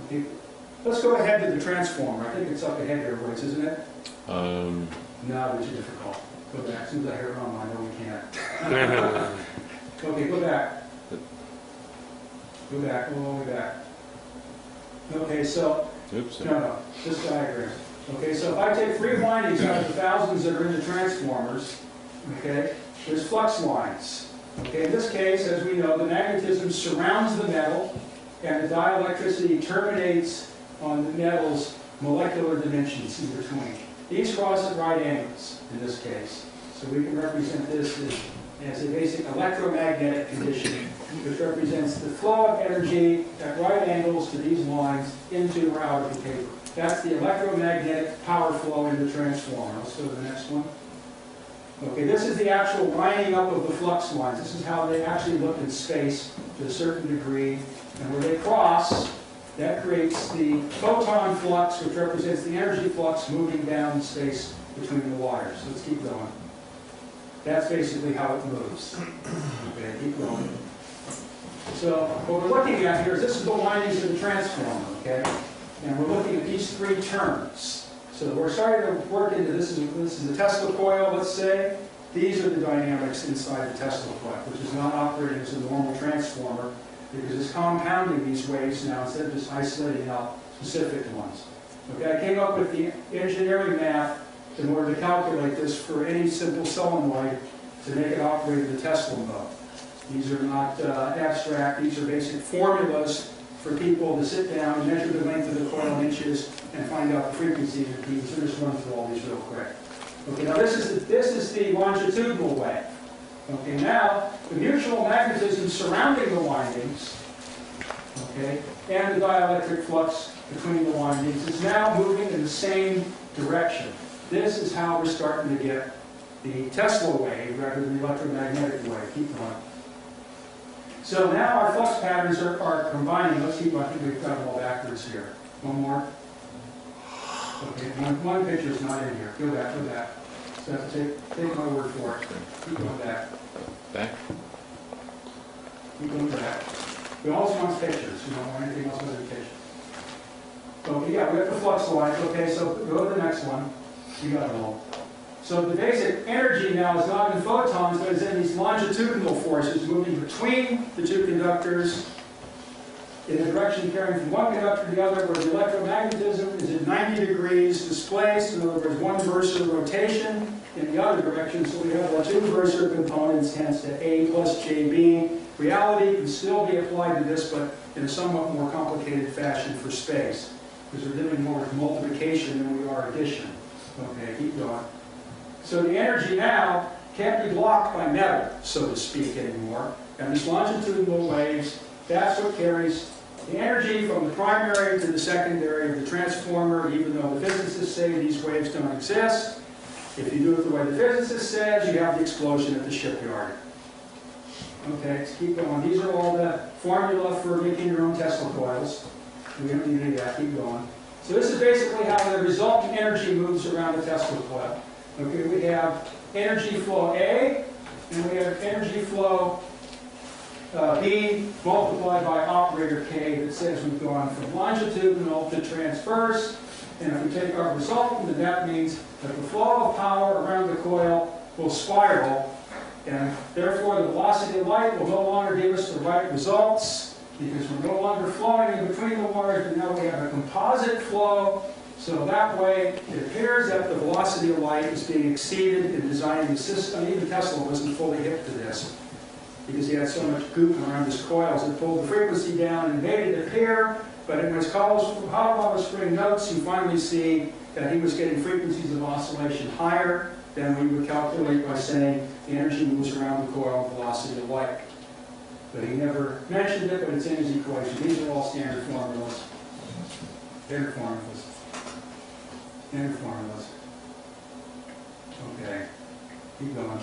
[SPEAKER 3] Okay. Let's go ahead to the transformer. I think it's up ahead here, boys, isn't it? No, it's too difficult. Go back. As soon as I hear it on, I know we can't. Okay, go back. Go back, all the way back. Okay, so,
[SPEAKER 5] Oops.
[SPEAKER 3] no, this diagram. Okay, so if I take 3 windings out of the thousands that are in the transformers, okay, there's flux lines. Okay, in this case, as we know, the magnetism surrounds the metal, and the dielectricity terminates on the metal's molecular dimensions in between. These cross at right angles, in this case. So we can represent this as a basic electromagnetic condition, which represents the flow of energy at right angles to these lines into or out of the paper. That's the electromagnetic power flow in the transformer. Let's go to the next one. Okay, this is the actual lining up of the flux lines. This is how they actually look in space to a certain degree. And where they cross, that creates the photon flux, which represents the energy flux moving down in space between the wires. Let's keep going. That's basically how it moves. Okay, keep going. So what we're looking at here is this is the windings of the transformer, okay? And we're looking at these 3 terms. So we're starting to work into this is a Tesla coil, let's say. These are the dynamics inside the Tesla coil, which is not operating as a normal transformer because it's compounding these waves now instead of just isolating out specific ones. Okay, I came up with the engineering math in order to calculate this for any simple solenoid to make it operate in the Tesla mode. These are not abstract, these are basic formulas for people to sit down, measure the length of the coil in inches, and find out the frequency of the beams. So just run through all these real quick. Okay, now this is the longitudinal wave. Okay, now the mutual magnetism surrounding the windings, okay, and the dielectric flux between the windings is now moving in the same direction. This is how we're starting to get the Tesla wave rather than the electromagnetic wave. Keep going. So now our flux patterns are combining. Let's keep, I think we've got them all backwards here. One more. Okay, one picture is not in here. Go back, go back. So I have to take my word for it. Keep going back.
[SPEAKER 5] Back?
[SPEAKER 3] Keep going back. We always want pictures. We don't want anything else other than pictures. Okay, yeah, we have the flux lines. Okay, so go to the next one. You got it all. So the basic energy now is not in photons, but it's in these longitudinal forces moving between the 2 conductors in the direction carrying from one conductor to the other, where the electromagnetism is at 90 degrees displaced. In other words, one Versor rotation in the other direction. So we have our 2 Versor components, hence the A plus JB. Reality can still be applied to this, but in a somewhat more complicated fashion for space, because we're dealing more with multiplication than we are addition. Okay, keep going. So the energy now can't be blocked by metal, so to speak, anymore. And these longitudinal waves, that's what carries the energy from the primary to the secondary of the transformer, even though the physicists say these waves don't exist. If you do it the way the physicist says, you have the explosion at the shipyard. Okay, let's keep going. These are all the formula for making your own Tesla coils. We don't need any of that. Keep going. So this is basically how the resultant energy moves around the Tesla coil. Okay, we have energy flow A, and we have energy flow B multiplied by operator K that says we've gone from longitudinal to transverse. And if we take our resultant, then that means that the flow of power around the coil will spiral, and therefore the velocity of light will no longer give us the right results because we're no longer flowing in between the wires, but now we have a composite flow. So that way, it appears that the velocity of light is being exceeded in designing the system. Even Tesla wasn't fully hip to this because he had so much goop around his coils. It pulled the frequency down and made it appear, but in his hollow spring notes, you finally see that he was getting frequencies of oscillation higher than we would calculate by saying the energy moves around the coil with velocity of light. But he never mentioned it, but it's in his equation. These are all standard formulas. Standard formulas. Standard formulas. Okay, keep going.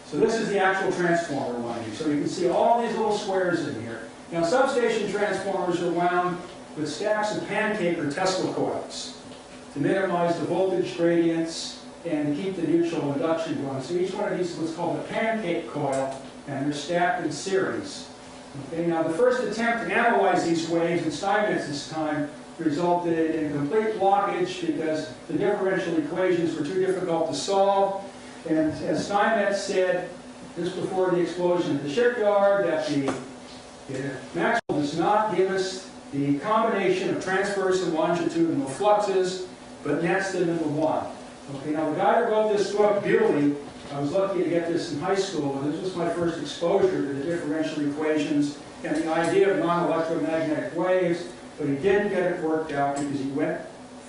[SPEAKER 3] So this is the actual transformer winding. So you can see all these little squares in here. Now substation transformers are wound with stacks of pancake or Tesla coils to minimize the voltage gradients and to keep the mutual induction going. So each one of these is what's called a pancake coil, and they're stacked in series. Okay, now the first attempt to analyze these waves in Steinmetz's time resulted in complete blockage because the differential equations were too difficult to solve. And as Steinmetz said just before the explosion at the shipyard, that the Maxwell does not give us the combination of transverse and longitudinal fluxes, but nets them into one. Okay, now the guy who wrote this book, Bewley, I was lucky to get this in high school, and this was my first exposure to the differential equations and the idea of non-electromagnetic waves, but he didn't get it worked out because he went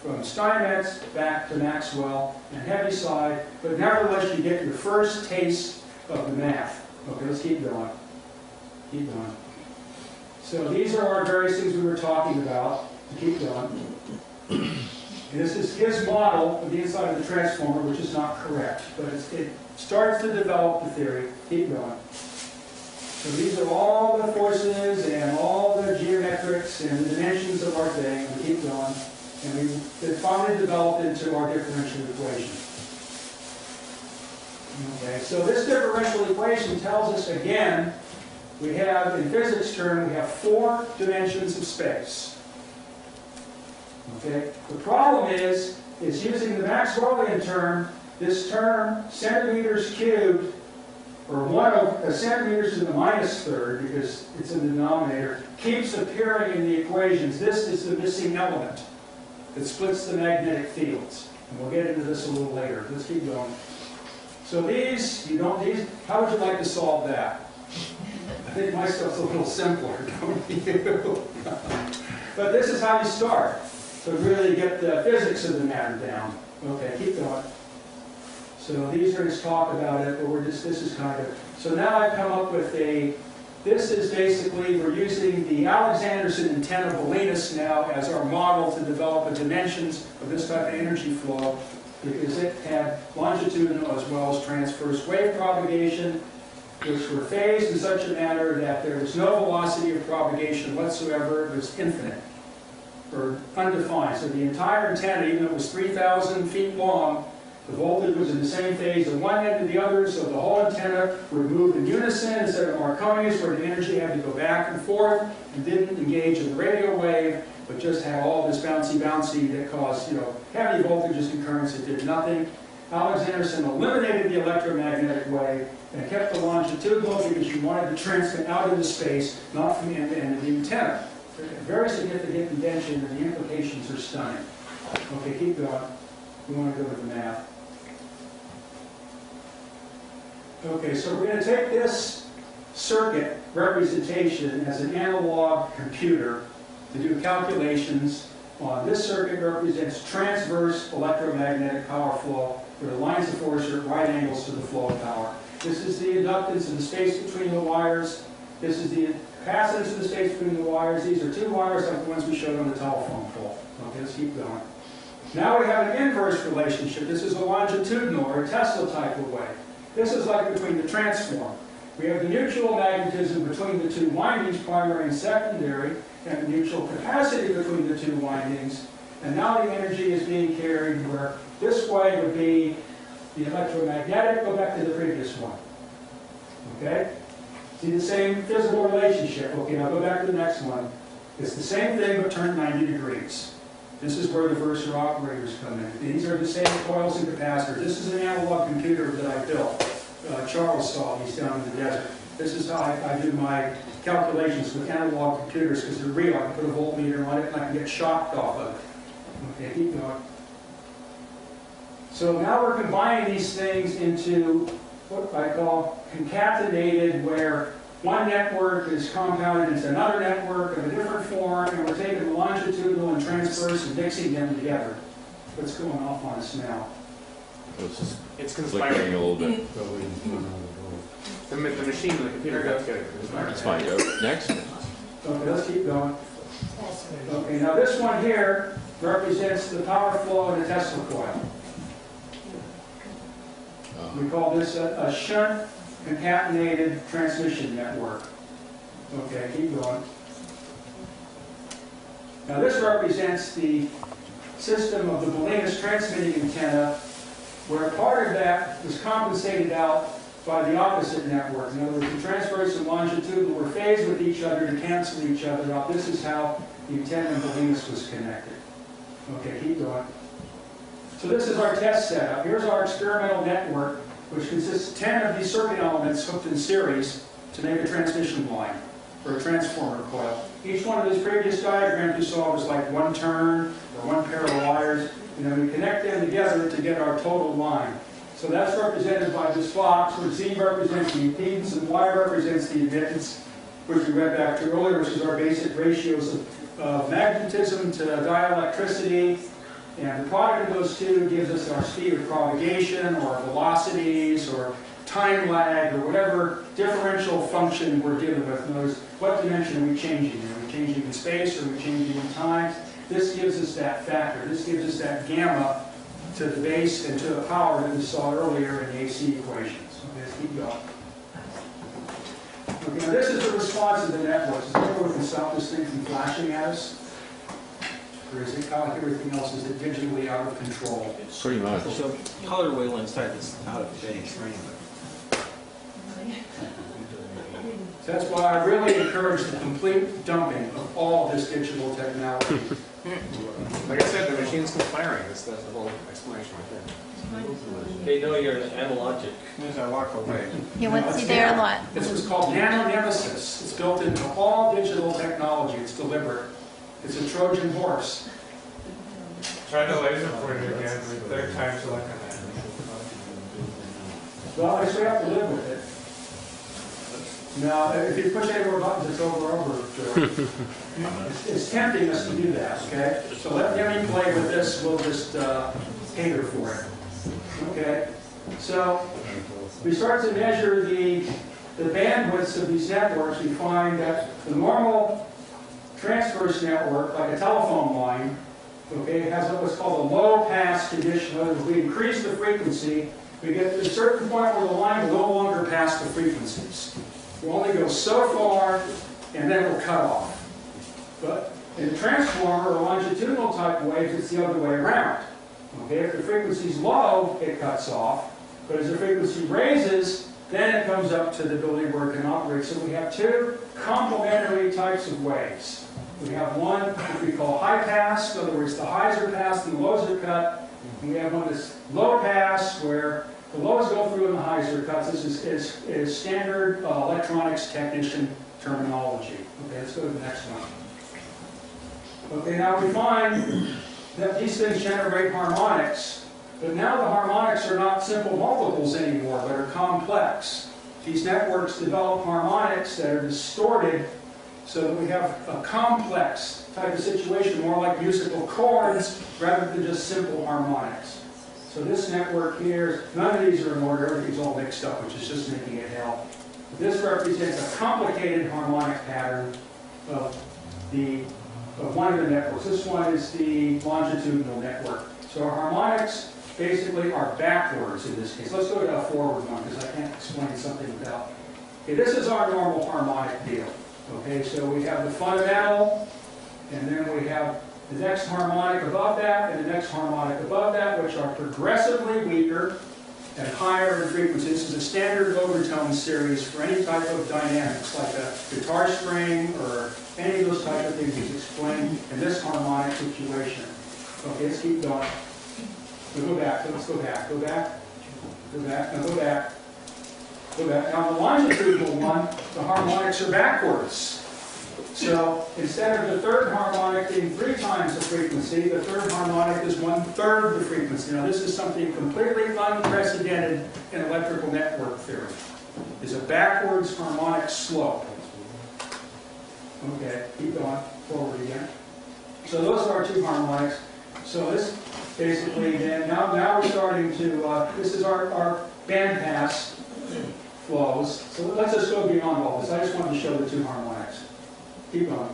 [SPEAKER 3] from Steinmetz back to Maxwell and Heaviside, but nevertheless you get your first taste of the math. Okay, let's keep going. Keep going. So these are our various things we were talking about. Keep going. And this is his model of the inside of the transformer, which is not correct, but it starts to develop the theory. Keep going. So these are all the forces and all the geometrics and the dimensions of our thing. We keep going. And it finally developed into our differential equation. Okay, so this differential equation tells us again, we have, in physics term, we have 4 dimensions of space. Okay, the problem is using the Maxwellian term, this term, centimeters cubed, or 1 centimeters to the -3rd, because it's in the denominator, keeps appearing in the equations. This is the missing element that splits the magnetic fields. And we'll get into this a little later. Let's keep going. So how would you like to solve that? I think my stuff's a little simpler, don't you? But this is how you start to really get the physics of the matter down. Okay, keep going. So these are just talk about it, but this is kind of, so now I've come up with this is basically, we're using the Alexanderson antenna Bolinas now as our model to develop the dimensions of this type of energy flow, because it had longitudinal as well as transverse wave propagation, which were phased in such a manner that there was no velocity of propagation whatsoever. It was infinite, or undefined. So the entire antenna, even though it was 3,000 feet long, the voltage was in the same phase at one end to the other, so the whole antenna would move in unison instead of Marconi's, where the energy had to go back and forth and didn't engage in the radio wave, but just had all this bouncy that caused, heavy voltages and currents that did nothing. Alexanderson eliminated the electromagnetic wave and kept the longitudinal because you wanted to transmit out into space, not from end to end of the antenna. A very significant invention, and the implications are stunning. Okay, keep going. We want to go to the math. Okay, so we're going to take this circuit representation as an analog computer to do calculations on. This circuit represents transverse electromagnetic power flow, where the lines of force are at right angles to the flow of power. This is the inductance in the space between the wires. This is the capacitance of the space between the wires. These are two wires like the ones we showed on the telephone pole. Okay, let's keep going. Now we have an inverse relationship. This is a longitudinal or a Tesla type of way. This is like between the transform. We have the mutual magnetism between the two windings, primary and secondary, and the mutual capacity between the two windings. And now the energy is being carried where this way would be the electromagnetic. Go back to the previous one. Okay? See the same physical relationship. Okay, now go back to the next one. It's the same thing but turned 90 degrees. This is where the versor operators come in. These are the same coils and capacitors. This is an analog computer that I built. Charles saw these down in the desert. This is how I do my calculations with analog computers because they're real. I can put a voltmeter on it and I can get shocked off of it. Okay, keep going. So now we're combining these things into what I call concatenated, where one network is compounded into another network of a different form, and we're taking the longitudinal and transverse and mixing them together. What's going off on us now?
[SPEAKER 4] It's
[SPEAKER 5] Flickering
[SPEAKER 4] conspiring.
[SPEAKER 5] a little bit.
[SPEAKER 4] The machine, the computer goes together.
[SPEAKER 5] That's fine. Next.
[SPEAKER 3] Okay, let's keep going. Okay, now this one here represents the power flow in a Tesla coil. We call this a shunt concatenated transmission network. Okay, keep going. Now this represents the system of the Bolinas transmitting antenna, where part of that was compensated out by the opposite network. In other words, the transverse and longitudinal were phased with each other to cancel each other out. This is how the antenna in Bolinas was connected. Okay, keep going. So this is our test setup. Here's our experimental network, which consists of 10 of these circuit elements hooked in series to make a transmission line for a transformer coil. Each one of these previous diagrams you saw was like one turn or one pair of wires. And then we connect them together to get our total line. So that's represented by this box, where Z represents the impedance and Y represents the admittance, which we read back to earlier, which is our basic ratios of magnetism to dielectricity. And the product of those two gives us our speed of propagation, or velocities, or time lag, or whatever differential function we're dealing with. In other words, what dimension are we changing? Are we changing in space, or are we changing in time? This gives us that factor. This gives us that gamma to the base and to the power that we saw earlier in the AC equations. Okay, let's keep going. Okay, now this is the response of the networks. Is there a way we can stop this thing from flashing at us? Or is it like everything else? Is it digitally out of control?
[SPEAKER 5] Pretty much.
[SPEAKER 4] So color wavelength type is out of phase, right?
[SPEAKER 3] So that's why I really encourage the complete dumping of all of this digital technology.
[SPEAKER 4] Like I said, the machine's conspiring. That's the whole explanation right there.
[SPEAKER 6] They know you're analogic.
[SPEAKER 4] As I walk away.
[SPEAKER 11] You want to see there a lot.
[SPEAKER 3] This was called nano-nemesis. It's built into all digital technology. It's deliberate. It's a Trojan horse.
[SPEAKER 7] Try the laser pointer again, third time's the luck on that.
[SPEAKER 3] Well, I guess we have to live with it. Now, if you push any more buttons, it's over. It's tempting us to do that, okay? So let Demi play with this. We'll just cater for it. Okay? So we start to measure the bandwidths of these networks. We find that the normal transverse network, like a telephone line, okay, has what's called a low-pass condition. In other words, we increase the frequency. We get to a certain point where the line will no longer pass the frequencies. We'll only go so far, and then it'll cut off. But in a transformer or longitudinal type waves, it's the other way around. Okay, if the frequency's low, it cuts off. But as the frequency raises, then it comes up to the ability where it can operate. So we have two complementary types of waves. We have one which we call high pass. In other words, the highs are passed and the lows are cut. And we have one that's low pass, where the lows go through and the highs are cut. This is standard electronics technician terminology. Okay, let's go to the next one. Okay, now we find that these things generate harmonics, but now the harmonics are not simple multiples anymore, but are complex. These networks develop harmonics that are distorted so that we have a complex type of situation, more like musical chords rather than just simple harmonics. So this network here, none of these are in order, everything's all mixed up, which is just making it hell. This represents a complicated harmonic pattern of one of the networks. This one is the longitudinal network. So our harmonics basically are backwards in this case. Let's go to a forward one because I can't explain something without. Okay, this is our normal harmonic deal. Okay, so we have the fundamental, and then we have the next harmonic above that, and the next harmonic above that, which are progressively weaker and higher in frequency. This is a standard overtone series for any type of dynamics, like a guitar string or any of those type of things is explained in this harmonic situation. Okay, let's keep going. We'll go back. Let's go back. Go back. Go back. Now go back. Go back. Now the longitudinal one, the harmonics are backwards. So instead of the third harmonic being 3 times the frequency, the third harmonic is 1/3 the frequency. Now this is something completely unprecedented in electrical network theory. It's a backwards harmonic slope. Okay, keep going forward again. So those are our 2 harmonics. So this basically then, now we're starting to, this is our bandpass flows. So let's just go beyond all this. I just wanted to show the 2 harmonics. Keep going.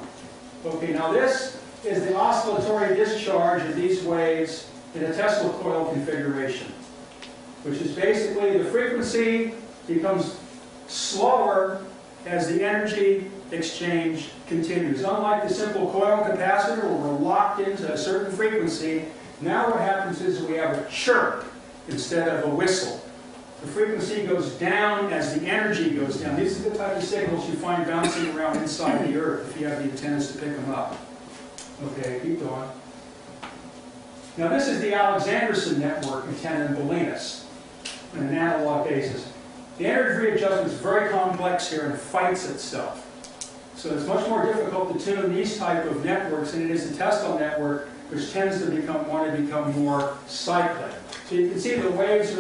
[SPEAKER 3] Okay, now this is the oscillatory discharge of these waves in a Tesla coil configuration, which is basically the frequency becomes slower as the energy exchange continues. Unlike the simple coil capacitor where we're locked into a certain frequency, now what happens is we have a chirp instead of a whistle. The frequency goes down as the energy goes down. These are the type of signals you find bouncing around inside the Earth if you have the antennas to pick them up. Okay, keep going. Now this is the Alexanderson network antenna in Bolinas on an analog basis. The energy readjustment is very complex here and fights itself. So it's much more difficult to tune these type of networks than it is the Tesla network, which tends to want to become more cyclic. So you can see the waves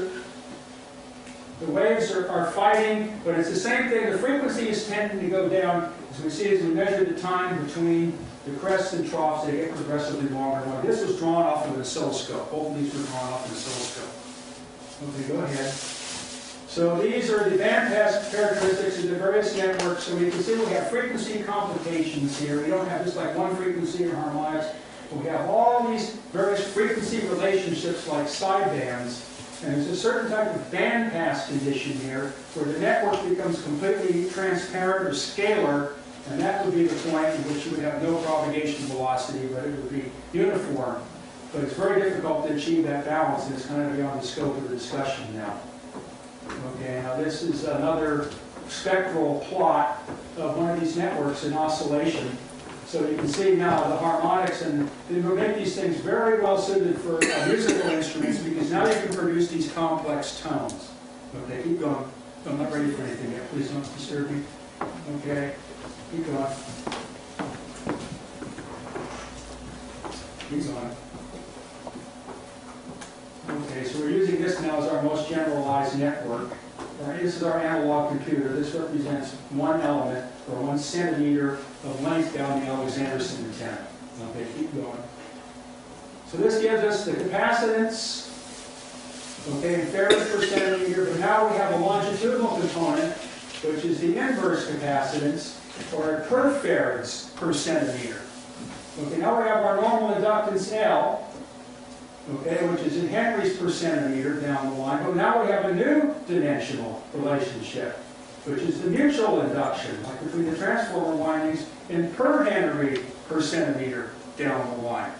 [SPEAKER 3] are fighting, but it's the same thing. The frequency is tending to go down. As we see, as we measure the time between the crests and troughs, they get progressively longer. Now, this was drawn off of an oscilloscope. Both of these were drawn off an oscilloscope. Okay, go ahead. So these are the bandpass characteristics of the various networks. So we can see we have frequency complications here. We don't have just like one frequency or harmonics. We have all these various frequency relationships like sidebands. And there's a certain type of bandpass condition here where the network becomes completely transparent or scalar, and that would be the point in which you would have no propagation velocity, but it would be uniform. But it's very difficult to achieve that balance, and it's kind of beyond the scope of the discussion now. Okay, now this is another spectral plot of one of these networks in oscillation. So you can see now the harmonics, and they make these things very well suited for musical instruments because now you can produce these complex tones. Okay, keep going. I'm not ready for anything yet. Please don't disturb me. Okay, keep going. Keep going. Okay, so we're using this now as our most generalized network. This is our analog computer. This represents one element, or 1 centimeter of length down the Alexanderson antenna. Okay, keep going. So this gives us the capacitance, okay, in farads per centimeter, but now we have a longitudinal component, which is the inverse capacitance, or per farads per centimeter. Okay, now we have our normal inductance L, okay, which is in henries per centimeter down the line, but now we have a new dimensional relationship, which is the mutual induction, like between the transformer windings, in per henry per centimeter down the line.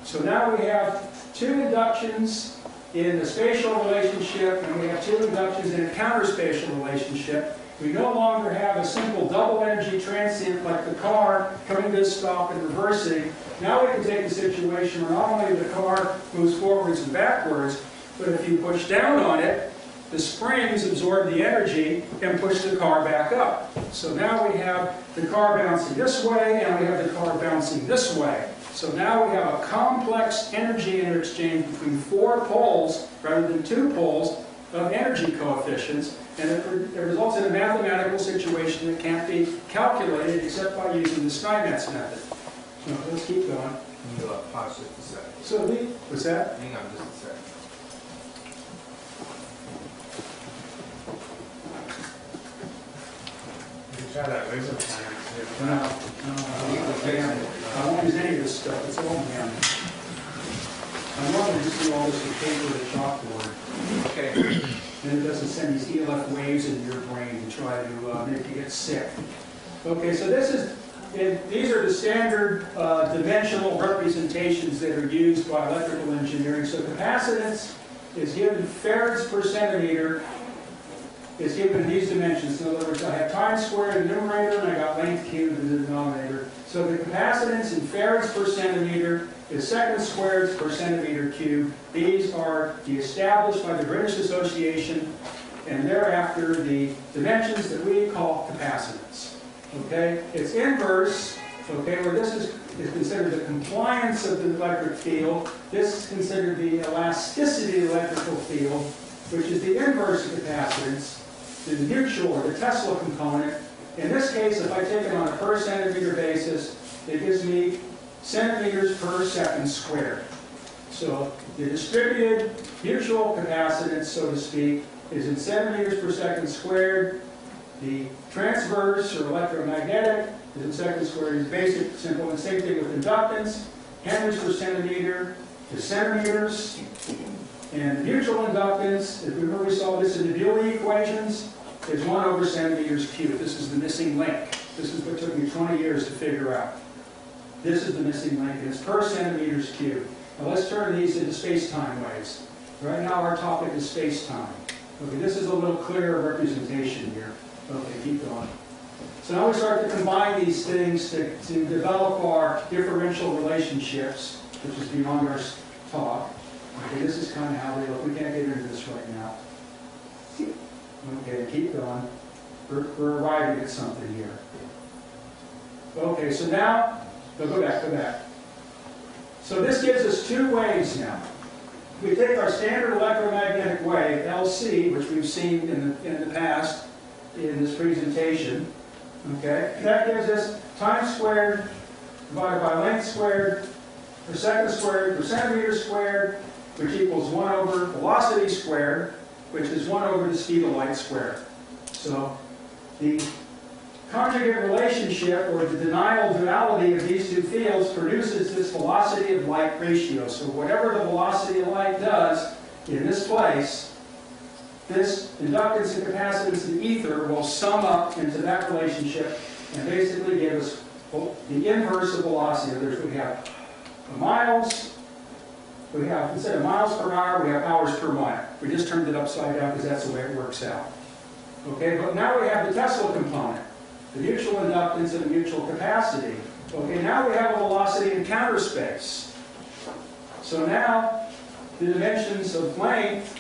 [SPEAKER 3] So now we have 2 inductions in the spatial relationship, and we have 2 inductions in a counterspatial relationship. We no longer have a simple double energy transient like the car coming to a stop and reversing. Now we can take a situation where not only the car moves forwards and backwards, but if you push down on it, the springs absorb the energy and push the car back up. So now we have the car bouncing this way, and we have the car bouncing this way. So now we have a complex energy interchange between 4 poles rather than 2 poles of energy coefficients, and it results in a mathematical situation that can't be calculated except by using the Steinmetz method. So let's keep going.
[SPEAKER 4] You'll pause just a second.
[SPEAKER 3] So what's that?
[SPEAKER 4] Hang on just a second.
[SPEAKER 7] try that laser pointer.
[SPEAKER 3] I won't use any of this stuff, it's all man. I normally just do all this with paper and chalkboard.
[SPEAKER 4] Okay.
[SPEAKER 3] And it doesn't send these ELF waves into your brain to try to make you get sick. Okay, so these are the standard dimensional representations that are used by electrical engineering. So capacitance is given farads per centimeter, is given in these dimensions. In other words, I have time squared in the numerator and I got length cubed in the denominator. So the capacitance in farads per centimeter is seconds squared per centimeter cubed. These are established by the British Association, and thereafter the dimensions that we call capacitance. Okay, it's inverse. Okay, where this is considered the compliance of the electric field. This is considered the elasticity of the electrical field, which is the inverse of capacitance, the mutual or the Tesla component. In this case, if I take it on a per centimeter basis, it gives me centimeters per second squared. So the distributed mutual capacitance, so to speak, is in centimeters per second squared. The transverse or electromagnetic is in seconds squared. Is basic, simple, and same thing with inductance. Henries per centimeter is centimeters. And mutual inductance, if we remember we saw this in the Bewley equations, is 1 over centimeters cubed. This is the missing link. This is what took me 20 years to figure out. This is the missing link, and it's per centimeters cubed. Now let's turn these into space-time waves. Right now our topic is space-time. Okay, this is a little clearer representation here. Okay, keep going. So now we start to combine these things to develop our differential relationships, which is beyond our talk. Okay, this is kind of how they look. We can't get into this right now. Okay, keep going. We're arriving at something here. Okay, so now, go back. So this gives us two waves now. We take our standard electromagnetic wave, LC, which we've seen in the past in this presentation. Okay, that gives us time squared divided by length squared per second squared per centimeter squared, which equals 1 over velocity squared, which is 1 over the speed of light squared. So the conjugate relationship, or the denial duality of these two fields, produces this velocity of light ratio. So whatever the velocity of light does in this place, this inductance and capacitance in ether will sum up into that relationship and basically give us the inverse of velocity. In other words, we have miles, instead of miles per hour, we have hours per mile. We just turned it upside down because that's the way it works out. Okay, but now we have the Tesla component, the mutual inductance and the mutual capacity. Okay, now we have a velocity in counter space. So now the dimensions of length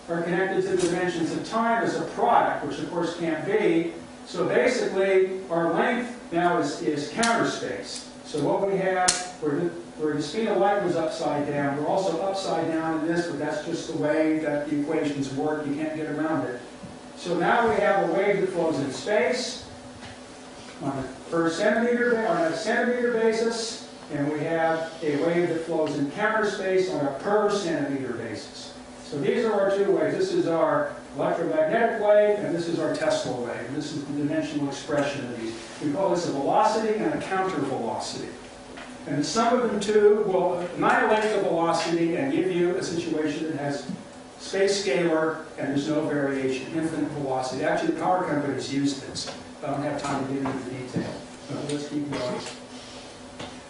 [SPEAKER 3] are connected to the dimensions of time as a product, which of course can't be. So basically, our length now is counter space. So what we have, where the speed of light was upside down, we're also upside down in this, but that's just the way that the equations work. You can't get around it. So now we have a wave that flows in space on a centimeter basis, and we have a wave that flows in counter space on a per centimeter basis. So these are our two waves. This is our electromagnetic wave, and this is our Tesla wave. And this is the dimensional expression of these. We call this a velocity and a counter velocity. And the sum of them two will annihilate the velocity and give you a situation that has space scalar and there's no variation, infinite velocity. Actually, the power companies use this. I don't have time to get into the detail. Let's keep going.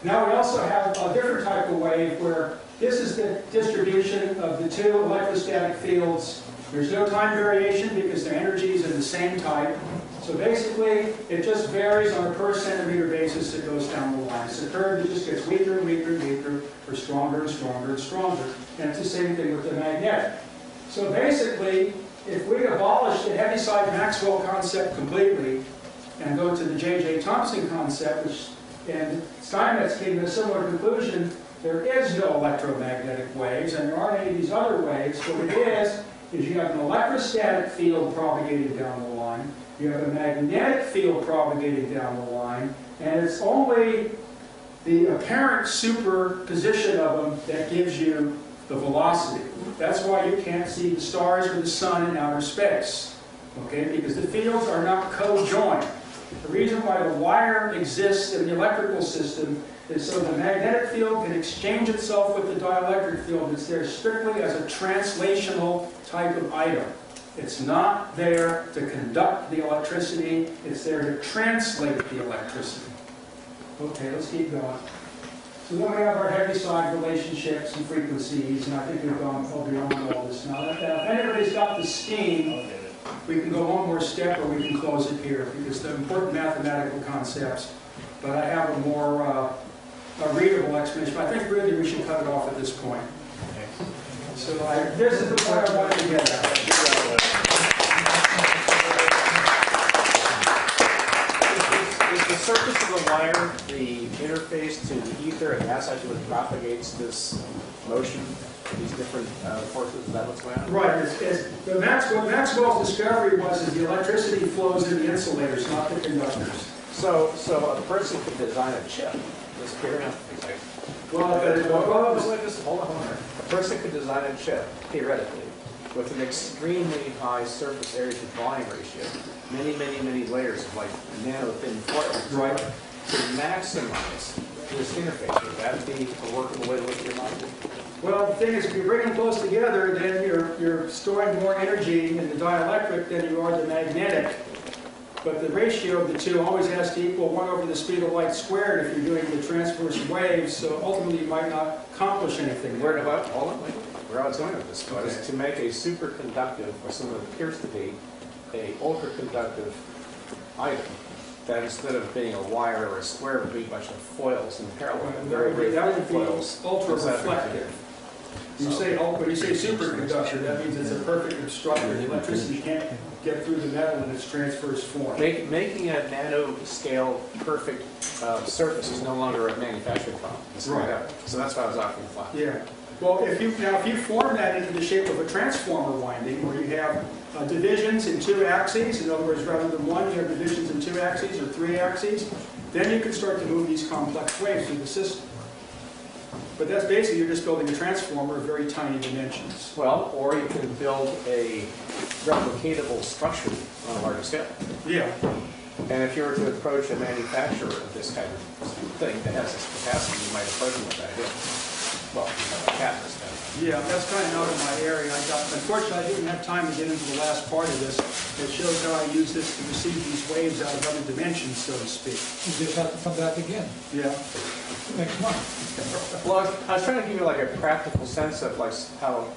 [SPEAKER 3] Now we also have a different type of wave where this is the distribution of the two electrostatic fields. There's no time variation because their energies are the same type. So basically, it just varies on a per centimeter basis that goes down the line. It's a curve that just gets weaker and weaker and weaker, or stronger and stronger and stronger. And it's the same thing with the magnetic. So basically, if we abolish the Heaviside Maxwell concept completely and go to the J.J. Thomson concept, and Steinmetz came to a similar conclusion, there is no electromagnetic waves, and there aren't any of these other waves. What it is you have an electrostatic field propagating down the line, you have a magnetic field propagating down the line, and it's only the apparent superposition of them that gives you the velocity. That's why you can't see the stars or the sun in outer space, okay? Because the fields are not co-joined. The reason why the wire exists in the electrical system is so the magnetic field can exchange itself with the dielectric field. It's there strictly as a translational type of item. It's not there to conduct the electricity, it's there to translate the electricity. Okay, let's keep going. So then we have our heavy side relationships and frequencies, and I think we've gone beyond all this now. If anybody's got the steam, we can go one more step or we can close it here, because they're important mathematical concepts, but I have a more a readable explanation. But I think really we should cut it off at this point. So this is the point I wanted to get at.
[SPEAKER 2] Is the surface of the wire the interface to the ether, and that's actually what propagates this motion, these different forces? Is that what's going on?
[SPEAKER 3] Right. What Maxwell's discovery was is the electricity flows in the insulators, not the conductors.
[SPEAKER 2] So a person could design a chip. Just hear out.
[SPEAKER 3] Well,
[SPEAKER 2] Hold on. A person could design a chip, theoretically, with an extremely high surface area to volume ratio, many layers of like nano-thin foil,
[SPEAKER 3] right.
[SPEAKER 2] to maximize this interface. Would that be a workable way to look at your model?
[SPEAKER 3] Well, the thing is, if you bring them close together, then you're storing more energy in the dielectric than you are the magnetic. But the ratio of the two always has to equal 1 over the speed of light squared if you're doing the transverse waves, so ultimately you might not accomplish anything.
[SPEAKER 2] Where I was going with this was to make a superconductive, or something that appears to be a ultraconductive item, that instead of being a wire or a square would be a bunch of foils in parallel.
[SPEAKER 3] That would be
[SPEAKER 2] foils.
[SPEAKER 3] ultra-reflective. When you say superconductor, that means it's a perfect obstructor. The electricity can't get through the metal in its transverse form.
[SPEAKER 2] Making a nanoscale perfect surface is no longer a manufacturing problem.
[SPEAKER 3] Right.
[SPEAKER 2] So that's why I was offering the file.
[SPEAKER 3] Yeah. Well, if you form that into the shape of a transformer winding, where you have divisions in 2 axes, in other words, rather than one, you have divisions in 2 axes or 3 axes, then you can start to move these complex waves through the system. But that's basically, you're just building a transformer of very tiny dimensions.
[SPEAKER 2] Well, or you can build a replicatable structure on a larger scale.
[SPEAKER 3] Yeah.
[SPEAKER 2] And if you were to approach a manufacturer of this kind of thing that has this capacity, you might approach them with that idea. Well, catalyst.
[SPEAKER 3] Yeah, that's kind of out of my area. Unfortunately, I didn't have time to get into the last part of this. It shows how I use this to receive these waves out of other dimensions, so to speak.
[SPEAKER 9] You just have to come back again
[SPEAKER 3] Yeah.
[SPEAKER 9] next month.
[SPEAKER 2] Well, I was trying to give you like a practical sense of like how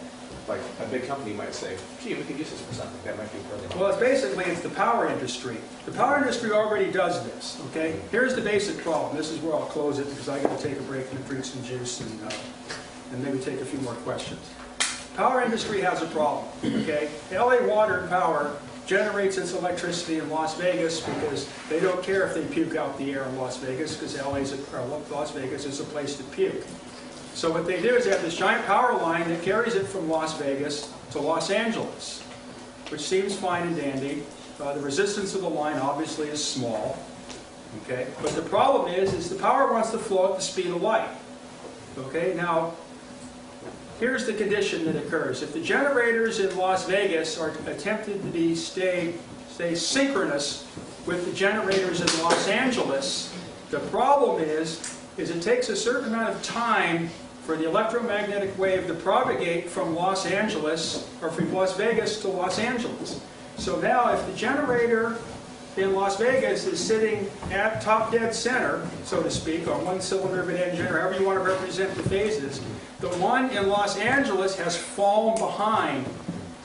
[SPEAKER 2] like a big company might say, gee, we could use this for something. That might be really helpful.
[SPEAKER 3] Well, it's the power industry. The power industry already does this, okay? Here's the basic problem. This is where I'll close it because I got to take a break and drink some juice and maybe take a few more questions. Power industry has a problem, okay? LA Water and Power generates its electricity in Las Vegas because they don't care if they puke out the air in Las Vegas because Las Vegas is a place to puke. So what they do is they have this giant power line that carries it from Las Vegas to Los Angeles, which seems fine and dandy. The resistance of the line obviously is small, okay? But the problem is the power wants to flow at the speed of light, okay? Now, here's the condition that occurs. If the generators in Las Vegas are attempted to stay synchronous with the generators in Los Angeles, the problem is it takes a certain amount of time for the electromagnetic wave to propagate from Los Angeles, or from Las Vegas to Los Angeles. So now if the generator in Las Vegas is sitting at top dead center, so to speak, on one cylinder of an engine, or however you want to represent the phases, the one in Los Angeles has fallen behind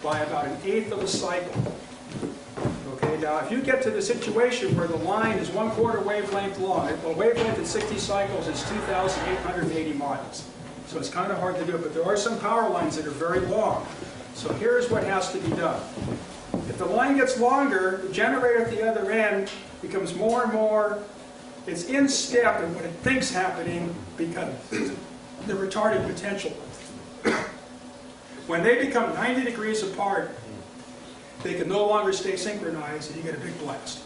[SPEAKER 3] by about 1/8 of a cycle. Okay, now if you get to the situation where the line is 1/4 wavelength long, a wavelength at 60 cycles is 2,880 miles. So it's kind of hard to do, but there are some power lines that are very long. So here's what has to be done. If the line gets longer, the generator at the other end becomes more and more, it's in step with what it thinks happening because the retarding potential. When they become 90 degrees apart, they can no longer stay synchronized and you get a big blast.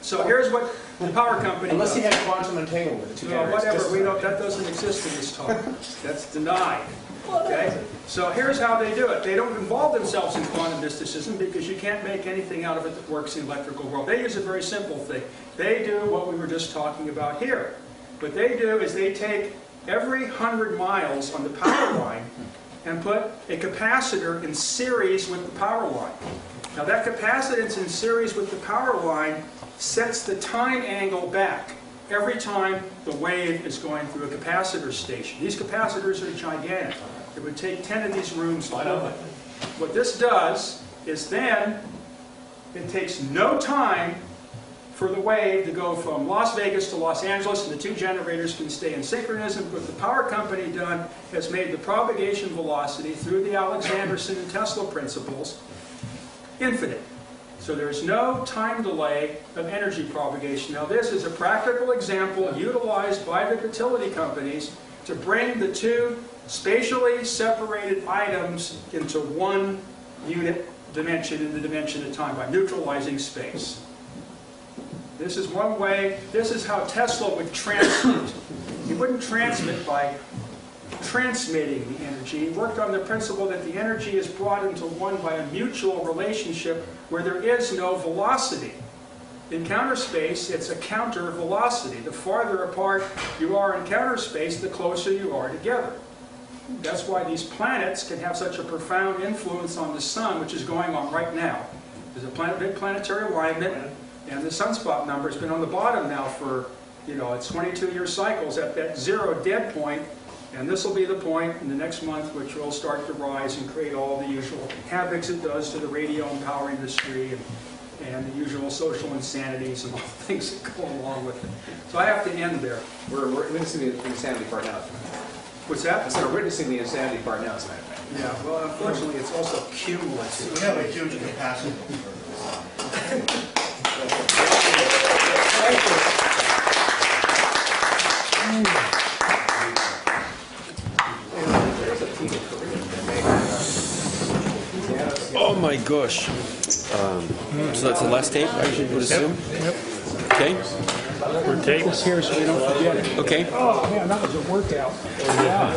[SPEAKER 3] So here's what the power company
[SPEAKER 2] Unless he
[SPEAKER 3] does.
[SPEAKER 2] had quantum entanglement with the two
[SPEAKER 3] Well,
[SPEAKER 2] generators.
[SPEAKER 3] whatever,
[SPEAKER 2] Just-
[SPEAKER 3] that doesn't exist in this talk. That's denied. Okay? So here's how they do it. They don't involve themselves in quantum mysticism because you can't make anything out of it that works in the electrical world. They use a very simple thing. They do what we were just talking about here. What they do is they take every 100 miles on the power line and put a capacitor in series with the power line. Now that capacitance in series with the power line sets the time angle back every time the wave is going through a capacitor station. These capacitors are gigantic. It would take 10 of these rooms to fill it. What this does is then it takes no time for the wave to go from Las Vegas to Los Angeles, and the two generators can stay in synchronism. What the power company done has made the propagation velocity through the Alexanderson and Tesla principles infinite. So there's no time delay of energy propagation. Now this is a practical example utilized by the utility companies to bring the two spatially separated items into one unit dimension in the dimension of time by neutralizing space. This is one way, this is how Tesla would transmit. He wouldn't transmit by transmitting the energy. He worked on the principle that the energy is brought into one by a mutual relationship where there is no velocity. In counter space, it's a counter velocity. The farther apart you are in counter space, the closer you are together. That's why these planets can have such a profound influence on the sun, which is going on right now. There's a big planetary alignment, and the sunspot number has been on the bottom now for, it's 22-year cycles at that zero dead point, and this will be the point in the next month which will start to rise and create all the usual havocs it does to the radio and power industry and the usual social insanities and all the things that go along with it. So I have to end there.
[SPEAKER 2] We're witnessing the insanity part now.
[SPEAKER 3] What's that?
[SPEAKER 2] So we're witnessing the insanity part now, as a matter of fact.
[SPEAKER 3] Yeah, well, unfortunately, it's also cumulative.
[SPEAKER 7] We have a huge capacity.
[SPEAKER 5] Oh my gosh. So that's the last tape, I would assume?
[SPEAKER 9] Yep.
[SPEAKER 5] Okay.
[SPEAKER 9] We're taping this here so we don't forget it.
[SPEAKER 5] Okay.
[SPEAKER 9] Oh, man, that was a workout. Yeah.